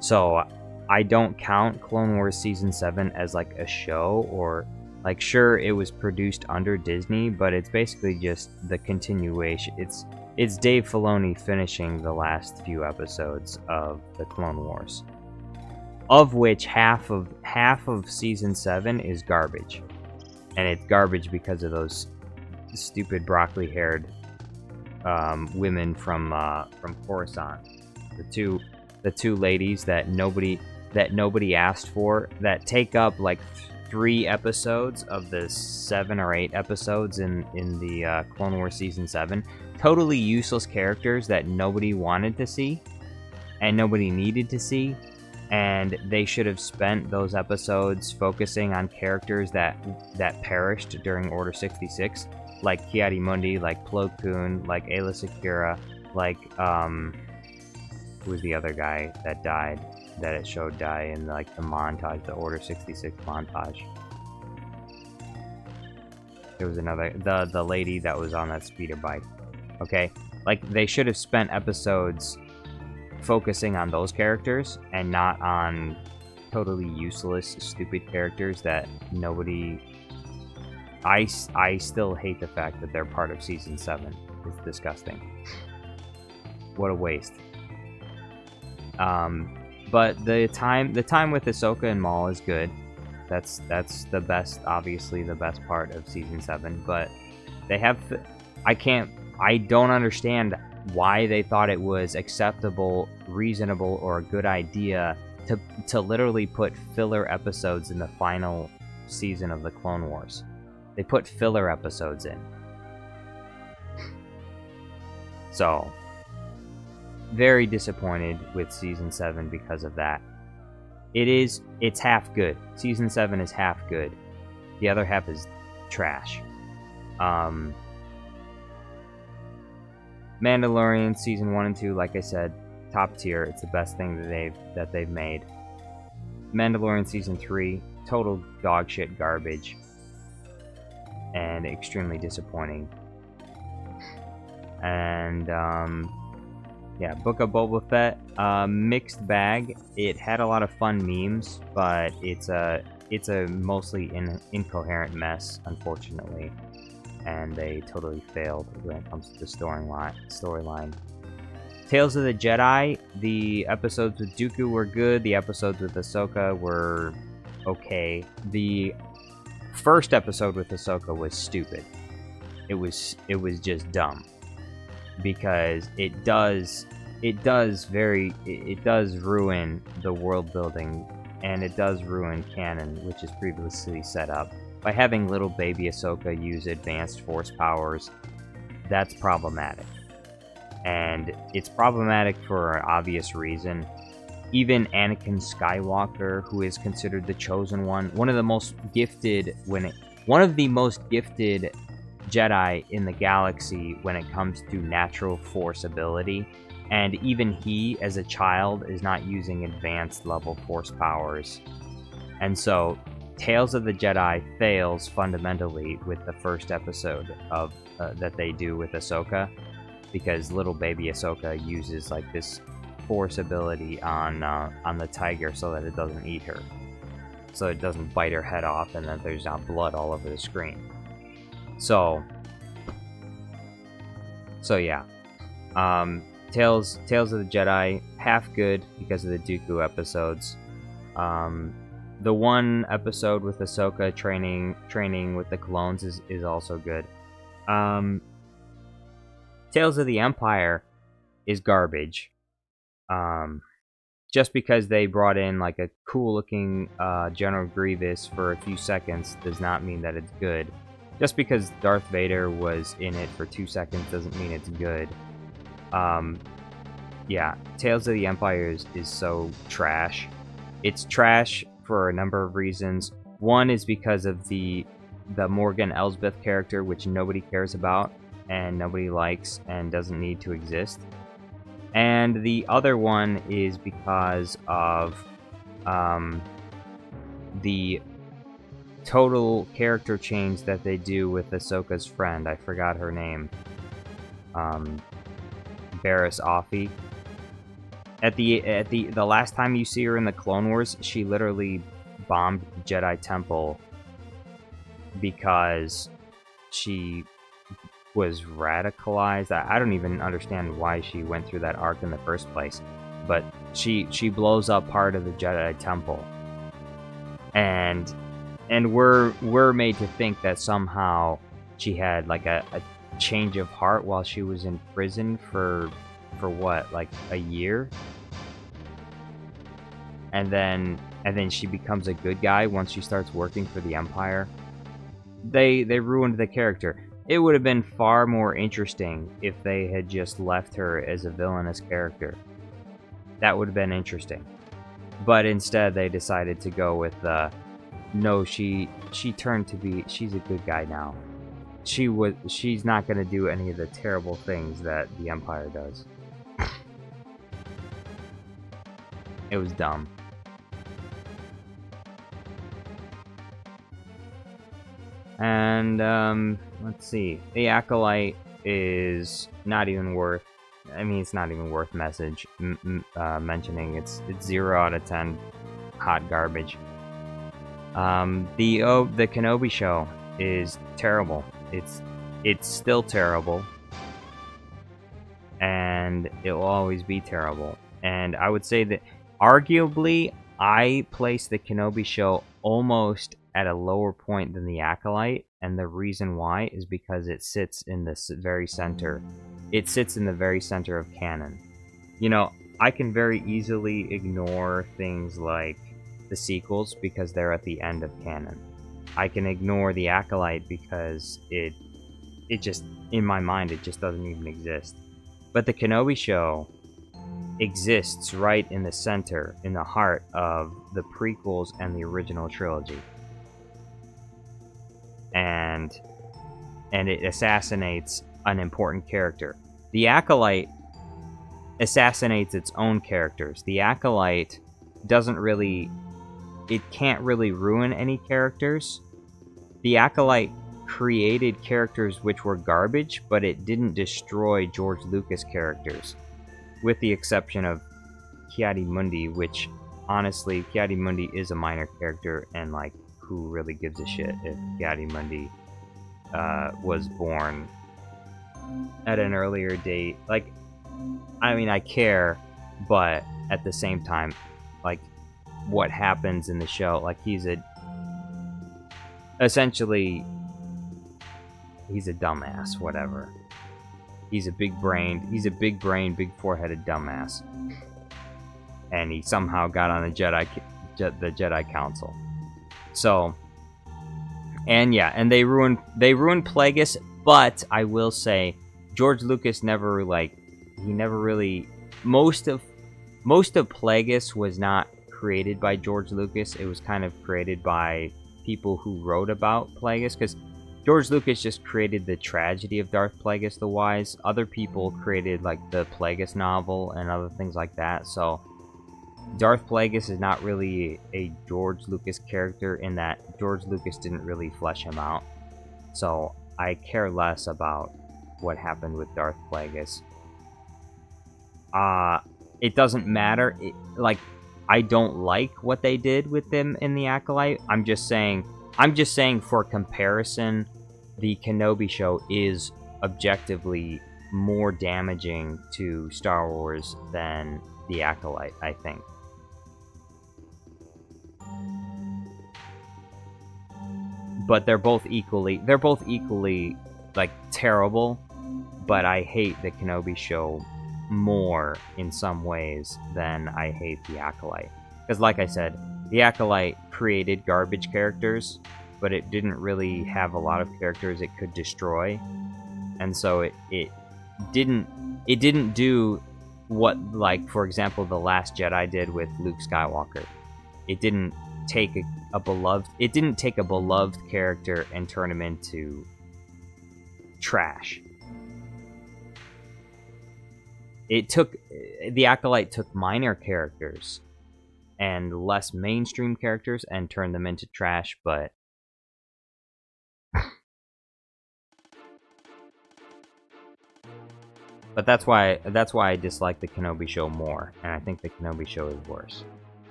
So I don't count Clone Wars Season 7 as like a show, or like, sure, it was produced under Disney, but it's basically just the continuation. It's Dave Filoni finishing the last few episodes of the Clone Wars, of which half of Season 7 is garbage. And it's garbage because of those stupid broccoli-haired women from Coruscant. The two ladies that nobody asked for, that take up like 3 episodes of the 7 or 8 episodes in the Clone Wars Season 7. Totally useless characters that nobody wanted to see and nobody needed to see. And they should have spent those episodes focusing on characters that perished during Order 66, like Ki-Adi-Mundi, like Plo Koon, like Aayla Secura, like who was the other guy that died, that it showed die in like the montage, the Order 66 montage. There was another, the lady that was on that speeder bike. Okay, like they should have spent episodes focusing on those characters and not on totally useless, stupid characters that nobody... I still hate the fact that they're part of Season 7. It's disgusting. What a waste. But the time with Ahsoka and Maul is good. That's the best, obviously the best part of Season 7. But they have... I don't understand why they thought it was acceptable, reasonable, or a good idea to literally put filler episodes in the final season of the Clone Wars. They put filler episodes in. So, very disappointed with Season 7 because of that. It's half good. Season 7 is half good. The other half is trash. Mandalorian season 1 and 2, like I said, top tier. It's the best thing that they've made. Mandalorian season 3, total dog shit garbage and extremely disappointing. And yeah, Book of Boba Fett, mixed bag. It had a lot of fun memes, but it's a mostly incoherent mess, unfortunately. And they totally failed when it comes to the storyline. Tales of the Jedi, the episodes with Dooku were good, the episodes with Ahsoka were okay. The first episode with Ahsoka was stupid. It was just dumb. Because it does ruin the world building, and it does ruin canon, which is previously set up. By having little baby Ahsoka use advanced force powers, that's problematic. And it's problematic for an obvious reason. Even Anakin Skywalker, who is considered the chosen one, one of the most gifted Jedi in the galaxy when it comes to natural force ability, and even he, as a child, is not using advanced level force powers. And so, Tales of the Jedi fails fundamentally with the first episode of that they do with Ahsoka, because little baby Ahsoka uses like this force ability on the tiger so that it doesn't eat her, so it doesn't bite her head off, and that there's not blood all over the screen. So yeah. Tales of the Jedi, half good because of the Dooku episodes. The one episode with Ahsoka training with the clones is also good. Tales of the Empire is garbage. Just because they brought in like a cool looking General Grievous for a few seconds does not mean that it's good. Just because Darth Vader was in it for 2 seconds doesn't mean it's good. Yeah, Tales of the Empire is so trash. It's trash for a number of reasons. One is because of the Morgan Elsbeth character, which nobody cares about and nobody likes and doesn't need to exist. And the other one is because of the total character change that they do with Ahsoka's friend. I forgot her name. Barriss Offee. At the last time you see her in the Clone Wars, she literally bombed the Jedi Temple because she was radicalized. I don't even understand why she went through that arc in the first place, but she blows up part of the Jedi Temple, and we're made to think that somehow she had like a change of heart while she was in prison for what, like a year, and then she becomes a good guy once she starts working for the Empire. They ruined the character. It would have been far more interesting if they had just left her as a villainous character. That would have been interesting. But instead they decided to go with no, she turned to be, she's a good guy now. She's not going to do any of the terrible things that the Empire does. It was dumb. And let's see. The Acolyte is not even worth. I mean, it's not even worth mentioning. It's 0 out of 10, hot garbage. The Kenobi show is terrible. It's still terrible, and it will always be terrible. And I would say that arguably, I place the Kenobi show almost at a lower point than the Acolyte, and the reason why is because it sits in the very center. It sits in the very center of canon. You know, I can very easily ignore things like the sequels because they're at the end of canon. I can ignore the Acolyte because it just, in my mind, it just doesn't even exist. But the Kenobi show exists right in the center, in the heart of the prequels and the original trilogy. And it assassinates an important character. The Acolyte assassinates its own characters. The Acolyte doesn't really... It can't really ruin any characters. The Acolyte created characters which were garbage, but it didn't destroy George Lucas characters. With the exception of Ki-Adi-Mundi, which, honestly, Ki-Adi-Mundi is a minor character, and, like, who really gives a shit if Ki-Adi-Mundi was born at an earlier date? Like, I mean, I care, but at the same time, like, what happens in the show, like, essentially, he's a dumbass, whatever. He's a big-brained, big foreheaded dumbass. And he somehow got on the Jedi Council. So, and yeah, and they ruined Plagueis, but I will say, George Lucas never, like, he never really, most of Plagueis was not created by George Lucas. It was kind of created by people who wrote about Plagueis, because George Lucas just created the tragedy of Darth Plagueis the Wise. Other people created, like, the Plagueis novel and other things like that. So Darth Plagueis is not really a George Lucas character, in that George Lucas didn't really flesh him out. So I care less about what happened with Darth Plagueis. It doesn't matter. Like, I don't like what they did with him in the Acolyte. I'm just saying for comparison, the Kenobi show is objectively more damaging to Star Wars than the Acolyte, I think. But they're both equally, like, terrible, but I hate the Kenobi show more in some ways than I hate the Acolyte. Because, like I said, the Acolyte created garbage characters, but it didn't really have a lot of characters it could destroy. And so it didn't do what, like, for example, The Last Jedi did with Luke Skywalker. It didn't take a beloved character and turn him into trash. The Acolyte took minor characters and less mainstream characters and turned them into trash, but that's why I dislike the Kenobi show more, and I think the Kenobi show is worse.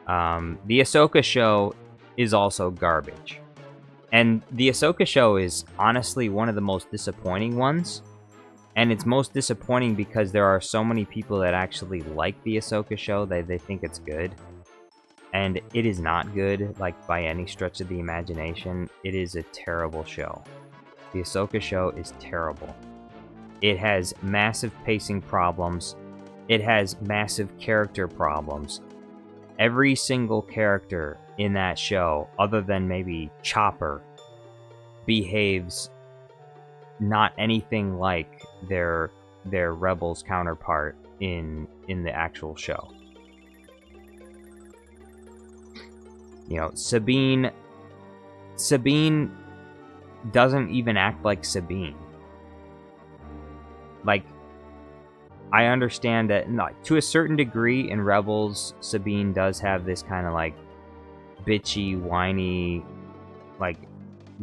The Ahsoka show is also garbage, and the Ahsoka show is honestly one of the most disappointing ones. And it's most disappointing because there are so many people that actually like the Ahsoka show, they think it's good. And it is not good, like, by any stretch of the imagination. It is a terrible show. The Ahsoka show is terrible. It has massive pacing problems. It has massive character problems. Every single character in that show, other than maybe Chopper, behaves not anything like their Rebels counterpart in the actual show. You know, Sabine doesn't even act like Sabine. Like, I understand that, like, to a certain degree in Rebels, Sabine does have this kind of, like, bitchy, whiny, like,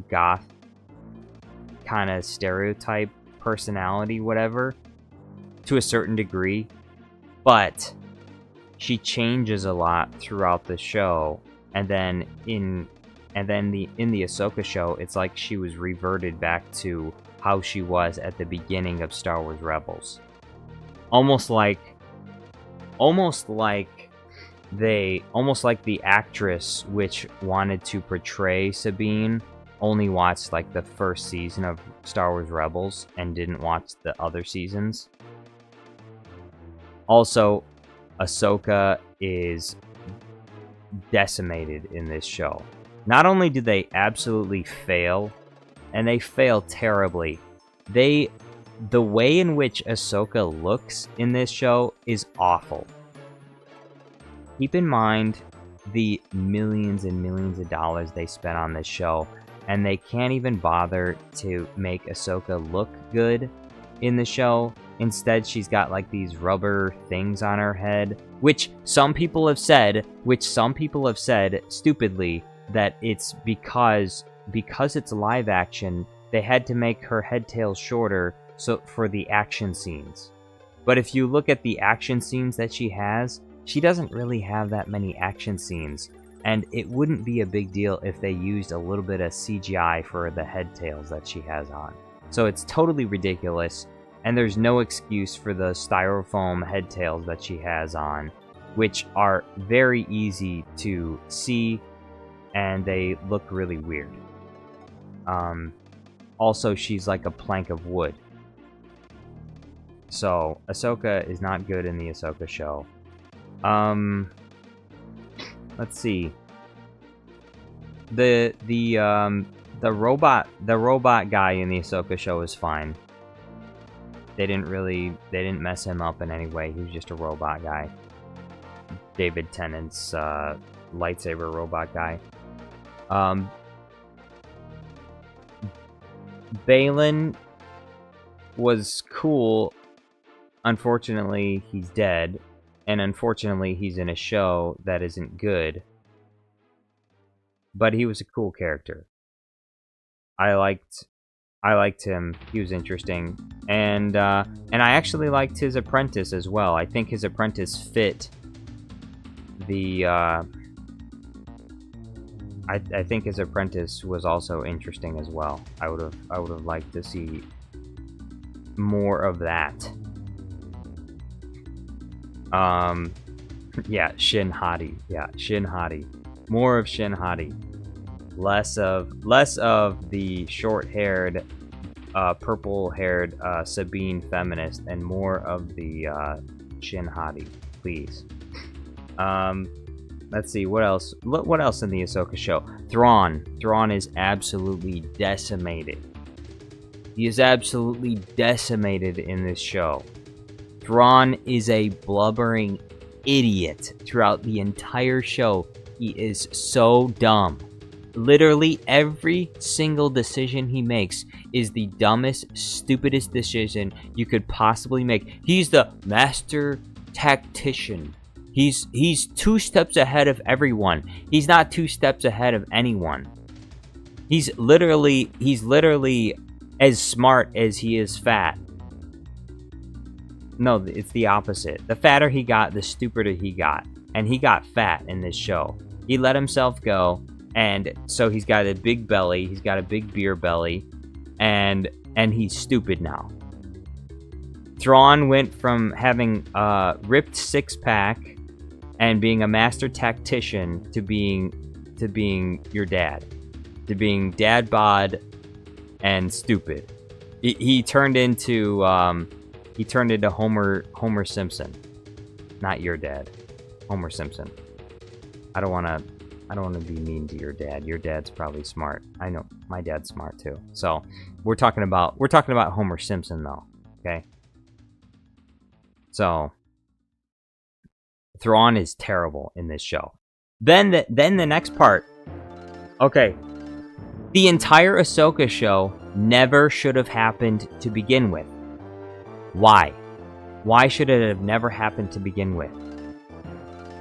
goth kind of stereotype personality, whatever, to a certain degree, but she changes a lot throughout the show, and then in the Ahsoka show, it's like she was reverted back to how she was at the beginning of Star Wars Rebels. Almost like the actress which wanted to portray Sabine only watched, like, the first season of Star Wars Rebels and didn't watch the other seasons. Also, Ahsoka is decimated in this show. Not only do they absolutely fail, and they fail terribly, the way in which Ahsoka looks in this show is awful. Keep in mind the millions and millions of dollars they spent on this show, and they can't even bother to make Ahsoka look good in the show. Instead, she's got like these rubber things on her head, which some people have said stupidly that it's because it's live action, they had to make her head tail shorter so for the action scenes. But if you look at the action scenes that she has, she doesn't really have that many action scenes, and it wouldn't be a big deal if they used a little bit of CGI for the head tails that she has on. So it's totally ridiculous, and there's no excuse for the styrofoam head tails that she has on, which are very easy to see, and they look really weird. Also, she's like a plank of wood. So, Ahsoka is not good in the Ahsoka show. Let's see. The robot guy in the Ahsoka show is fine. They didn't mess him up in any way. He was just a robot guy. David Tennant's lightsaber robot guy. Balin was cool. Unfortunately, he's dead, and unfortunately, he's in a show that isn't good. But he was a cool character. I liked him. He was interesting, and I actually liked his apprentice as well. I think his apprentice fit the. I think his apprentice was also interesting as well. I would have liked to see more of that. Yeah, Shin Hati. Yeah, Shin Hati. More of Shin Hati. Less of the short-haired, purple-haired Sabine feminist, and more of the Shin Hati, please. Let's see, what else? What else in the Ahsoka show? Thrawn. Thrawn is absolutely decimated. He is absolutely decimated in this show. Thrawn is a blubbering idiot throughout the entire show. He is so dumb. Literally every single decision he makes is the dumbest, stupidest decision you could possibly make. He's the master tactician. He's 2 steps ahead of everyone. He's not 2 steps ahead of anyone. He's literally as smart as he is fat. No, it's the opposite. The fatter he got, the stupider he got. And he got fat in this show. He let himself go, and so he's got a big belly, he's got a big beer belly, and he's stupid now. Thrawn went from having a ripped 6-pack and being a master tactician to being your dad. To being dad bod and stupid. He turned into Homer Simpson. Not your dad. Homer Simpson. I don't want to be mean to your dad. Your dad's probably smart. I know my dad's smart too. So, we're talking about Homer Simpson though, okay? So, Thrawn is terrible in this show. Then the next part. Okay. The entire Ahsoka show never should have happened to begin with. Why? Why should it have never happened to begin with?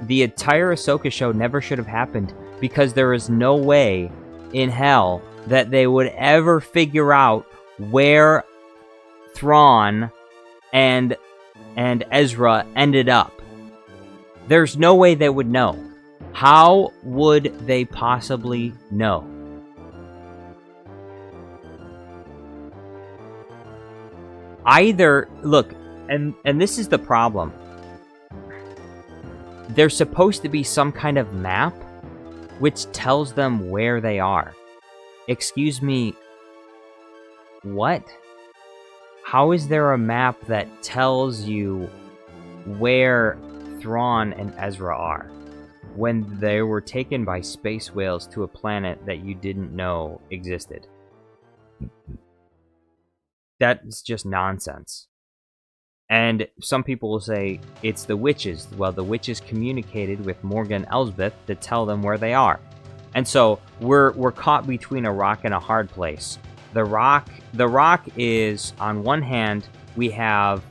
The entire Ahsoka show never should have happened because there is no way in hell that they would ever figure out where Thrawn and Ezra ended up. There's no way they would know. How would they possibly know? Either, look, and this is the problem. There's supposed to be some kind of map which tells them where they are. Excuse me, what? How is there a map that tells you where Thrawn and Ezra are when they were taken by space whales to a planet that you didn't know existed? That's just nonsense. And some people will say it's the witches. Well, the witches communicated with Morgan Elsbeth to tell them where they are. And so we're caught between a rock and a hard place. The rock is, on one hand, we have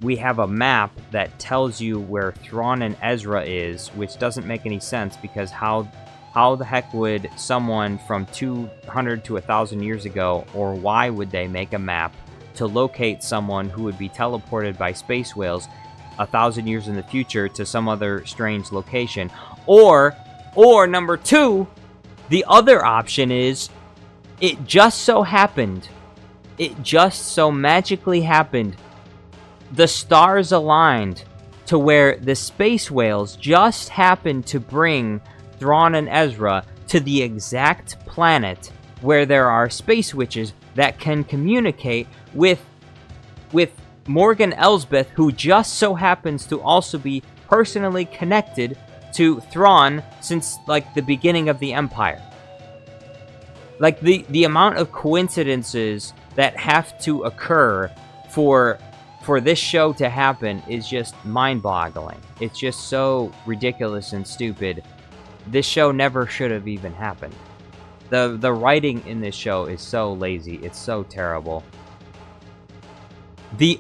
a map that tells you where Thrawn and Ezra is, which doesn't make any sense, because how the heck would someone from 200 to 1,000 years ago, or why would they make a map to locate someone who would be teleported by space whales 1,000 years in the future to some other strange location? Or number two, the other option is, it just so magically happened, the stars aligned to where the space whales just happened to bring Thrawn and Ezra to the exact planet where there are space witches that can communicate with Morgan Elsbeth, who just so happens to also be personally connected to Thrawn since, like, the beginning of the Empire. Like, the amount of coincidences that have to occur for this show to happen is just mind-boggling. It's just so ridiculous and stupid. This show never should have even happened. The writing in this show is so lazy. It's so terrible. The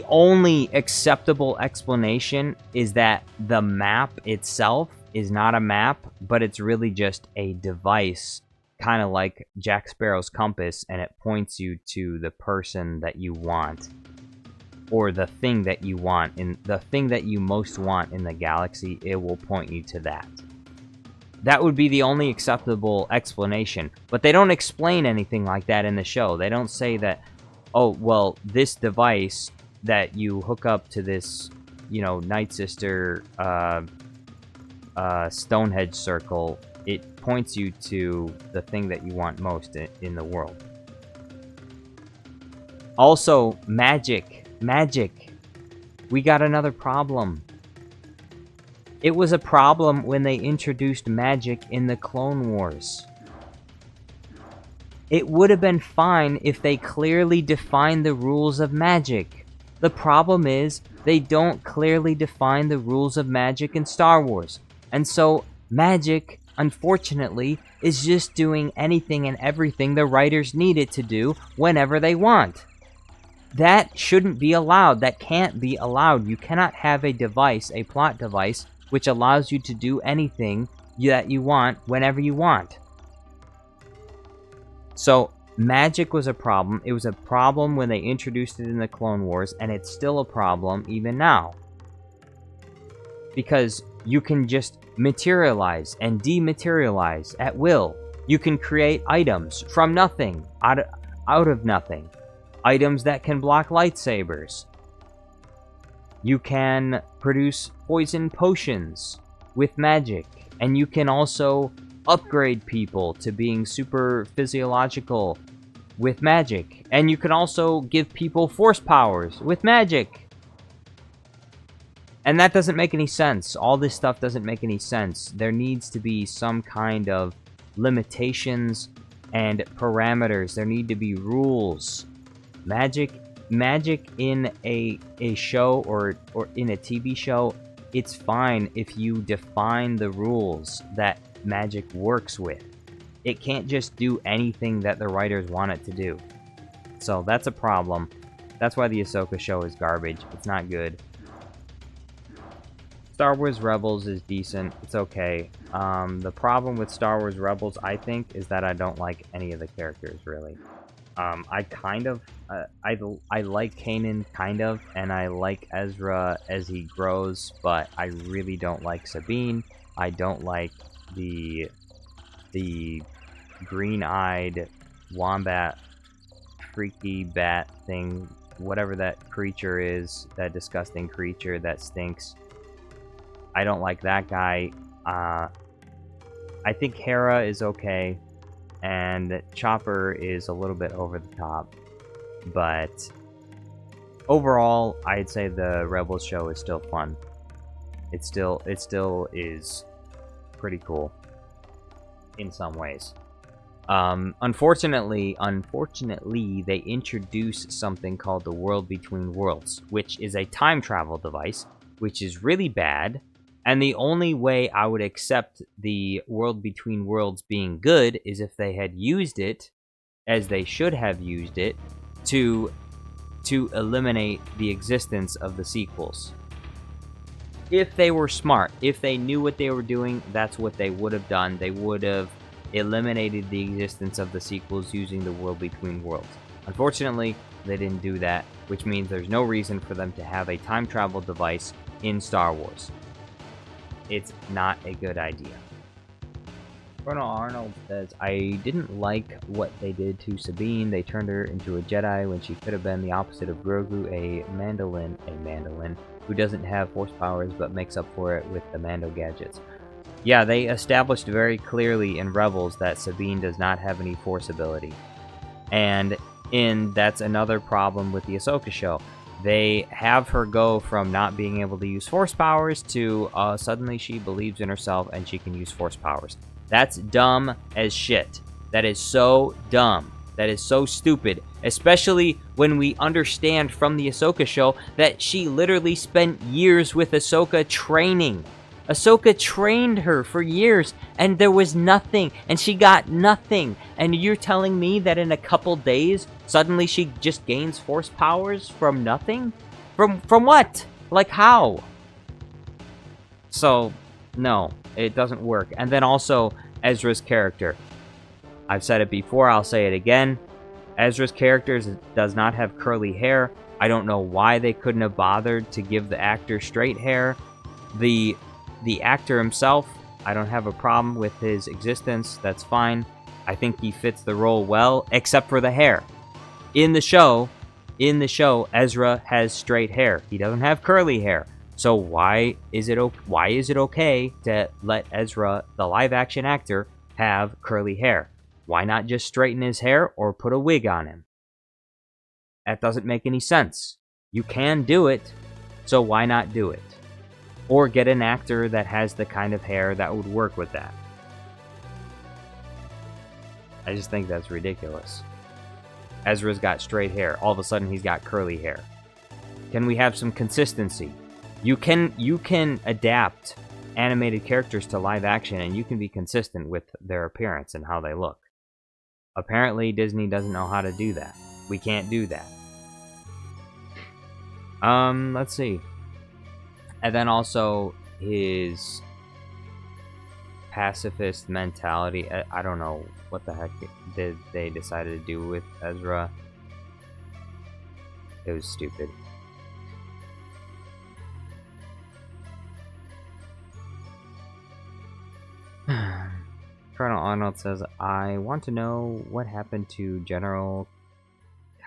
only acceptable explanation is that the map itself is not a map, but it's really just a device, kind of like Jack Sparrow's compass, and it points you to the person that you want, or the thing that you want, and the thing that you most want in the galaxy. It will point you to that. That would be the only acceptable explanation, but they don't explain anything like that in the show. They don't say that, oh, well, this device that you hook up to this, Night Sister Stonehenge circle, it points you to the thing that you want most in the world. Also, magic. We got another problem. It was a problem when they introduced magic in the Clone Wars. It would have been fine if they clearly defined the rules of magic. The problem is, they don't clearly define the rules of magic in Star Wars. And so, magic, unfortunately, is just doing anything and everything the writers need it to do whenever they want. That shouldn't be allowed. That can't be allowed. You cannot have a device, a plot device, which allows you to do anything that you want whenever you want. So, magic was a problem. It was a problem when they introduced it in the Clone Wars, and it's still a problem even now. Because you can just materialize and dematerialize at will. You can create items from nothing, out of nothing. Items that can block lightsabers. You can produce poison potions with magic, and you can also upgrade people to being super physiological with magic, and you can also give people force powers with magic. And that doesn't make any sense. All this stuff doesn't make any sense. There needs to be some kind of limitations and parameters. There need to be rules. Magic in a show or in a TV show, it's fine if you define the rules that magic works with. It can't just do anything that the writers want it to do. So that's a problem. That's why the Ahsoka show is garbage. It's not good. Star Wars Rebels is decent. It's okay. The problem with Star Wars Rebels, I think, is that I don't like any of the characters, really. I like Kanan, kind of, and I like Ezra as he grows, but I really don't like Sabine. I don't like the green-eyed wombat freaky bat thing, whatever that creature is, that disgusting creature that stinks. I don't like that guy. I think Hera is okay, and Chopper is a little bit over the top, but overall, I'd say the Rebels show is still fun. It still is pretty cool in some ways. Unfortunately, they introduce something called the World Between Worlds, which is a time travel device, which is really bad. And the only way I would accept the World Between Worlds being good is if they had used it, as they should have used it, to eliminate the existence of the sequels. If they were smart, if they knew what they were doing, that's what they would have done. They would have eliminated the existence of the sequels using the World Between Worlds. Unfortunately, they didn't do that, which means there's no reason for them to have a time travel device in Star Wars. It's not a good idea. Colonel Arnold says, I didn't like what they did to Sabine. They turned her into a Jedi when she could have been the opposite of Grogu, a mandolin, who doesn't have force powers but makes up for it with the Mando gadgets. Yeah, they established very clearly in Rebels that Sabine does not have any force ability. And that's another problem with the Ahsoka show. They have her go from not being able to use force powers to suddenly she believes in herself and she can use force powers. That's dumb as shit. That is so dumb. That is so stupid. Especially when we understand from the Ahsoka show that she literally spent years with Ahsoka training. Ahsoka trained her for years, and there was nothing, and she got nothing. And you're telling me that in a couple days, suddenly she just gains force powers from nothing? From what? Like, how? So, no, it doesn't work. And then also, Ezra's character. I've said it before, I'll say it again. Ezra's character does not have curly hair. I don't know why they couldn't have bothered to give the actor straight hair. The actor himself, I don't have a problem with his existence. That's fine. I think he fits the role well, except for the hair. In the show, Ezra has straight hair. He doesn't have curly hair. So why is it okay to let Ezra, the live-action actor, have curly hair? Why not just straighten his hair or put a wig on him? That doesn't make any sense. You can do it, so why not do it? Or get an actor that has the kind of hair that would work with that. I just think that's ridiculous. Ezra's got straight hair. All of a sudden, he's got curly hair. Can we have some consistency? You can adapt animated characters to live action, and you can be consistent with their appearance and how they look. Apparently, Disney doesn't know how to do that. We can't do that. Let's see. And then also, his pacifist mentality. I don't know what the heck did they decided to do with Ezra. It was stupid. Colonel Arnold says, I want to know what happened to General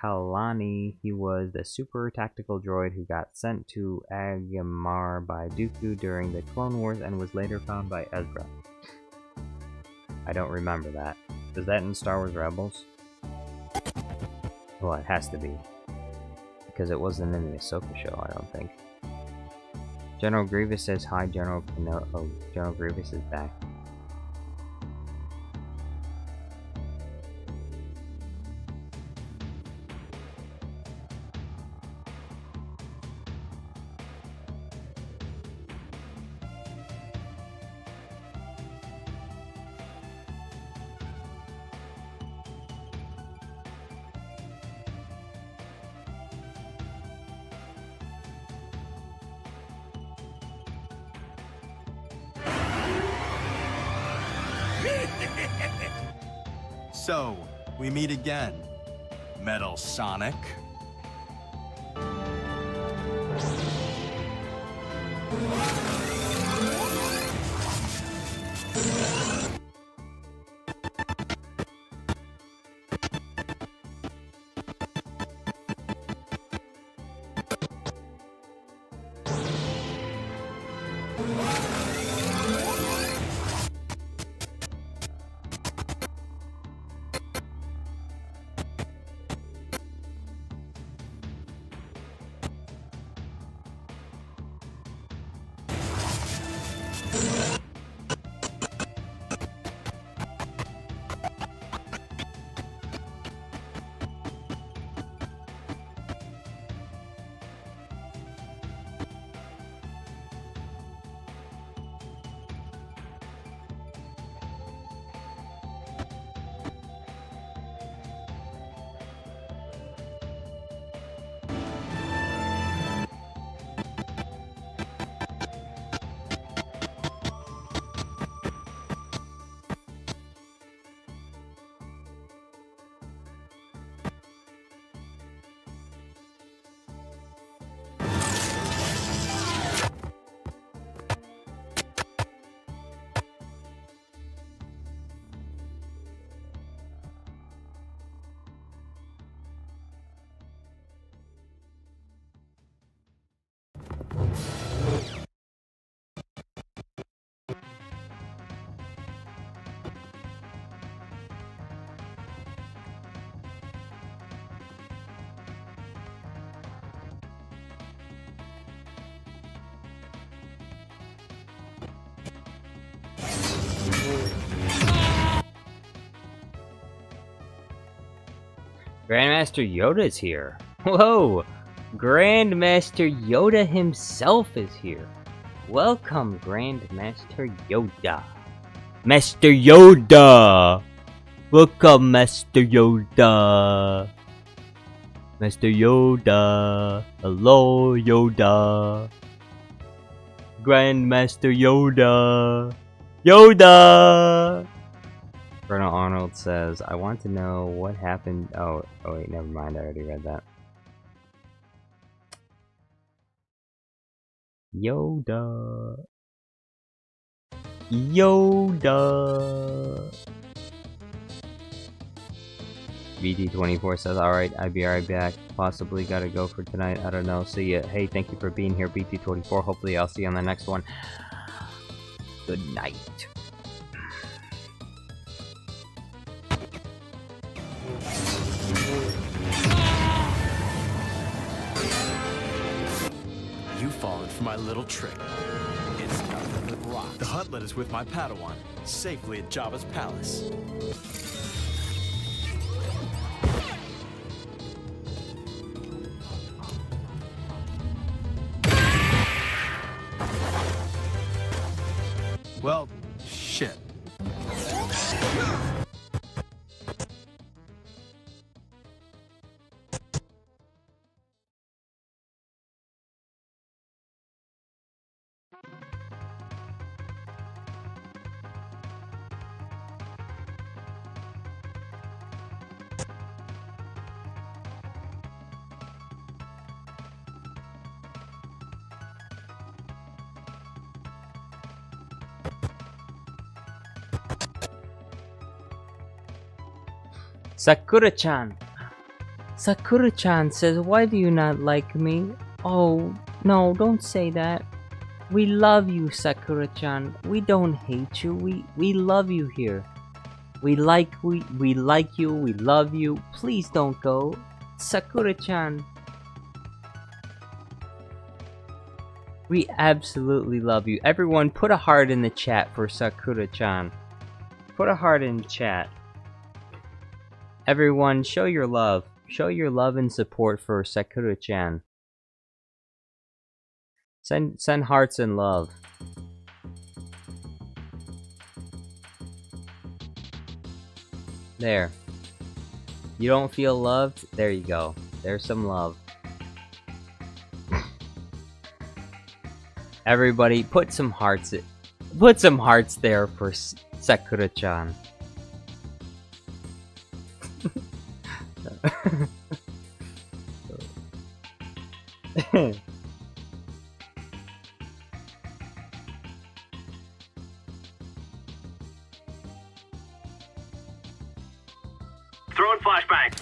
Kalani. He was the super tactical droid who got sent to Agamar by Dooku during the Clone Wars and was later found by Ezra. I don't remember that. Is that in Star Wars Rebels? Well, it has to be. Because it wasn't in the Ahsoka show, I don't think. General Grievous says, hi, General Grievous is back.
So, we meet again, Metal Sonic.
Grandmaster Yoda's here. Whoa! Grandmaster Yoda himself is here. Welcome, Grandmaster Yoda. Master Yoda! Welcome, Master Yoda. Master Yoda. Hello, Yoda. Grandmaster Yoda. Yoda! Colonel Arnold says, I want to know what happened. Oh wait, never mind. I already read that. Yoda. Yoda. BT24 says, alright, I'll be right back. Possibly gotta go for tonight. I don't know. See ya. Hey, thank you for being here, BT24. Hopefully I'll see you on the next one. Good night.
You've fallen for my little trick. It's nothing but rock. The huntlet is with my Padawan, safely at Jabba's palace. Well, shit.
Sakura-chan. Sakura-chan says, why do you not like me? Oh, no, don't say that. We love you, Sakura-chan. We don't hate you. We love you here. We like you. We love you. Please don't go. Sakura-chan. We absolutely love you. Everyone, put a heart in the chat for Sakura-chan. Put a heart in chat. Everyone, show your love. Show your love and support for Sakura-chan. Send hearts and love. There. You don't feel loved? There you go. There's some love. Everybody, put some hearts. Put some hearts there for Sakura-chan.
Throwing flashbang.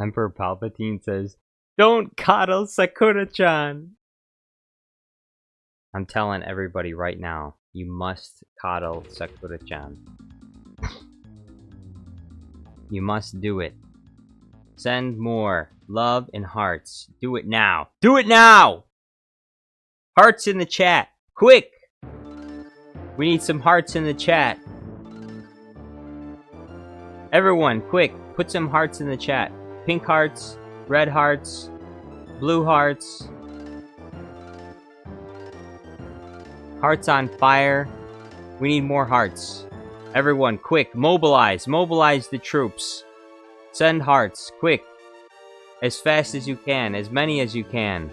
Emperor Palpatine says, don't coddle Sakura-chan! I'm telling everybody right now, you must coddle Sakura-chan. You must do it. Send more love and hearts. Do it now. Do it now! Hearts in the chat. Quick! We need some hearts in the chat. Everyone, quick, put some hearts in the chat. Pink hearts, red hearts, blue hearts. Hearts on fire. We need more hearts. Everyone, quick, mobilize. Mobilize the troops. Send hearts, quick. As fast as you can, as many as you can.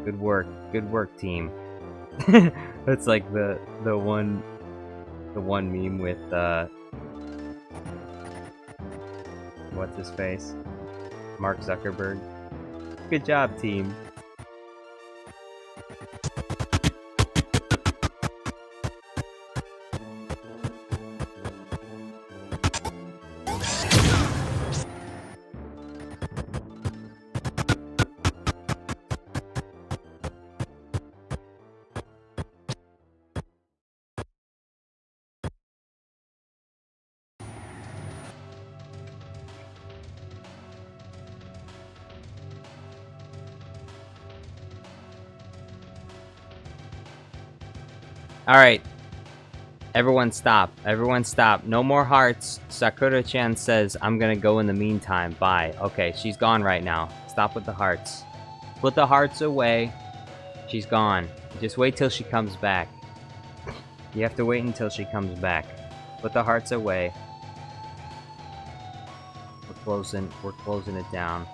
Good work, team. That's like the one meme with what's his face? Mark Zuckerberg. Good job, team. Alright. Everyone stop. Everyone stop. No more hearts. Sakura-chan says, I'm gonna go in the meantime. Bye. Okay, she's gone right now. Stop with the hearts. Put the hearts away. She's gone. Just wait till she comes back. You have to wait until she comes back. Put the hearts away. We're closing it down.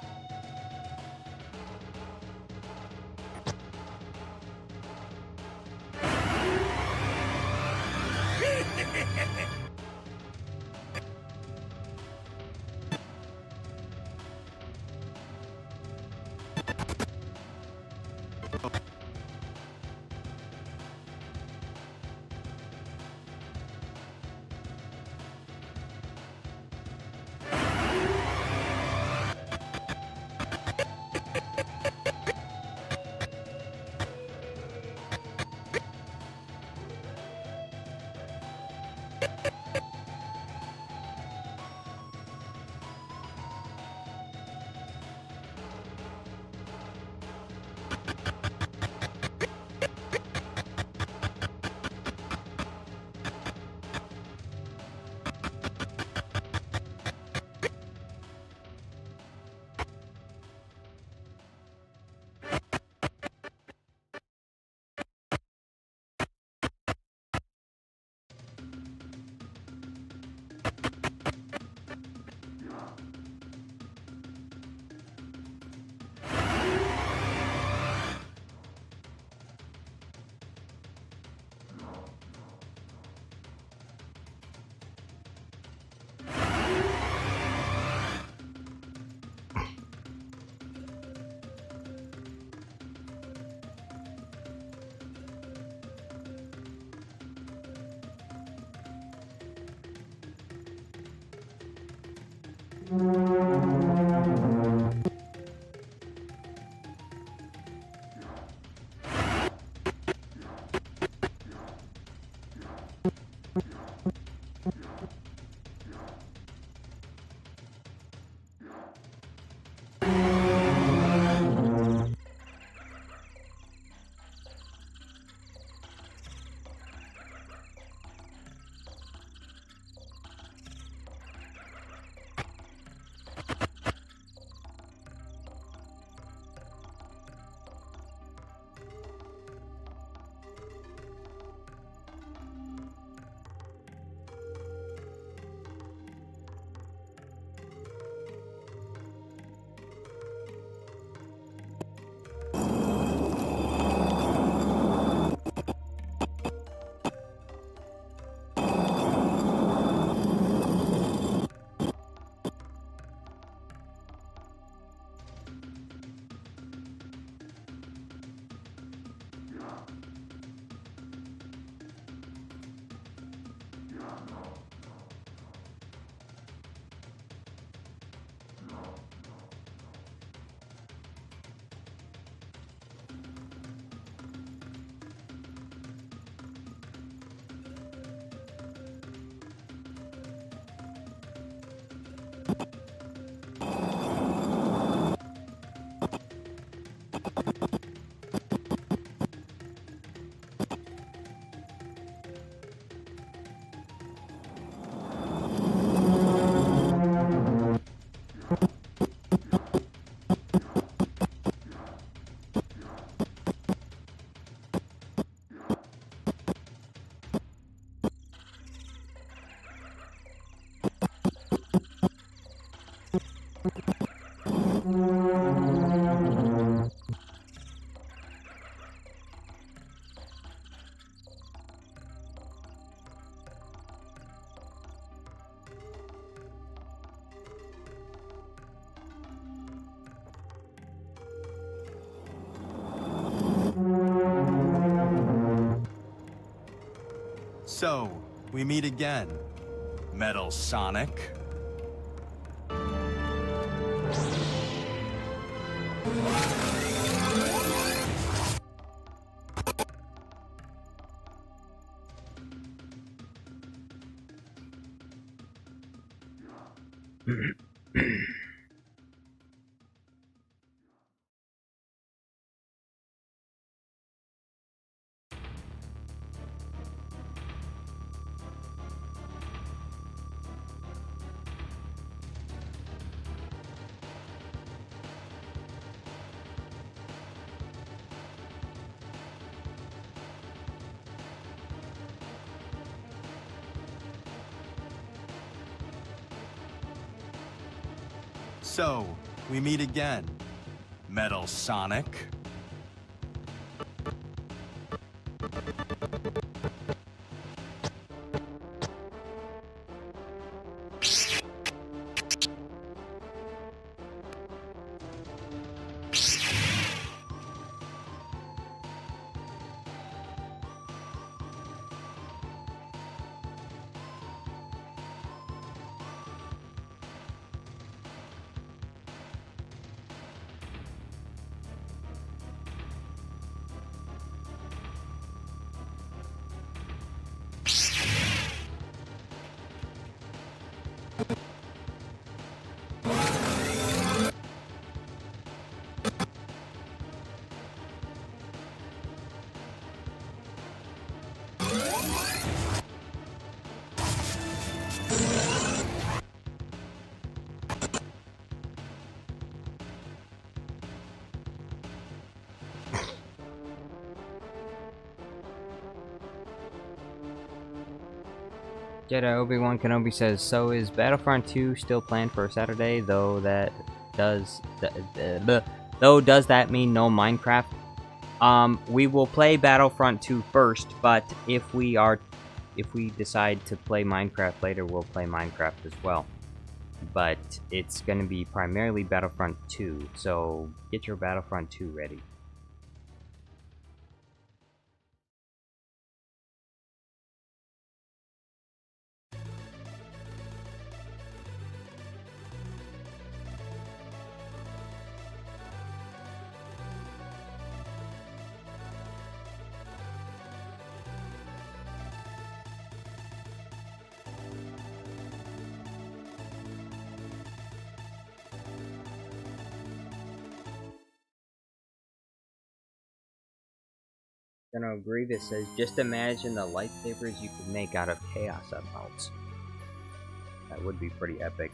So, we meet again, Metal Sonic. So, we meet again, Metal Sonic.
Jedi Obi-Wan Kenobi says, so is Battlefront 2 still planned for Saturday, though that does does that mean no Minecraft? We will play Battlefront 2 first, but if we decide to play Minecraft later, we'll play Minecraft as well. But it's going to be primarily Battlefront 2, so get your Battlefront 2 ready. General Grievous says, just imagine the lightsabers you could make out of Chaos Emeralds. That would be pretty epic.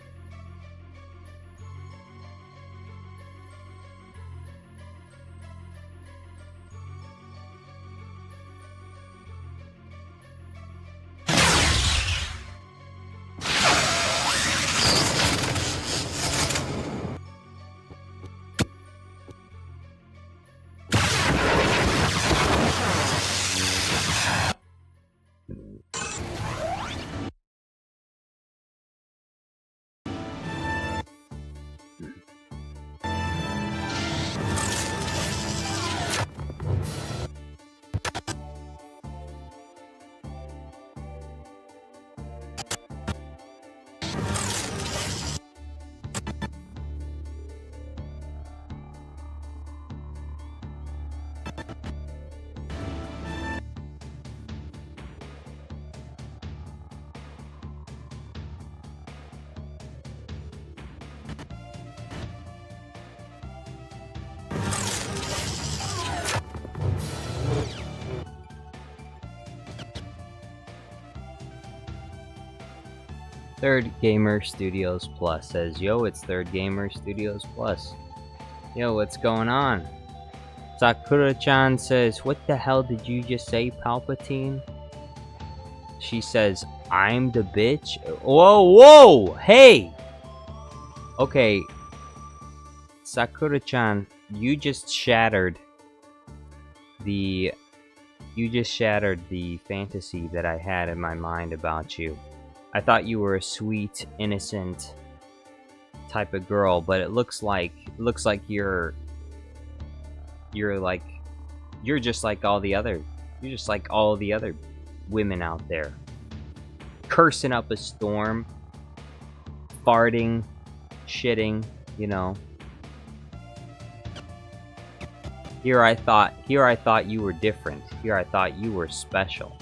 Third Gamer Studios Plus says, yo, it's Third Gamer Studios Plus. Yo, what's going on? Sakura-chan says, what the hell did you just say, Palpatine? She says, I'm the bitch? Whoa, whoa, hey! Okay, Sakura-chan, you just shattered the fantasy that I had in my mind about you. I thought you were a sweet, innocent type of girl, but it looks like you're just like all the other women out there. Cursing up a storm. Farting. Shitting, you know. Here I thought you were different. Here I thought you were special.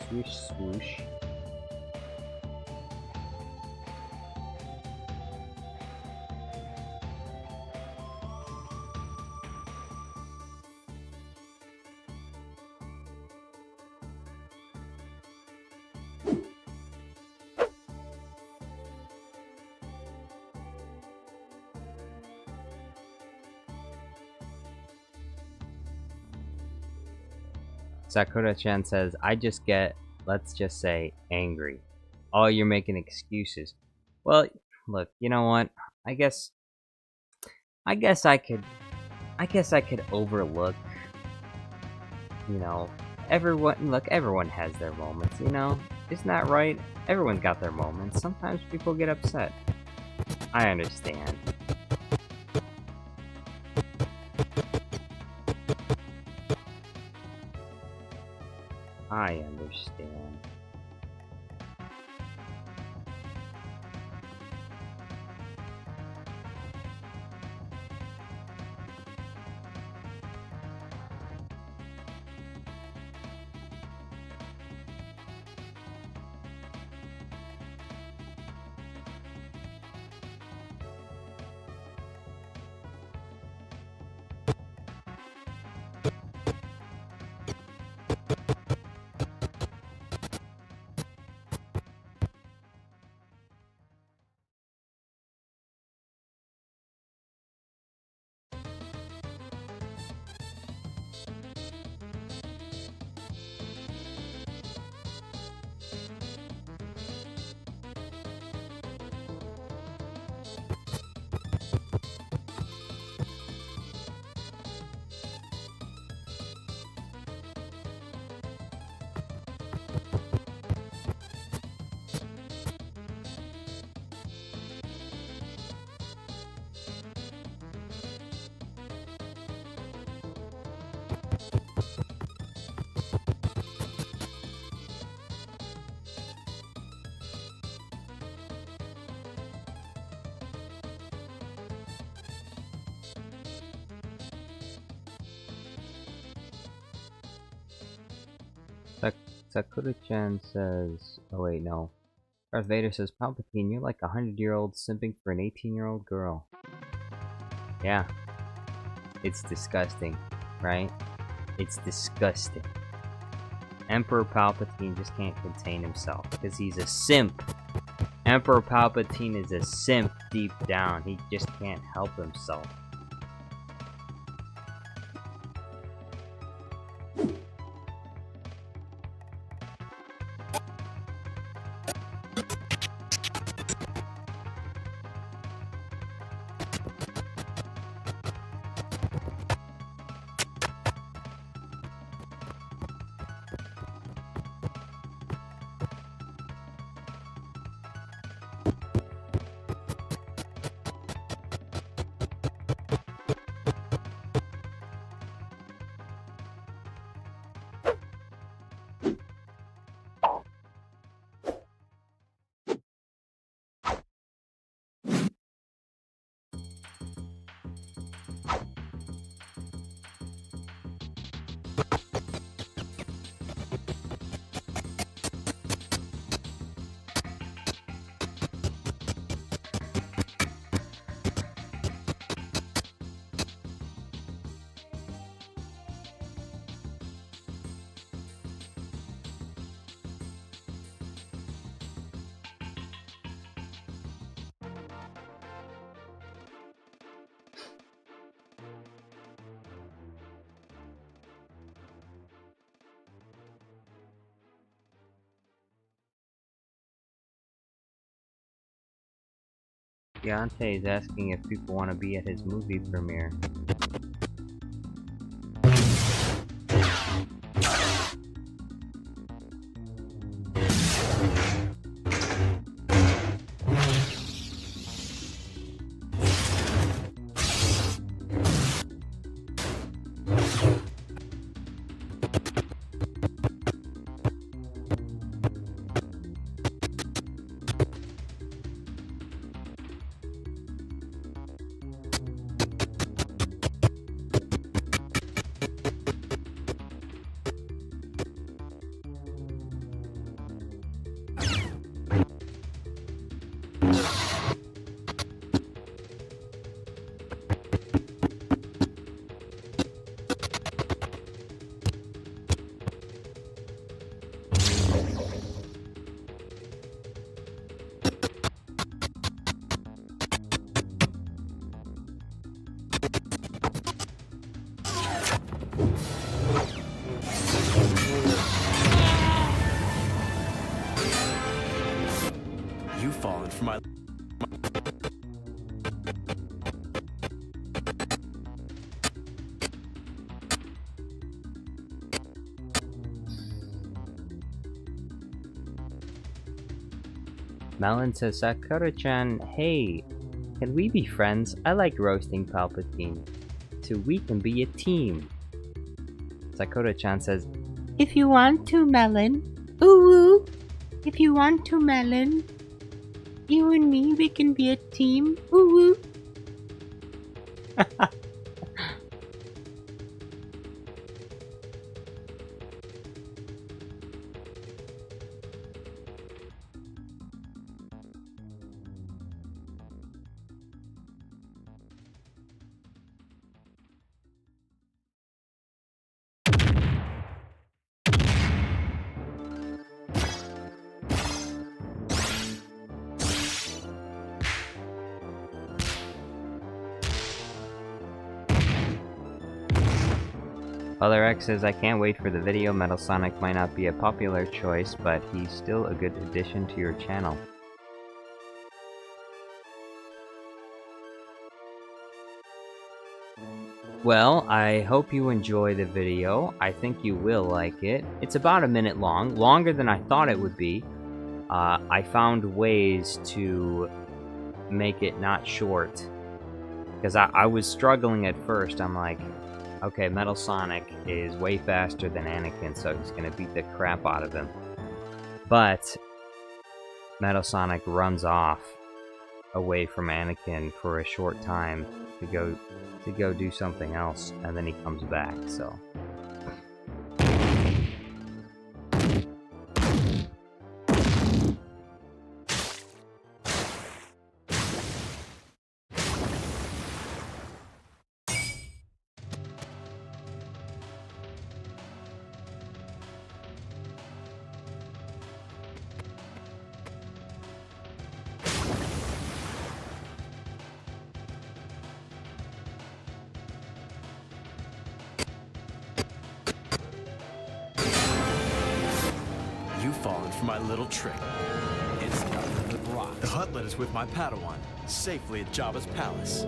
Swoosh, swoosh. Sakura-chan says, I just get, let's just say, angry. Oh, you're making excuses. Well, look, you know what? I guess I could overlook, you know, everyone has their moments, you know? Isn't that right? Everyone's got their moments. Sometimes people get upset. I understand. I understand. Sakura-chan says, oh wait, no. Darth Vader says, Palpatine, you're like a 100-year-old simping for an 18-year-old girl. Yeah. It's disgusting, right? It's disgusting. Emperor Palpatine just can't contain himself, because he's a simp. Emperor Palpatine is a simp deep down. He just can't help himself. Deontay is asking if people want to be at his movie premiere.
You've fallen for my...
Melon says, Sakura-chan, hey, can we be friends? I like roasting Palpatine, so we can be a team. Sakura-chan says, if you want to, Melon. Ooh, if you want to, Melon. You and me, we can be a team. Ooh. Other X says, I can't wait for the video. Metal Sonic might not be a popular choice, but he's still a good addition to your channel. Well, I hope you enjoy the video. I think you will like it. It's about a minute long, longer than I thought it would be. I found ways to make it not short, because I was struggling at first. I'm like, okay, Metal Sonic is way faster than Anakin, so he's gonna beat the crap out of him. But Metal Sonic runs off away from Anakin for a short time to go do something else, and then he comes back, so.
You've fallen for my little trick. It's nothing but rocks. The Hutlet is with my Padawan, safely at Jabba's palace.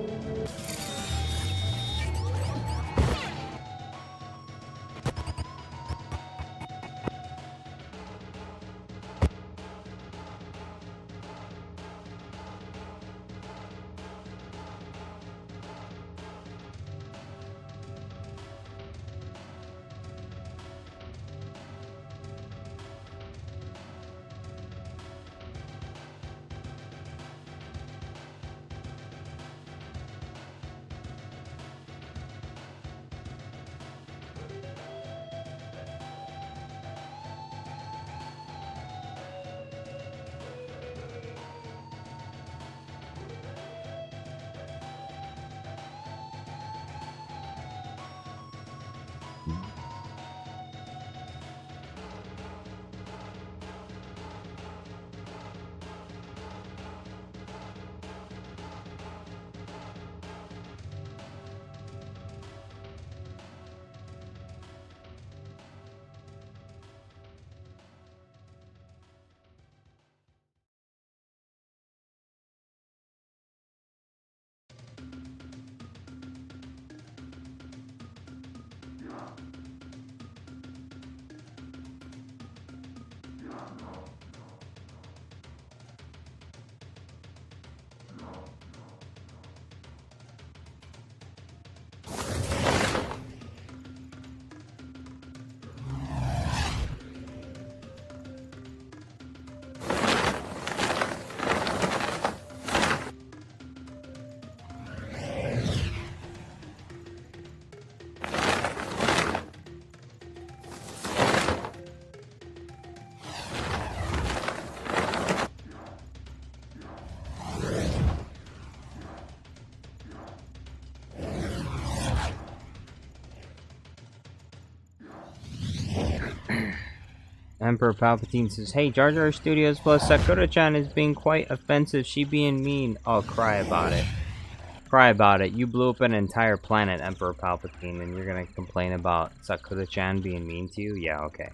Emperor Palpatine says, hey, Jar Jar Studios plus Sakura-chan is being quite offensive. She being mean. Oh, cry about it. cry about it. You blew up an entire planet, Emperor Palpatine, and you're gonna complain about Sakura-chan being mean to you? Yeah, okay.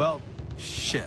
Well, shit.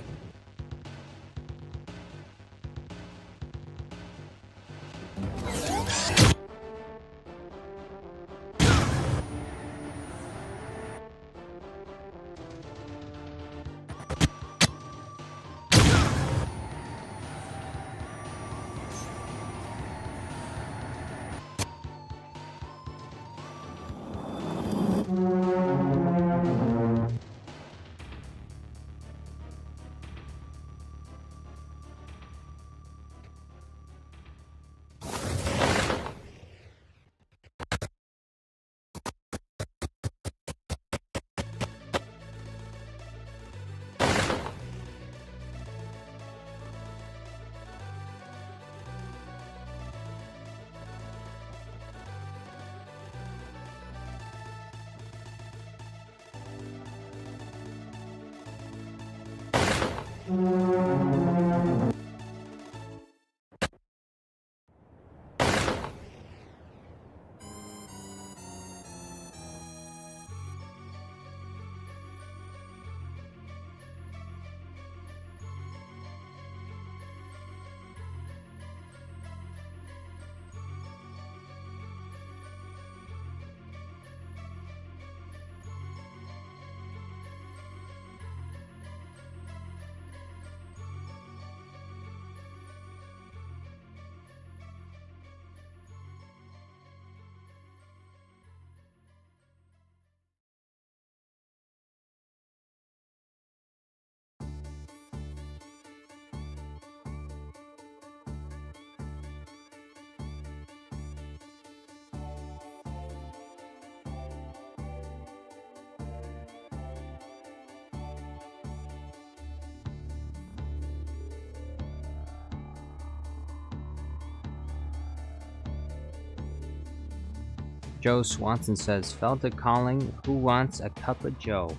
Joe Swanson says, felt a calling. Who wants a cup of Joe?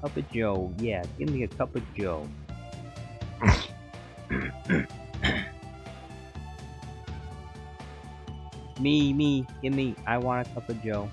Cup of Joe. Yeah, give me a cup of Joe. Me, give me. I want a cup of Joe.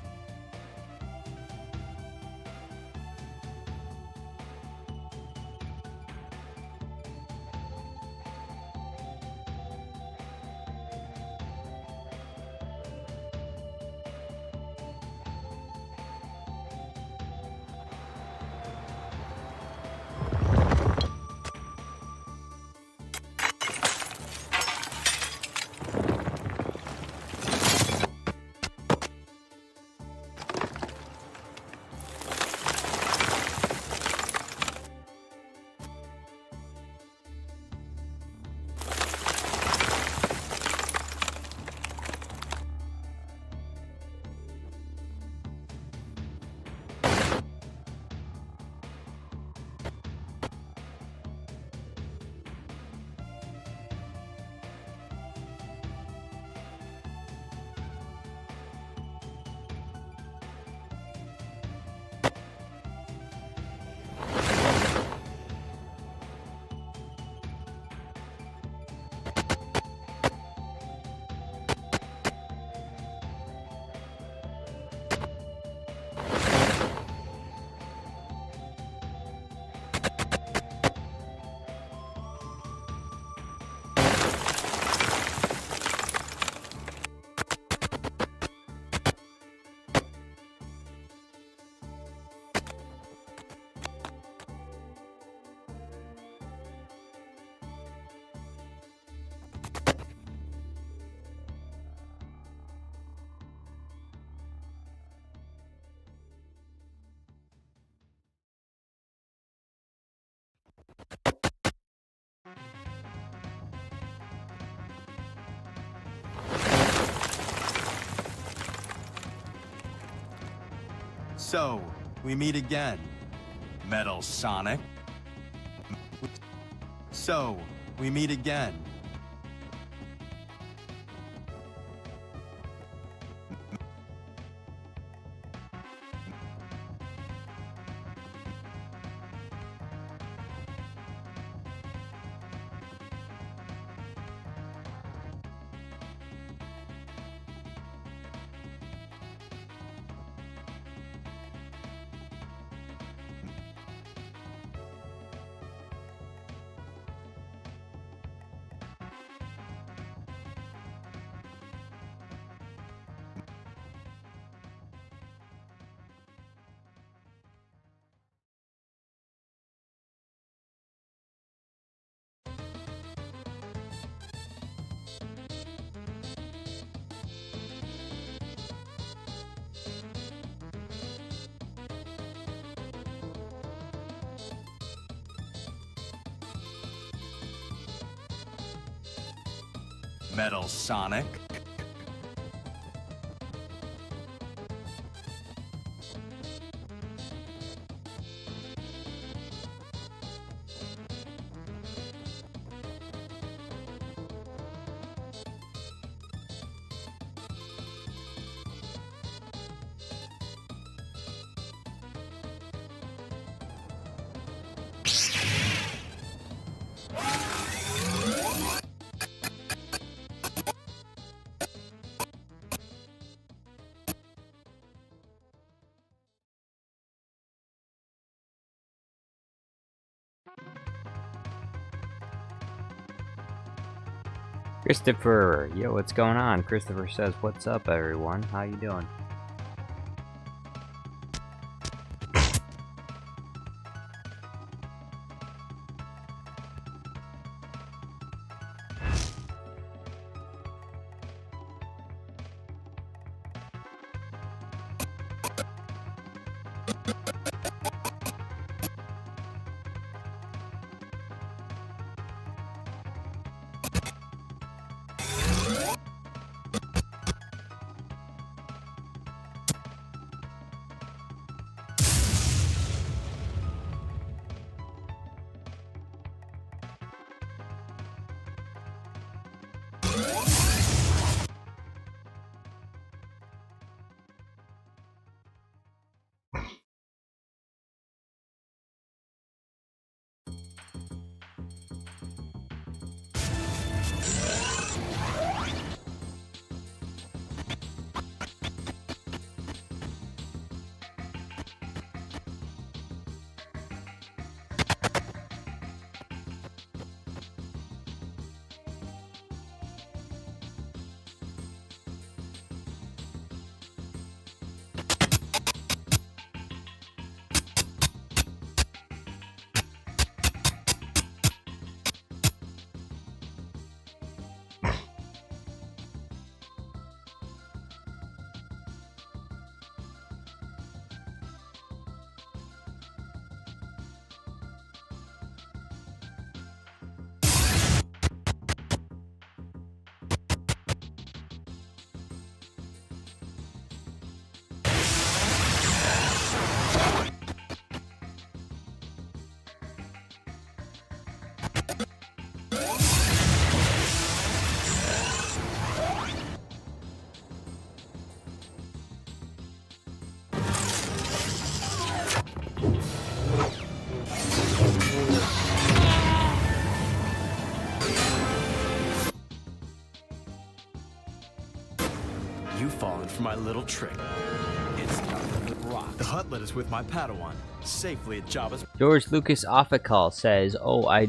So, we meet again, Metal Sonic. So, we meet again. Metal Sonic.
Christopher, yo, what's going on? Christopher says, what's up, everyone? How you doing?
for my little trick. It's nothing but rock. The hut led us with my Padawan, safely at Jabba's...
George Lucas Offical says, "Oh, I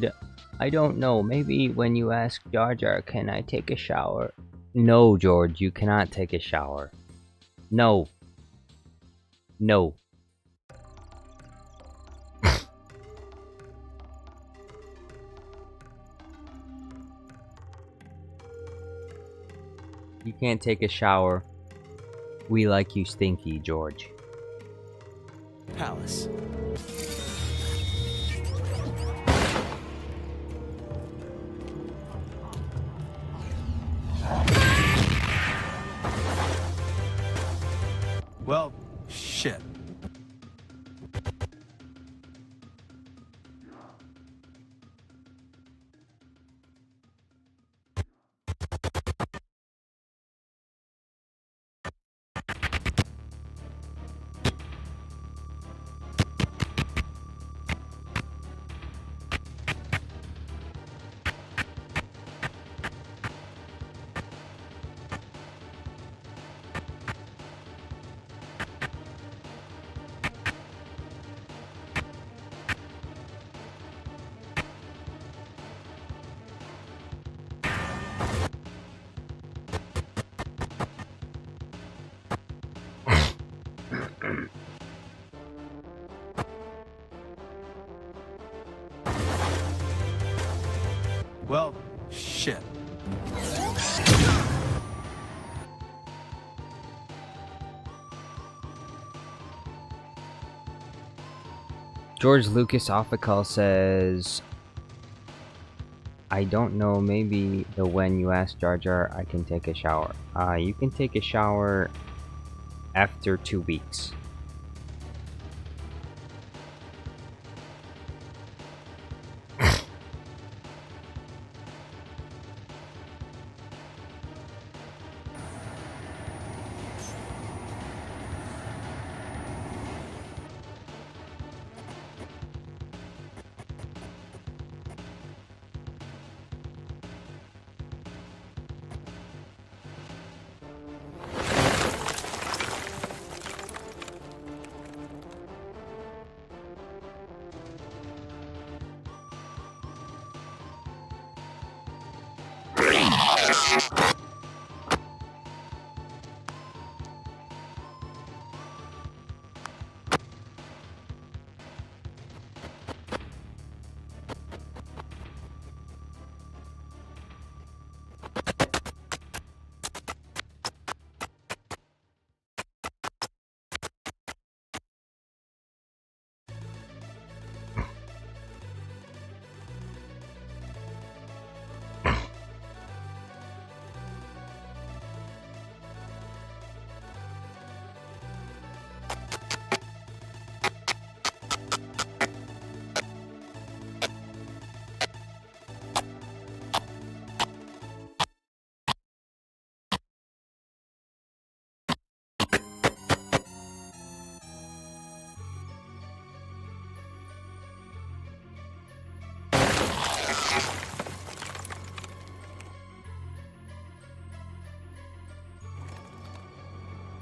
don't know. Maybe when you ask Jar Jar, can I take a shower?" No, George, you cannot take a shower. No. No. You can't take a shower. We like you stinky, George.
Palace. Well, shit. Well, shit.
George Lucas Offical says, "I don't know, maybe when you ask Jar Jar, I can take a shower." You can take a shower after 2 weeks.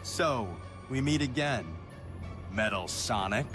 So, we meet again, Metal Sonic.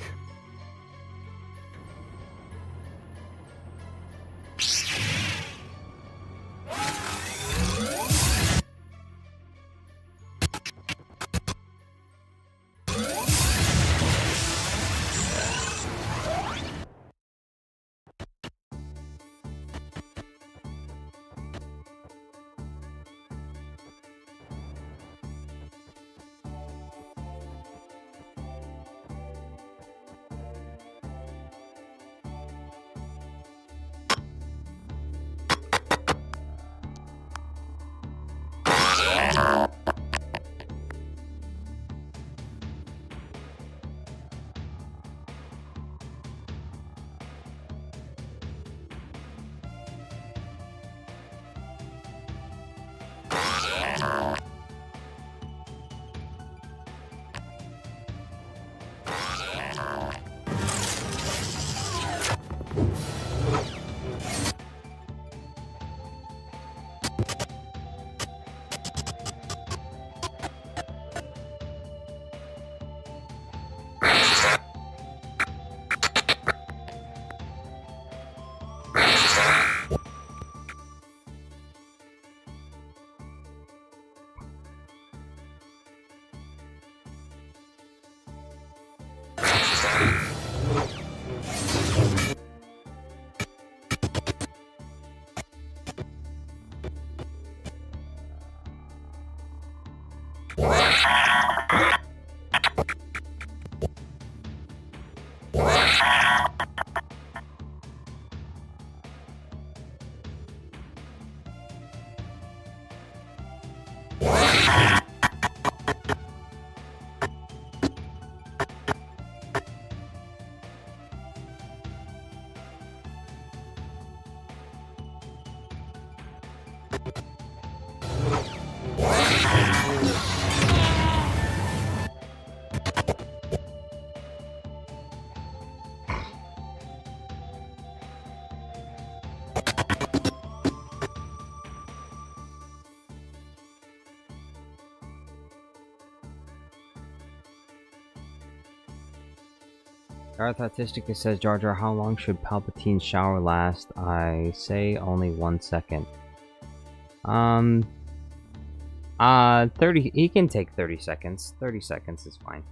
Darth Autistica says, Jar Jar, how long should Palpatine's shower last? I say only 1 second. 30, he can take 30 seconds. 30 seconds is fine.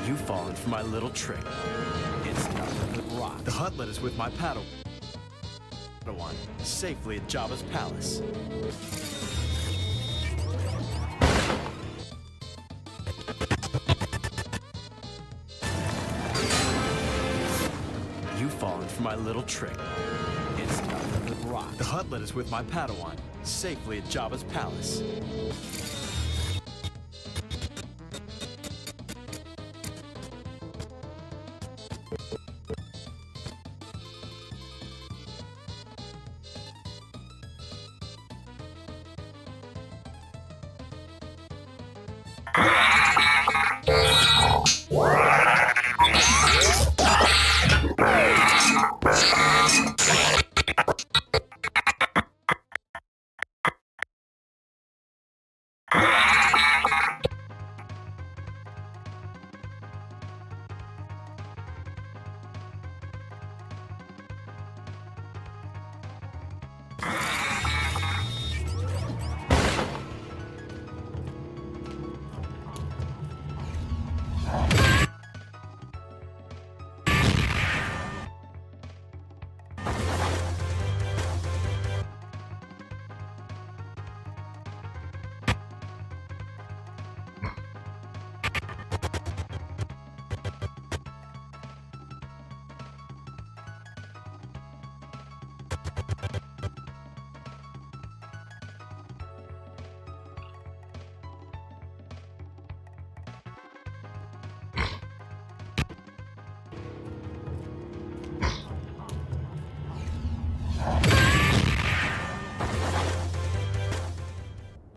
You've fallen for my little trick. It's nothing but rock. The Huttlet is with my Padawan safely at Jabba's palace. You've fallen for my little trick. It's nothing but rock. The Huttlet is with my Padawan safely at Jabba's palace.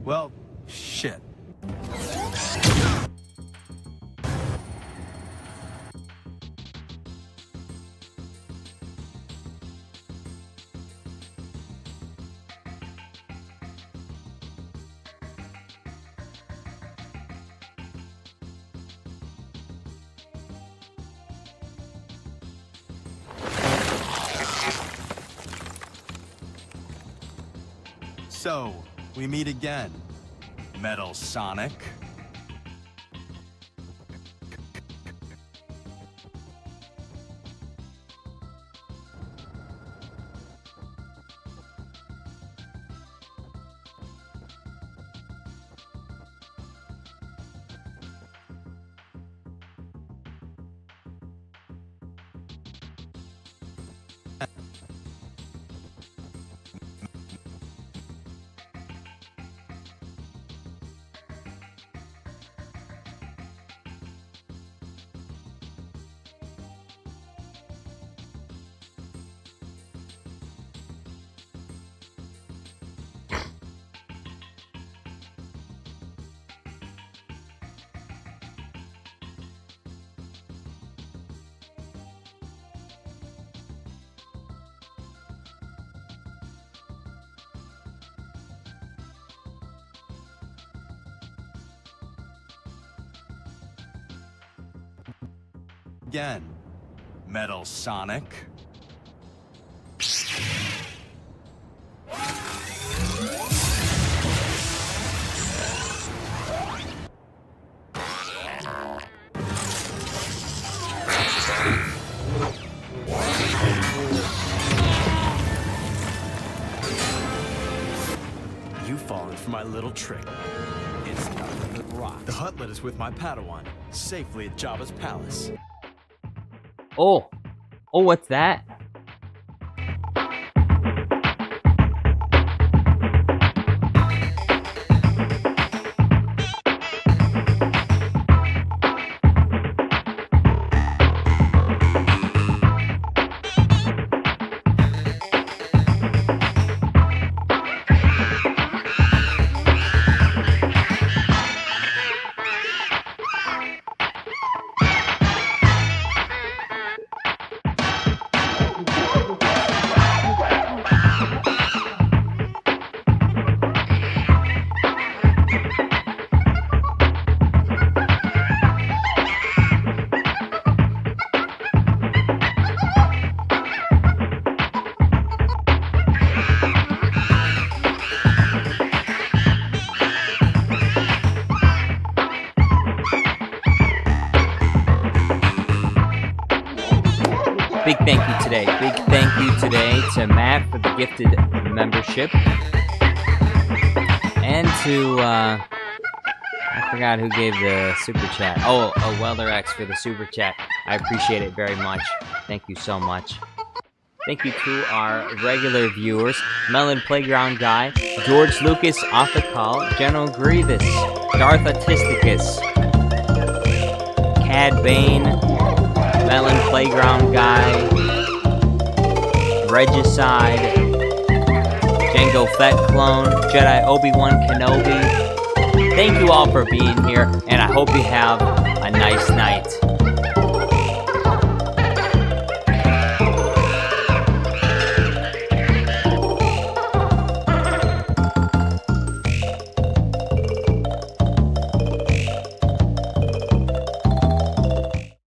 Well, shit. So, we meet again, Metal Sonic. Again, Metal Sonic. my little trick.
It's nothing but rocks.
The huntlet is with my Padawan, safely at Jabba's palace.
Oh, what's that? Big thank you today to Matt for the gifted membership. And to, I forgot who gave the super chat. Oh, Welder X for the super chat. I appreciate it very much. Thank you so much. Thank you to our regular viewers, Melon Playground Guy, George Lucas Off the Call, General Grievous, Darth Autisticus, Cad Bane, Melon Playground Guy, Regicide, Jango Fett Clone, Jedi Obi-Wan Kenobi. Thank you all for being here, and I hope you have a nice night.